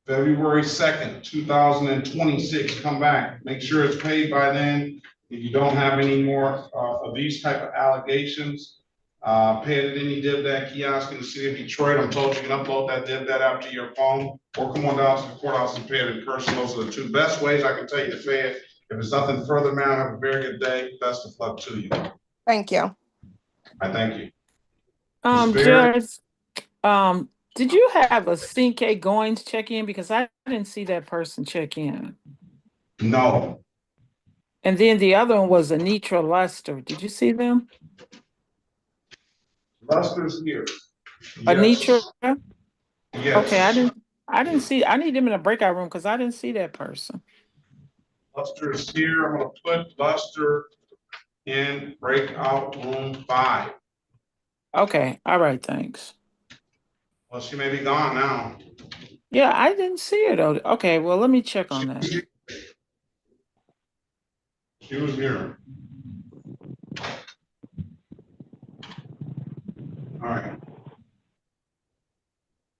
February 2nd, 2026. Come back. Make sure it's paid by then. If you don't have any more of these type of allegations, pay it at any DivDat kiosk in the city of Detroit. I'm told you can upload that DivDat app to your phone, or come on down to the courthouse and pay it in person. Those are the two best ways I can tell you to pay it. If there's nothing further, ma'am, have a very good day. Best of luck to you. thank you. I thank you. Judge, did you have a C.K. Goins check in? Because I didn't see that person check in. No. And then the other one was Anitra Lester. Did you see them? Lester's here. Anitra? Yes. Okay, I didn't see, I need them in a breakout room because I didn't see that person. Lester is here. I'm gonna put Lester in breakout room 5. Okay, all right, thanks. Well, she may be gone now. Yeah, I didn't see her though. Okay, well, let me check on that. She was here. All right.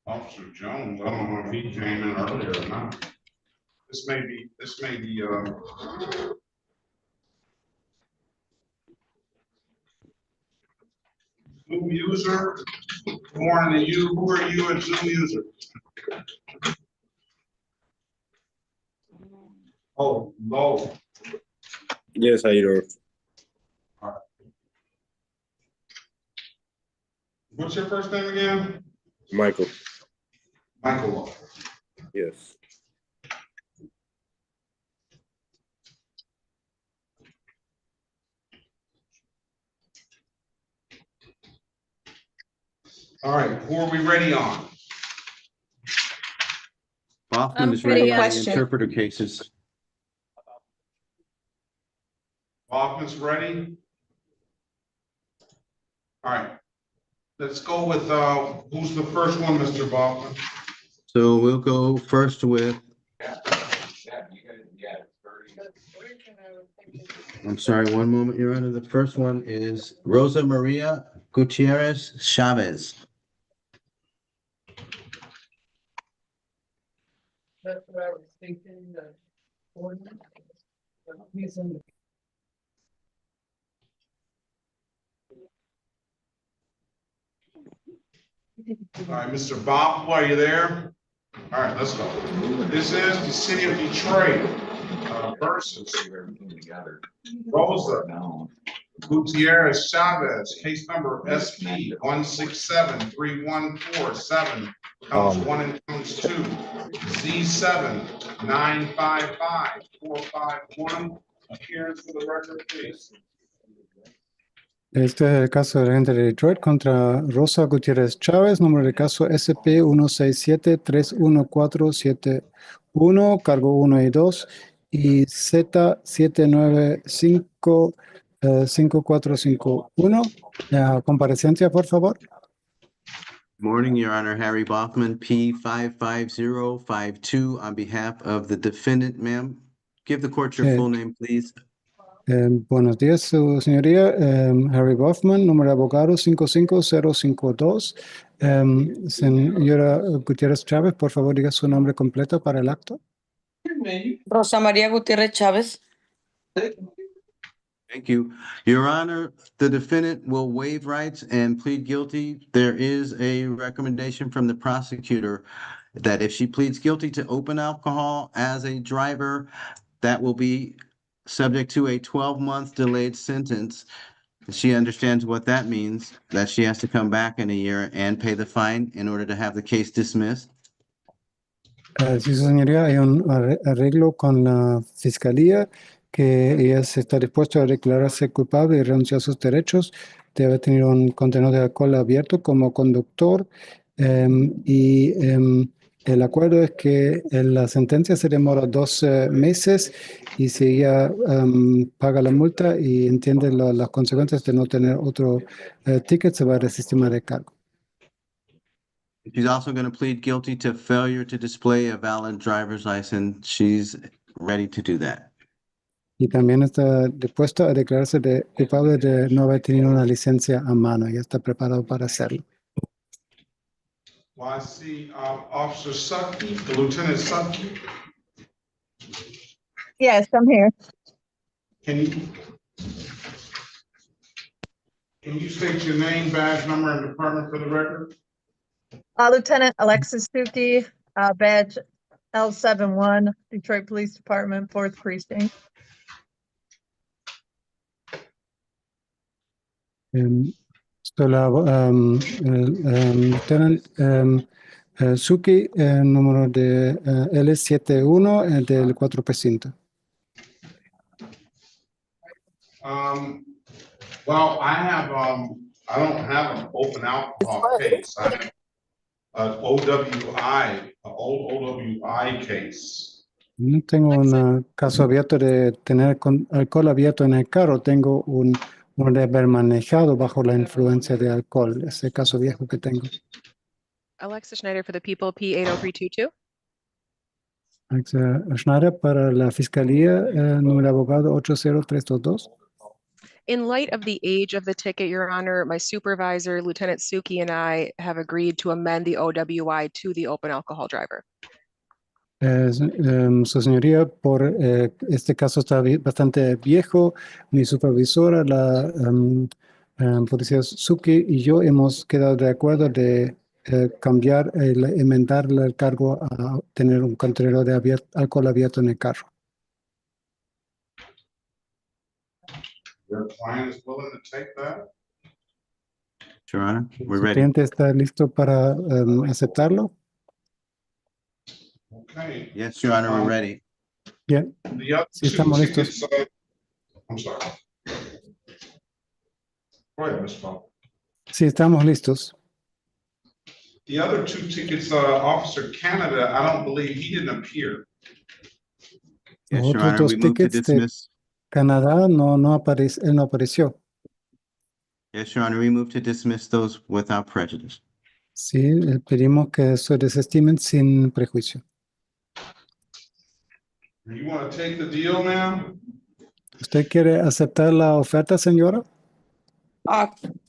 Officer Jones, I don't know if he came in earlier or not. This may be Zoom user. Good morning to you. Who are you, a Zoom user? Oh, low. Yes, how you doing? All right. What's your first name again? Michael. Michael Lowe. Yes. All right, who are we ready on? Baughman I'm is ready ready, on the Question. interpreter cases. Hoffman's ready? All right. Let's go with, who's the first one, Mr. Baughman? So we'll go first with, I'm sorry, one moment, Your Honor. The first one is Rosa Maria Gutierrez Chavez. That's what I was thinking, the ordinance. He's in the All right, Mr. Bob, are you there? All right, let's go. This is the city of Detroit versus Rosa Gutierrez Chavez, case number SP 1673147, counts 1 and counts 2, Z7955451. Appearance for the record, please. Este es el caso de la gente de Detroit contra Rosa Gutiérrez Chávez, número de caso SP 167-31471, cargo 1 y 2, y Z7955451. Comparecencia, por favor. Morning, Your Honor. Harry Baughman, P55052, on behalf of the defendant, ma'am. Give the court your full name, please. Buenos días, su señoría. Harry Baughman, número de abogado 55052. Señora Gutiérrez Chávez, por favor, diga su nombre completo para el acto. Rosa María Gutiérrez Chávez. Thank you. Your Honor, the defendant will waive rights and plead guilty. There is a recommendation from the prosecutor that if she pleads guilty to open alcohol as a driver, that will be subject to a 12-month delayed sentence. She understands what that means, that she has to come back in a year and pay the fine in order to have the case dismissed. Sí, su señoría, hay un arreglo con la fiscalía que ella se está dispuesta a declararse culpable y renunciar a sus derechos. Debe tener un contenedor de alcohol abierto como conductor el acuerdo es que la sentencia se demora 12 meses y si ella paga la multa y entiende las consecuencias de no tener otro ticket, se va a desestimar el cargo. She's also going to plead guilty to failure to display a valid driver's license. She's ready to do that. Y también está dispuesta a declararse culpable de no haber tenido una licencia a mano y está preparado para hacerlo. Well, I see Officer Sutke, Lieutenant Sutke. Yes, I'm here. Can you state your name, badge number, and department for the record? Lieutenant Alexis Stuckey, badge L71, Detroit Police Department, 4th Precinct. Lieutenant Suki, número de L71 del 4 precinto. Well, I don't have an open alcohol case. I have an OWI, an old OWI case. No tengo un caso abierto de tener alcohol abierto en el carro. Tengo un de haber manejado bajo la influencia de alcohol. Ese caso viejo que tengo. Alexa Schneider for the people, P80322. Alexa Schneider para la Fiscalía, número de abogado 80322. In light of the age of the ticket, Your Honor, my supervisor, Lieutenant Suki, and I have agreed to amend the OWI to the open alcohol driver. Su señoría, por este caso está bastante viejo. Mi supervisora, la policía Suki y yo hemos quedado de acuerdo de cambiar, enmendar el cargo a tener un contenedor de alcohol abierto en el carro. Your client is willing to take that? Your Honor, we're ¿Su ready. cliente está listo para aceptarlo? Okay. Yes, Your Honor, we're ready. Yeah. The other Sí, estamos two listos. tickets, I'm sorry. Go ahead, Ms. Bell. Sí, estamos listos. The other two tickets, Officer Canada, I don't believe he didn't appear. Los Yes, Your otros Honor, dos we move to tickets de dismiss. Canadá él no apareció. Yes, Your Honor, we move to dismiss those without prejudice. Sí, pedimos que se desestimen sin prejuicio. You want to take the deal, ma'am? ¿Usted quiere aceptar la oferta, señora?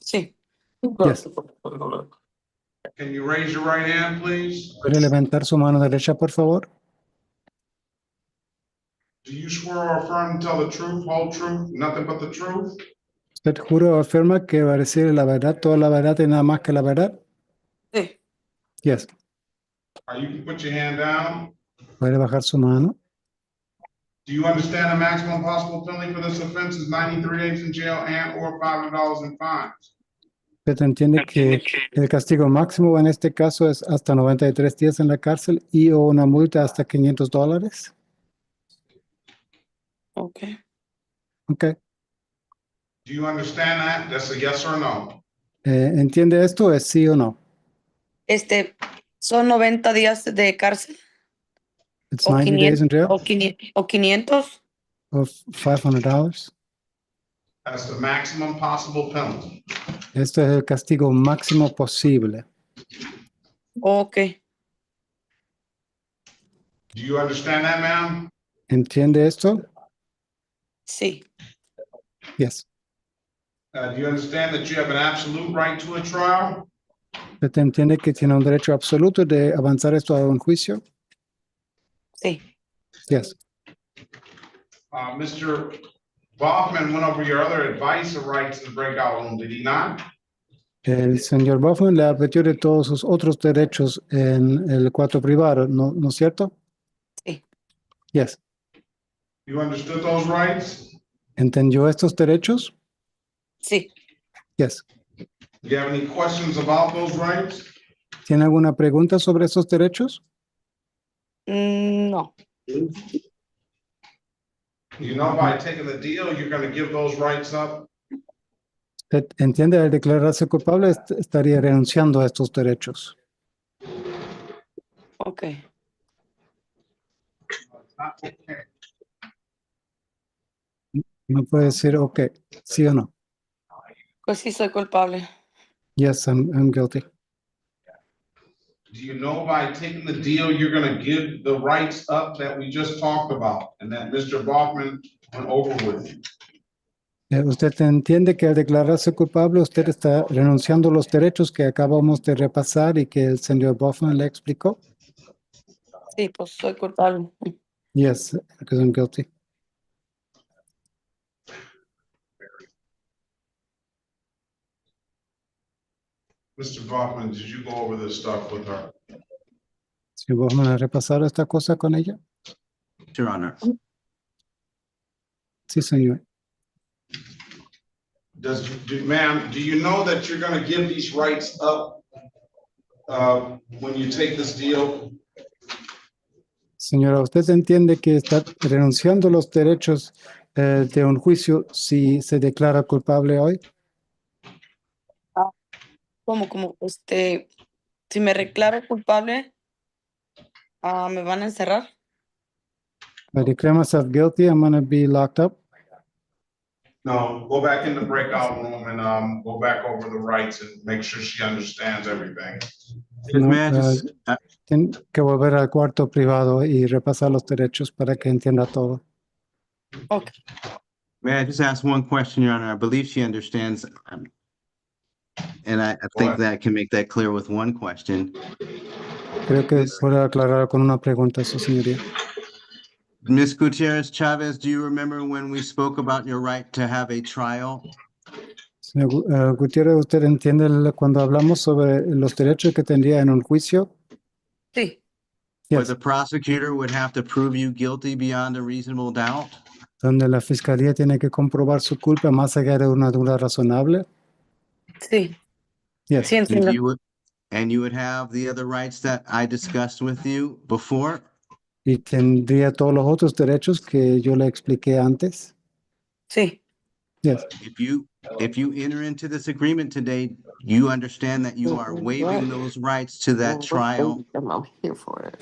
Sí. Yes. Can you raise your right hand, please? ¿Puede levantar su mano derecha, por favor? Do you swear or affirm to tell the truth, whole truth, nothing but the truth? ¿Usted jura o afirma que va a decir la verdad, toda la verdad y nada más que la verdad? Sí. Yes. You can put your hand down. ¿Puede bajar su mano? Do you understand the maximum possible penalty for this offense is 93 days in jail and or $500 in fines? ¿Usted entiende que el castigo máximo en este caso es hasta 93 días en la cárcel y o una multa hasta $500? Okay. Okay. Do you understand that? That's a yes or no. ¿Entiende esto? ¿Es sí o no? Son 90 días de cárcel. It's 90 days in jail O 500. or $500. That's the maximum possible penalty. Esto es el castigo máximo posible. Okay. Do you understand that, ma'am? ¿Entiende esto? Sí. Yes. Do you understand that you have an absolute right to a trial? ¿Usted entiende que tiene un derecho absoluto de avanzar esto a un juicio? Sí. Yes. Mr. Baughman went over your other advice or rights in the breakout room, did he not? El señor Baughman le advirtió de todos sus otros derechos en el cuarto privado, ¿no es cierto? Sí. Yes. You understood those rights? ¿Entendió estos derechos? Sí. Yes. Do you have any questions about those rights? ¿Tiene alguna pregunta sobre esos derechos? No. You know, by taking the deal, you're going to give those rights up? ¿Usted entiende? Al declararse culpable estaría renunciando a estos derechos. Okay. No puede decir, ok, sí o no. Pues sí, soy culpable. Yes, I'm guilty. Do you know by taking the deal, you're going to give the rights up that we just talked about and that Mr. Baughman went over with you? ¿Usted entiende que al declararse culpable usted está renunciando a los derechos que acabamos de repasar y que el señor Baughman le explicó? Sí, pues soy culpable. Yes, because I'm guilty. Mr. Baughman, did you go over this stuff with her? ¿Señor Baughman ha repasado esta cosa con ella? Your Honor. Sí, señor. Ma'am, do you know that you're going to give these rights up when you take this deal? Señora, ¿usted entiende que está renunciando a los derechos de un juicio si se declara culpable hoy? ¿Cómo? Si me declaro culpable, ¿me van a encerrar? I declare myself guilty, I'm going to be locked up. No, go back in the breakout room and go back over the rights and make sure she understands everything. No, tiene que volver al cuarto privado y repasar los derechos para que entienda todo. Okay. May I just ask one question, Your Honor? I believe she understands. And I think that can make that clear with one question. Creo que puede aclarar con una pregunta, su señoría. Ms. Gutierrez Chavez, do you remember when we spoke about your right to have a trial? Señor Gutiérrez, ¿usted entiende cuando hablamos sobre los derechos que tendría en un juicio? Sí. Where the prosecutor would have to prove you guilty beyond a reasonable doubt? Donde la fiscalía tiene que comprobar su culpa más allá de una duda razonable. Sí. Yes. Sí, entiendo. And you would have the other rights that I discussed with you before? Y tendría todos los otros derechos que yo le expliqué antes. Sí. Yes. If you enter into this agreement today, you understand that you are waiving those rights to that trial. I'm here for it.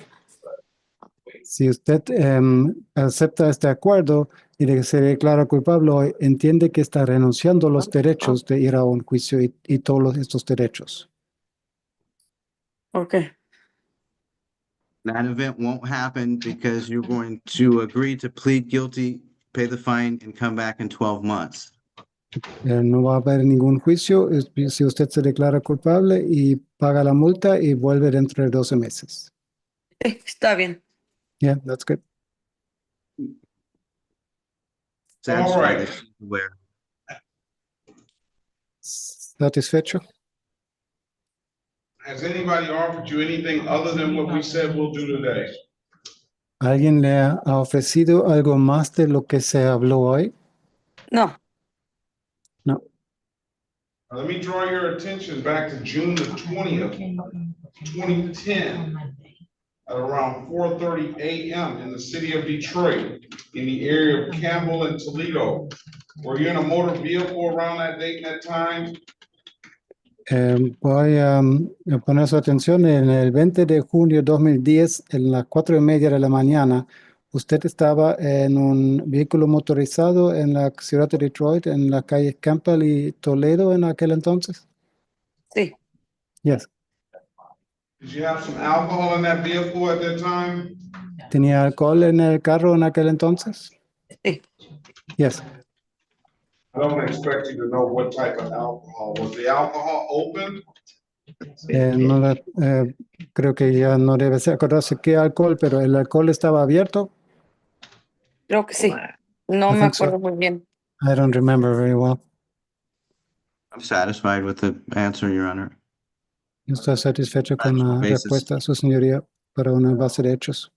Si usted acepta este acuerdo y se declara culpable, entiende que está renunciando a los derechos de ir a un juicio y todos estos derechos. Okay. That event won't happen because you're going to agree to plead guilty, pay the fine, and come back in 12 months. No va a haber ningún juicio si usted se declara culpable y paga la multa y vuelve dentro de 12 meses. Está bien. Yeah, that's good. All right. ¿Satisfecho? Has anybody offered you anything other than what we said we'll do today? ¿Alguien le ha ofrecido algo más de lo que se habló hoy? No. No. Now, let me draw your attention back to June the 20th, 2010, at around 4:30 a.m. in the city of Detroit, in the area of Campbell and Toledo. Were you in a motor vehicle around that date and that time? Voy a poner su atención en el 20 de junio de 2010, en las 4:30 de la mañana. ¿Usted estaba en un vehículo motorizado en la ciudad de Detroit, en la calle Campbell y Toledo en aquel entonces? Sí. Yes. Did you have some alcohol in that vehicle at that time? ¿Tenía alcohol en el carro en aquel entonces? Sí. Yes. I don't expect you to know what type of alcohol. Was the alcohol open? Creo que ya no debe acordarse qué alcohol, pero ¿el alcohol estaba abierto? Creo que sí. No I me think so. acuerdo muy bien. I don't remember very well. I'm satisfied with the answer, Your Honor. Estoy satisfecho con la respuesta, su señoría, para una base de hechos.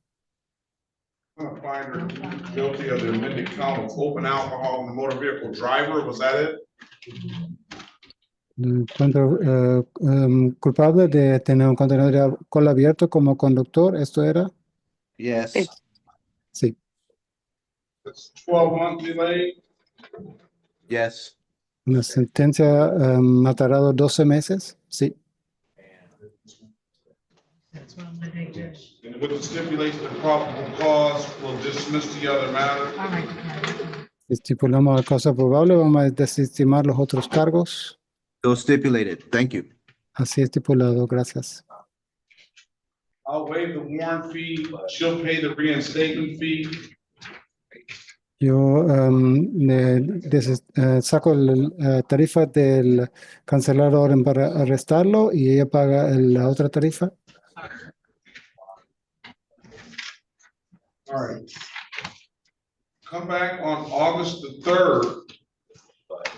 I'm gonna find her guilty of the amended count of open alcohol in the motor vehicle. Driver, was that it? Encuentro culpable de tener un contenedor de alcohol abierto como conductor, ¿esto era? Yes. Sí. It's 12-month delay. Yes. Una sentencia ha tardado 12 meses, sí. And with the stipulation of probable cause, we'll dismiss the other matter. Estipulamos la causa probable, vamos a desestimar los otros cargos. So stipulated. Thank you. Así estipulado, gracias. I'll waive the warrant fee. She'll pay the reinstatement fee. Yo saco la tarifa del cancelador para arrestarlo y ella paga la otra tarifa. All right. Come back on August the 3rd.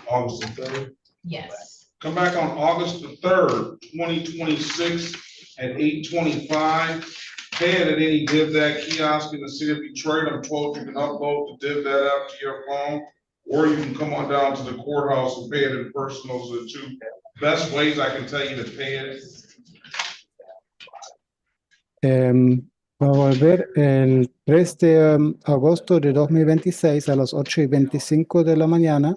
August the 3rd? Yes. Come back on August the 3rd, 2026 at 8:25. Pay it at any DivDat kiosk in the city of Detroit. I'm told you can upload the DivDat app to your phone, or you can come on down to the courthouse and pay it in person. Those are the two best ways I can tell you to pay it. Va a volver el 3 de agosto de 2026 a las 8:25 de la mañana.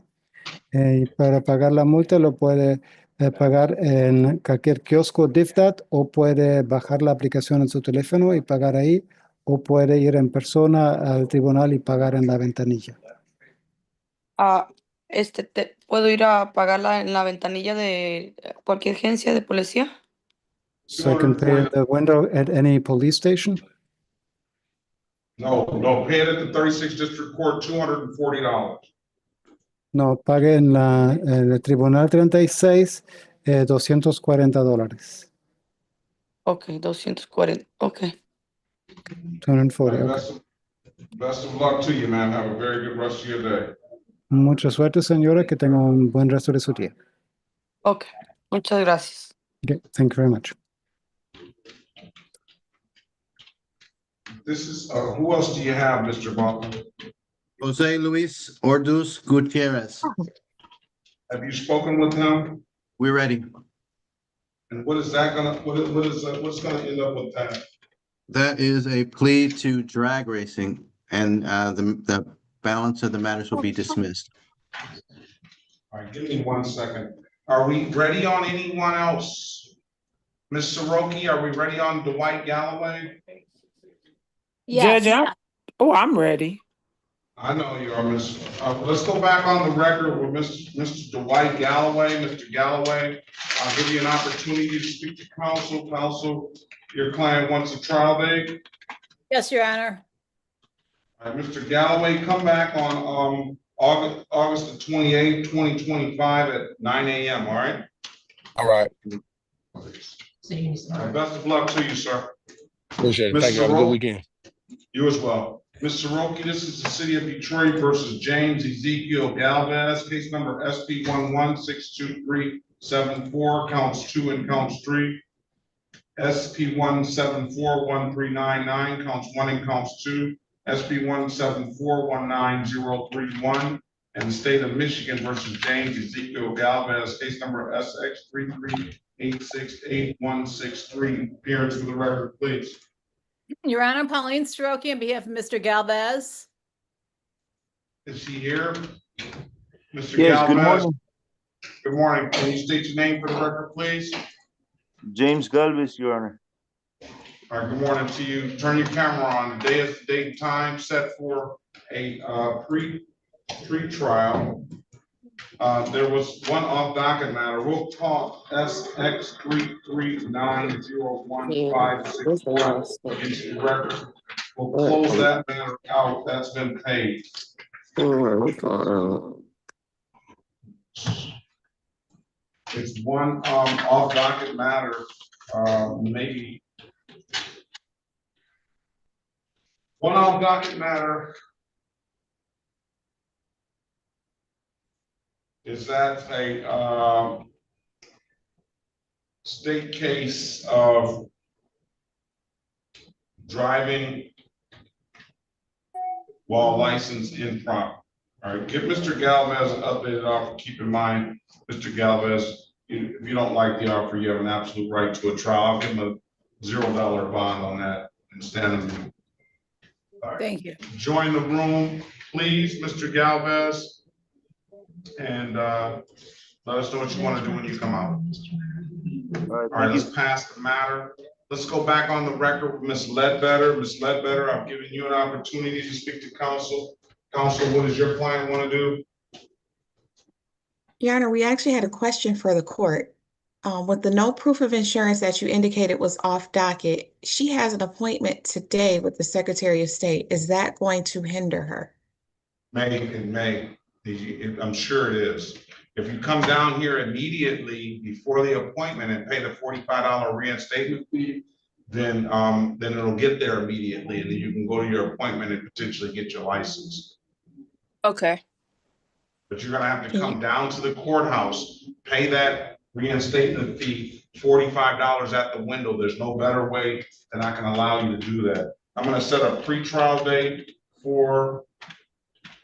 Y para pagar la multa lo puede pagar en cualquier kiosco DivDat o puede bajar la aplicación en su teléfono y pagar ahí, o puede ir en persona al tribunal y pagar en la ventanilla. ¿Puedo ir a pagarla en la ventanilla de cualquier agencia de policía? So I can pay at the window at any police station? No, pay it at the 36th District Court, $240. No, pague en el Tribunal 36, $240. Ok, 240, ok. 240, okay. Best of luck to you, man. Have a very good rest of your day. Mucha suerte, señora, que tenga un buen resto de su día. Ok, muchas gracias. Okay, thank you very much. This is, who else do you have, Mr. Butler? Jose Luis Orduz Gutierrez. Have you spoken with him? We're ready. And what is that gonna, what's gonna end up with that? That is a plea to drag racing, and the balance of the matters will be dismissed. All right, give me 1 second. Are we ready on anyone else? Ms. Soroki, are we ready on Dwight Galloway? Judge, I'm ready. I know you are, Ms. Let's go back on the record with Mr. Dwight Galloway. Mr. Galloway, I'll give you an opportunity to speak to counsel. Counsel, your client wants a trial date. Yes, Your Honor. All right, Mr. Galloway, come back on August the 28th, 2025 at 9 a.m., all right? All right. All right, best of luck to you, sir. Appreciate it. Thank you. Have a good weekend. You as well. Ms. Soroki, this is the City of Detroit versus James Ezekiel Galvez, case number SP 1162374, counts 2 and counts 3. SP 1741399, counts 1 and counts 2. SP 1741931, and the State of Michigan versus James Ezekiel Galvez, case number SX 3386863. Appearance for the record, please. Your Honor, Pauline Soroki on behalf of Mr. Galvez. Is he here? Mr. Yes, Galvez. good morning. Good morning. Can you state your name for the record, please? James Galvez, Your Honor. All right, good morning to you. Turn your camera on. The day is the date and time set for a pre-trial. There was one off docket matter. We'll talk SX 3390156 against the record. We'll close that matter out. That's been paid. It's one off docket matter, maybe. One off docket matter is that a state case of driving while licensed improper. All right, give Mr. Galvez an updated offer. Keep in mind, Mr. Galvez, if you don't like the offer, you have an absolute right to a trial. I'll give him a $0 bond on that and stand him. All right. Thank you. Join the room, please, Mr. Galvez, and let us know what you want to do when you come out. All right, let's pass the matter. Let's go back on the record with Ms. Ledbetter. Ms. Ledbetter, I've given you an opportunity to speak to counsel. Counsel, what does your client want to do? Your Honor, we actually had a question for the court. With the no proof of insurance that you indicated was off docket, she has an appointment today with the Secretary of State. Is that going to hinder her? It may. I'm sure it is. If you come down here immediately before the appointment and pay the $45 reinstatement fee, then it'll get there immediately, and then you can go to your appointment and potentially get your license. Okay. But you're gonna have to come down to the courthouse, pay that reinstatement fee, $45 at the window. There's no better way than I can allow you to do that. I'm gonna set a pre-trial date for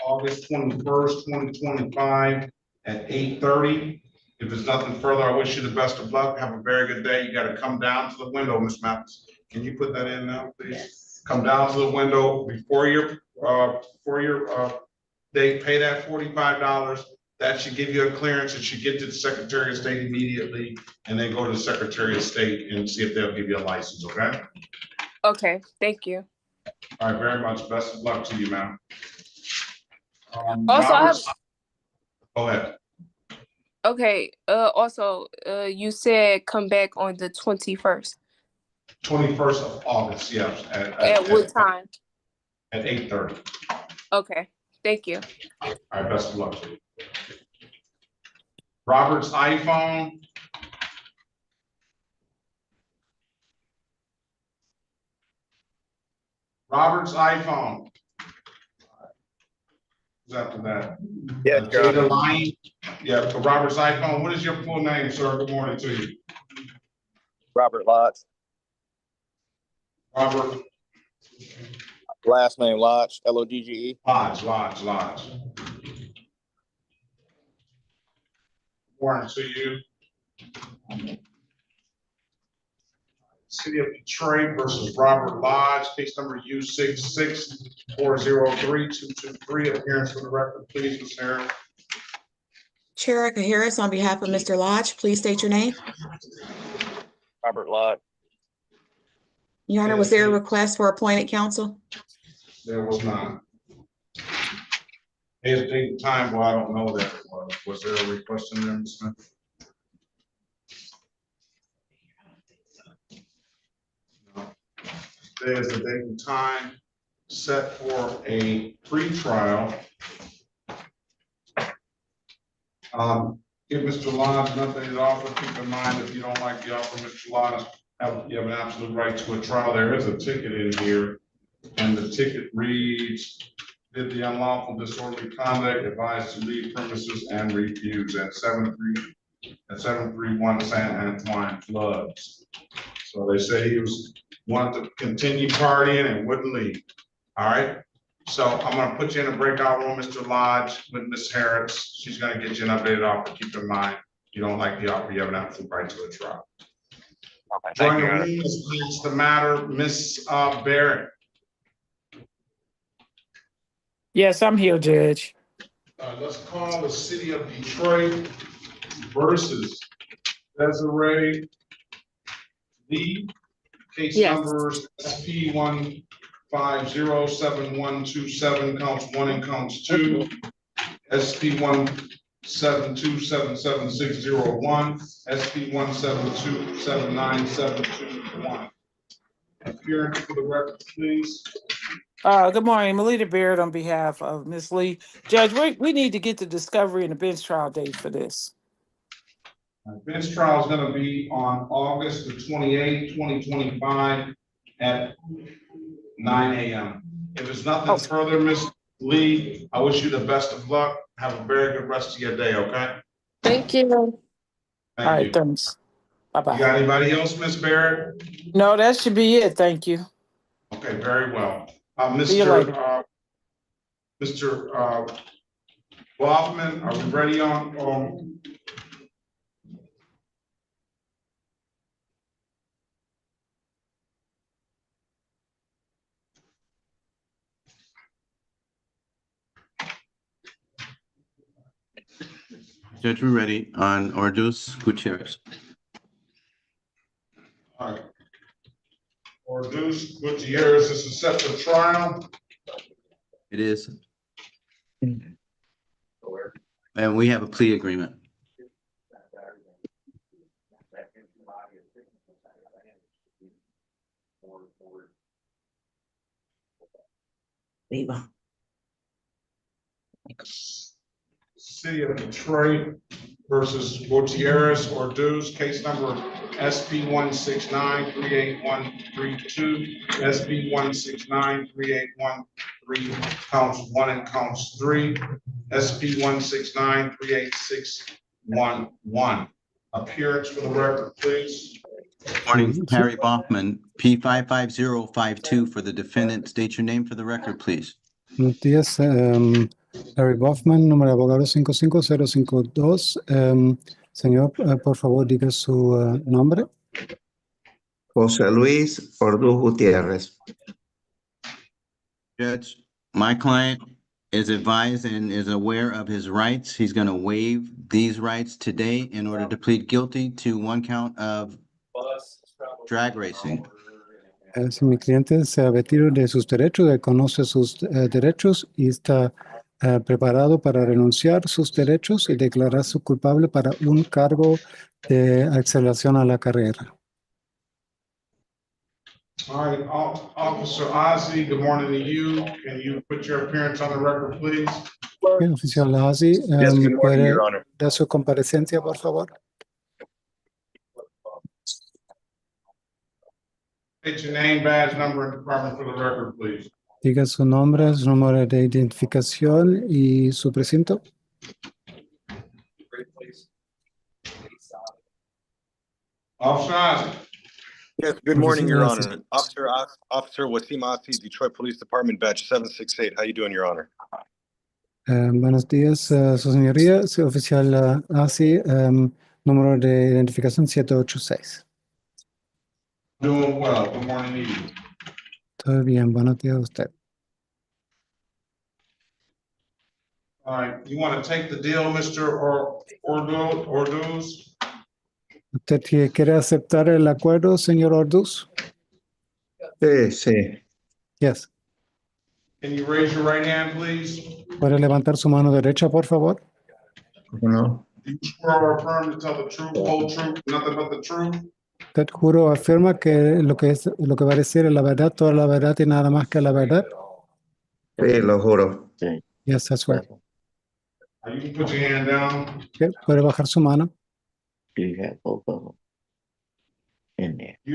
August 21st, 2025 at 8:30. If there's nothing further, I wish you the best of luck. Have a very good day. You gotta come down to the window, Ms. Mathis. Can you put that in now, please? Yes. Come down to the window before your date, pay that $45. That should give you a clearance. It should get to the Secretary of State immediately, and then go to the Secretary of State and see if they'll give you a license, okay? Okay, thank you. All right, very much. Best of luck to you, ma'am. Also, go ahead. Okay, also, you said come back on the 21st. 21st of August, yes. At what time? At 8:30. Okay, thank you. All right, best of luck to you. Robert's iPhone. Robert's iPhone. Who's after that? Yeah, Jada Line. Yeah, for Robert's iPhone. What is your full name, sir? Good morning to you. Robert Lodge. Robert. Last name Lodge, Lodge. Lodge. Morning to you. City of Detroit versus Robert Lodge, case number U66403223. Appearance for the record, please, Ms. Harris. Sherika Harris, on behalf of Mr. Lodge, please state your name. Robert Lott. Your Honor, was there a request for appointed counsel? There was not. His date and time, well, I don't know that it was. Was there a request in there, Ms. Smith? No. There's a date and time set for a pretrial. Give Mr. Lodge nothing to offer. Keep in mind, if you don't like the offer, Mr. Lodge, you have an absolute right to a trial. There is a ticket in here, and the ticket reads, did the unlawful disorderly conduct, advised to leave premises and refuse at 731 San Antoine Floods. So they say he wanted to continue partying and wouldn't leave. All right. So I'm going to put you in a breakout room, Mr. Lodge, with Ms. Harris. She's going to get you an updated offer. Keep in mind, you don't like the offer, you have an absolute right to a trial. Okay, thank you. It's the matter, Ms. Barrett. Yes, I'm here, Judge. Let's call the city of Detroit versus Desiree Lee. Case numbers SP 1507127, counts 1 and counts 2. SP 1727761, SP 172797221. Appearance for the record, please. Good morning, Melita Baird on behalf of Ms. Lee. Judge, we need to get the discovery and the bench trial date for this. Bench trial is going to be on August the 28th, 2025 at 9 a.m. If there's nothing further, Ms. Lee, I wish you the best of luck. Have a very good rest of your day, okay? Thank you. All right, thanks. Bye-bye. You got anybody else, Ms. Barrett? No, that should be it. Thank you. Okay, very well. See you later. Mr. Hoffman, are we ready on? Judge, we're ready on Orduz Gutierrez. All right. Orduz Gutierrez, this is set for trial. It is. And we have a plea agreement. Viva. City of Detroit versus Gutierrez Orduz, case number SP 169-38132, SP 169-38133, counts 1 and counts 3, SP 169-38611. Appearance for the record, please. Morning, Harry Baughman, P55052 for the defendant. State your name for the record, please. Buenos días, Harry Baughman, número de abogado 55052. Señor, por favor, diga su nombre. José Luis Orduz Gutierrez. Judge, my client is advised and is aware of his rights. He's going to waive these rights today in order to plead guilty to 1 count of drag racing. Si mi cliente se ha vestido de sus derechos, conoce sus derechos y está preparado para renunciar sus derechos y declararse culpable para un cargo de aceleración a la carrera. All right, Officer Ozzie, good morning to you. Can you put your appearance on the record, please? Bien, oficial Ozzie, Yes, good morning, ¿puede Your Honor. dar su comparecencia, por favor? State your name, badge number, and department for the record, please. Diga su nombre, su número de identificación y su precinto. Officer Ozzie. Yes, good morning, Your Honor. Officer Wasim Asi, Detroit Police Department, badge 768. How you doing, Your Honor? Buenos días, su señoría, soy oficial Asi, número de identificación 786. Doing well. Good morning to you. Todo bien, buenos días a usted. All right, you want to take the deal, Mr. Orduz? ¿Usted quiere aceptar el acuerdo, señor Orduz? Sí, sí. Yes. Can you raise your right hand, please? ¿Puede levantar su mano derecha, por favor? No. Do you swear or affirm to tell the truth, whole truth, nothing but the truth? ¿Usted juro o afirma que lo que va a decir es la verdad, toda la verdad y nada más que la verdad? Sí, lo juro. Yes, that's right. You can put your hand down. Okay, puede bajar su mano. You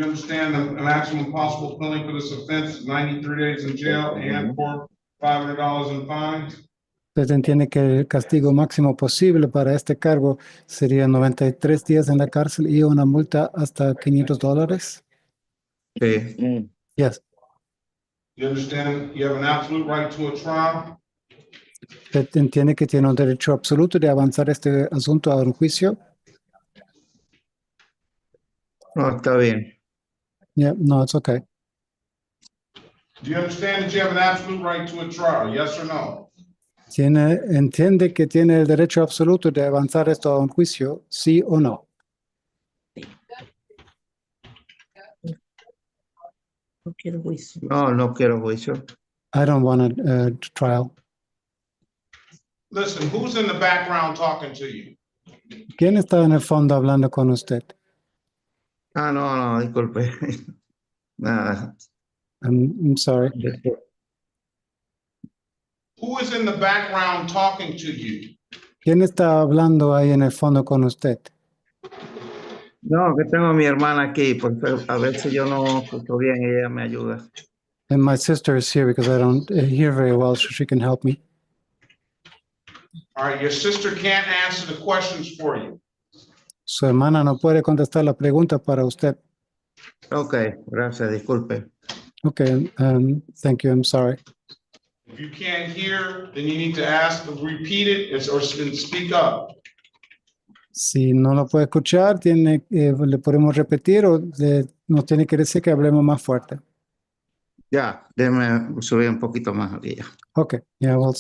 understand the maximum possible penalty for this offense is 93 days in jail and for $500 in fines? Usted entiende que el castigo máximo posible para este cargo sería 93 días en la cárcel y una multa hasta $500. Sí. Yes. You understand you have an absolute right to a trial? ¿Usted entiende que tiene un derecho absoluto de avanzar este asunto a un juicio? No, está bien. Yeah, no, it's okay. Do you understand that you have an absolute right to a trial? Yes or no? ¿Entiende que tiene el derecho absoluto de avanzar esto a un juicio, sí o no? No quiero juicio. No, no quiero juicio. I don't want a trial. Listen, who's in the background talking to you? ¿Quién está en el fondo hablando con usted? No, disculpe. Nada. I'm sorry. Who is in the background talking to you? ¿Quién está hablando ahí en el fondo con usted? No, que tengo a mi hermana aquí, porque a veces yo no escucho bien y ella me ayuda. And my sister is here because I don't hear very well, so she can help me. All right, your sister can't answer the questions for you. Su hermana no puede contestar la pregunta para usted. Ok, gracias, disculpe. Okay, thank you, I'm sorry. If you can't hear, then you need to ask, repeat it, or speak up. Si no lo puede escuchar, le podemos repetir o nos tiene que decir que hablemos más fuerte. Ya, déjeme subir un poquito más aquí ya. Okay, yeah, we'll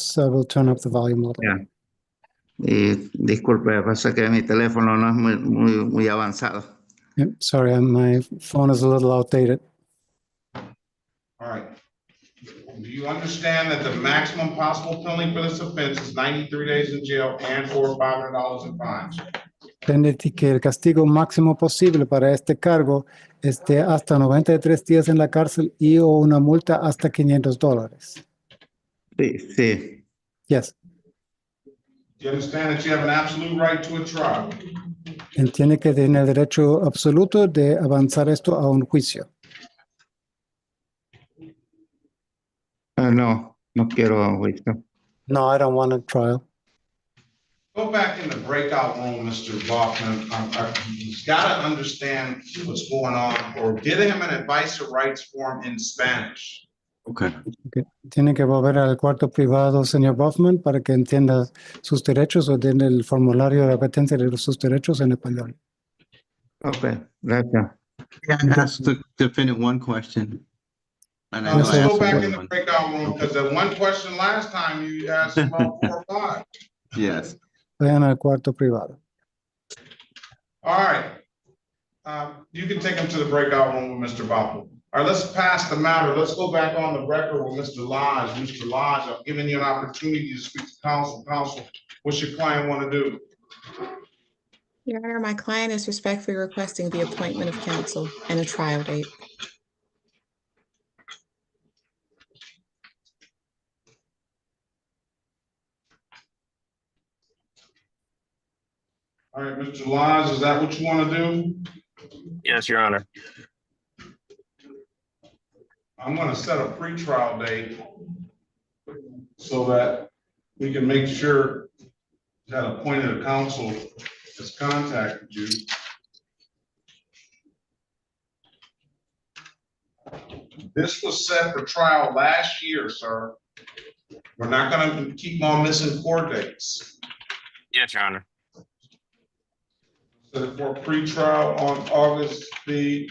turn up the volume a little. Ya. Y disculpe, pasa que mi teléfono no es muy avanzado. Yeah, sorry, my phone is a little outdated. All right. Do you understand that the maximum possible penalty for this offense is 93 days in jail and or $500 in fines? Entiende que el castigo máximo posible para este cargo es de hasta 93 días en la cárcel y o una multa hasta $500. Sí. Yes. Do you understand that you have an absolute right to a trial? Entiende que tiene el derecho absoluto de avanzar esto a un juicio. No quiero juicio. No, I don't want a trial. Go back in the breakout room, Mr. Bachman. He's got to understand what's going on, or get him an advice or rights form in Spanish. Okay. Tiene que volver al cuarto privado, señor Buffman, para que entienda sus derechos o den el formulario de advertencia de sus derechos en español. Okay, gracias. Just to finish one question. And I know Let's I go asked back one in the one. breakout room, because the one question last time you asked about 4 or 5. Yes. Vayan al cuarto privado. All right. You can take him to the breakout room with Mr. Bachman. All right, let's pass the matter. Let's go back on the record with Mr. Lodge. Mr. Lodge, I've given you an opportunity to speak to counsel. Counsel, what's your client want to do? Your Honor, my client is respectfully requesting the appointment of counsel and a trial date. All right, Mr. Lodge, is that what you want to do? Yes, Your Honor. I'm going to set a pre-trial date so that we can make sure that appointed counsel has contacted you. This was set for trial last year, sir. We're not going to keep on missing court dates. Yes, Your Honor. Set it for pre-trial on August the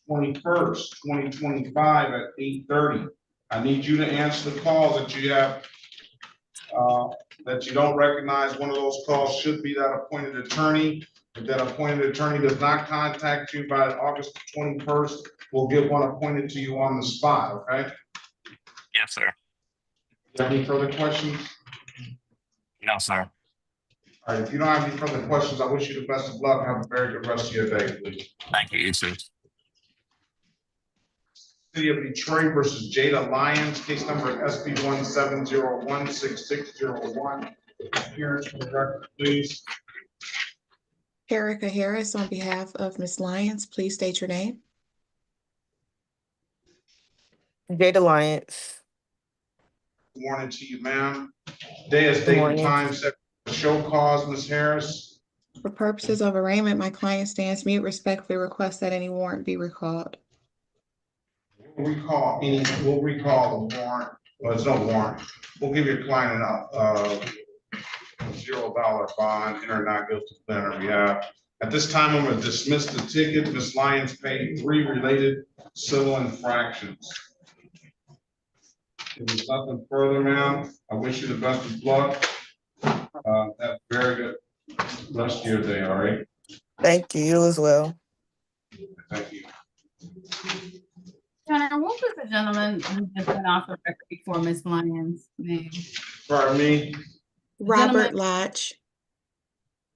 21st, 2025 at 8:30. I need you to answer the calls that you have that you don't recognize one of those calls should be that appointed attorney. If that appointed attorney does not contact you by August 21st, we'll get one appointed to you on the spot, okay? Yes, sir. Do you have any further questions? No, sir. All right, if you don't have any further questions, I wish you the best of luck. Have a very good rest of your day, please. Thank you. You too. City of Detroit versus Jada Lyons, case number SB 17016601. Appearance for the record, please. Erica Harris on behalf of Ms. Lyons, please state your name. Jada Lyons. Good morning to you, ma'am. Day is date and time set for show cause, Ms. Harris. For purposes of arraignment, my client stands mute. Respectfully request that any warrant be recalled. We'll recall the warrant. Well, there's no warrant. We'll give your client a $0 bond, enter not guilty plea on her behalf. At this time, I'm going to dismiss the ticket. Ms. Lyons paid 3 related civil infractions. If there's nothing further, ma'am, I wish you the best of luck. Have a very good rest of your day, all right? Thank you. You as well. Thank you. Your Honor, what was the gentleman who just went off the record before Ms. Lyons' name? Pardon me? Robert Lodge.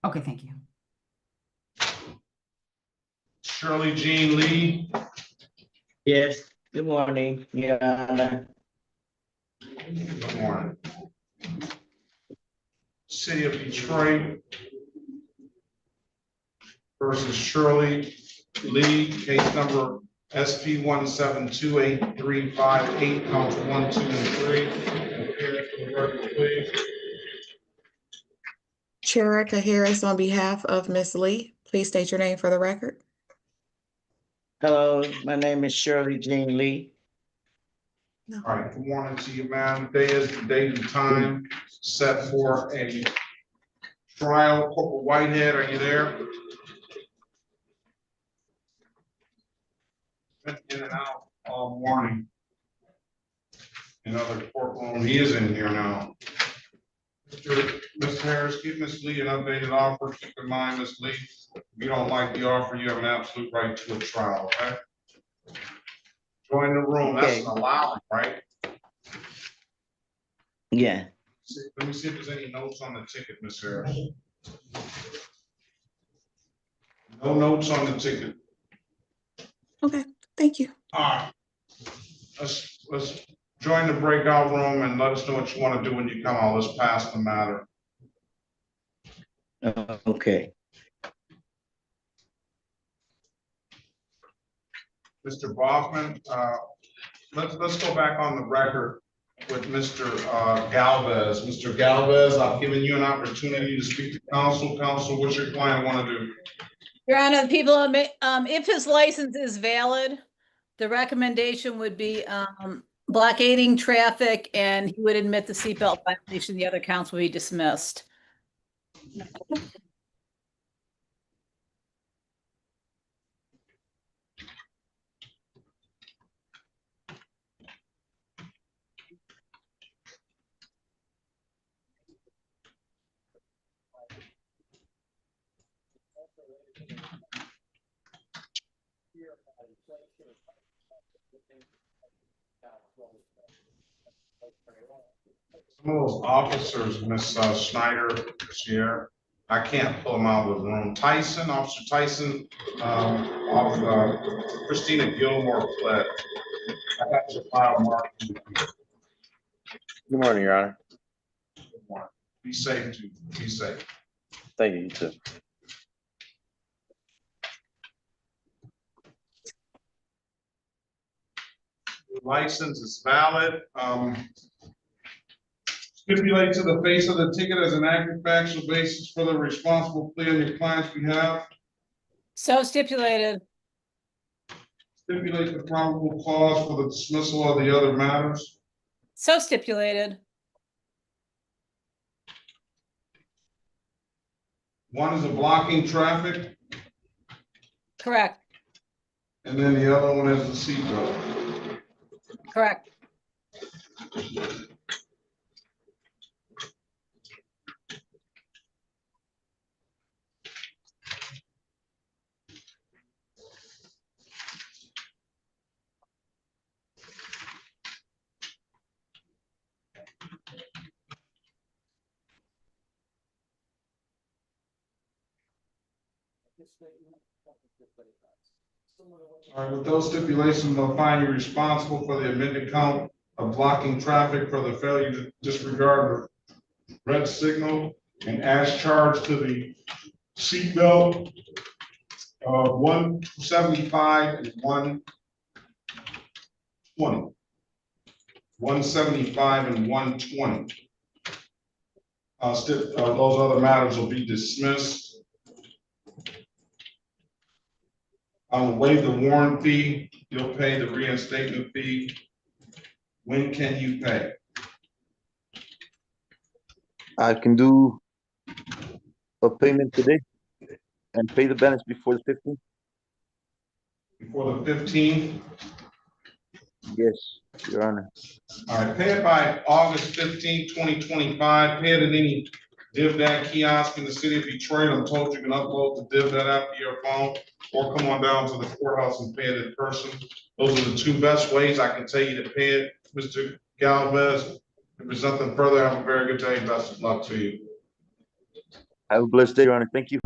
Okay, thank you. Shirley Jean Lee. Yes, good morning, Your Honor. Good morning. City of Detroit versus Shirley Lee, case number SP 1728358, counts 1, 2, and 3. Appearance for the record, please. Erica Harris on behalf of Ms. Lee, please state your name for the record. Hello, my name is Shirley Jean Lee. All right, good morning to you, ma'am. Day is the date and time set for a trial. Corporal Whitehead, are you there? Been in and out all morning. In other courtroom, he is in here now. Mr. Harris, give Ms. Lee an updated offer. Keep in mind, Ms. Lee, if you don't like the offer, you have an absolute right to a trial, okay? Join the room. That's an allowing, right? Yeah. Let me see if there's any notes on the ticket, Ms. Harris. No notes on the ticket. Okay, thank you. All right. Let's join the breakout room and let us know what you want to do when you come out. Let's pass the matter. Okay. Mr. Baughman, let's go back on the record with Mr. Galvez. Mr. Galvez, I've given you an opportunity to speak to counsel. Counsel, what's your client want to do? Your Honor, the people, if his license is valid, the recommendation would be blockading traffic, and he would admit the seatbelt violation. The other counts will be dismissed. Some of those officers, Miss Schneider, here, I can't pull them out of the room. Tyson, Officer Tyson, Christina Gilmore fled. I got your file marked. Good morning, Your Honor. Be safe, too. Be safe. Thank you, you too. The license is valid. Stipulate to the face of the ticket as an active factual basis for the responsible plea on your client's behalf. So stipulated. Stipulate the probable cause for the dismissal of the other matters. So stipulated. One is a blocking traffic, Correct. and then the other one is the seatbelt. Correct. All right, with those stipulations, I'll find you responsible for the amended count of blocking traffic for the failure to disregard the red signal and as charged to the seatbelt of 175 and 120. 175 and 120. Those other matters will be dismissed. I'll waive the warrant fee. You'll pay the reinstatement fee. When can you pay? I can do a payment today and pay the balance before the 15th. Before the 15th? Yes, Your Honor. All right, pay it by August 15th, 2025. Pay it in any DivDat kiosk in the city of Detroit. I'm told you can upload the DivDat app to your phone or come on down to the courthouse and pay it in person. Those are the two best ways I can tell you to pay it. Mr. Galvez, if there's nothing further, have a very good day. Best of luck to you. Have a blessed day, Your Honor. Thank you.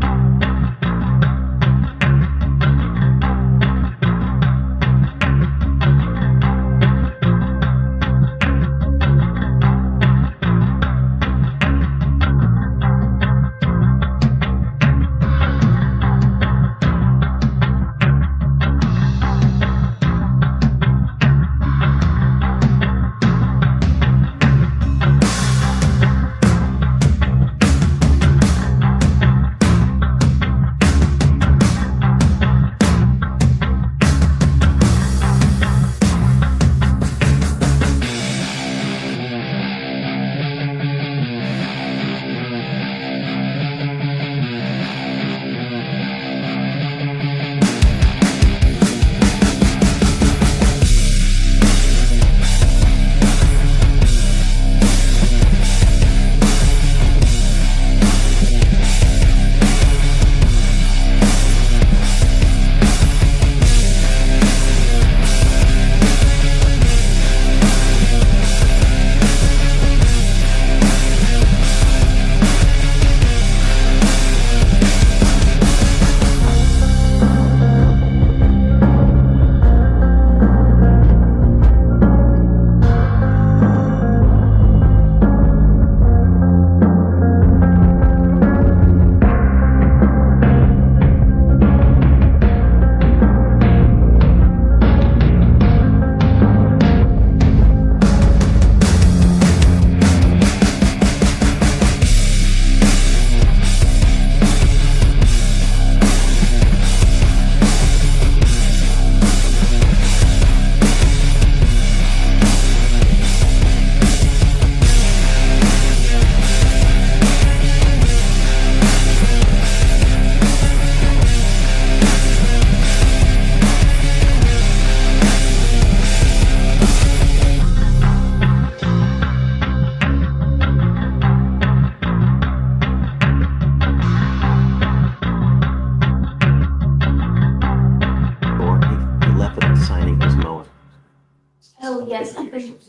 Oh, yes, I think.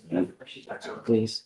Please.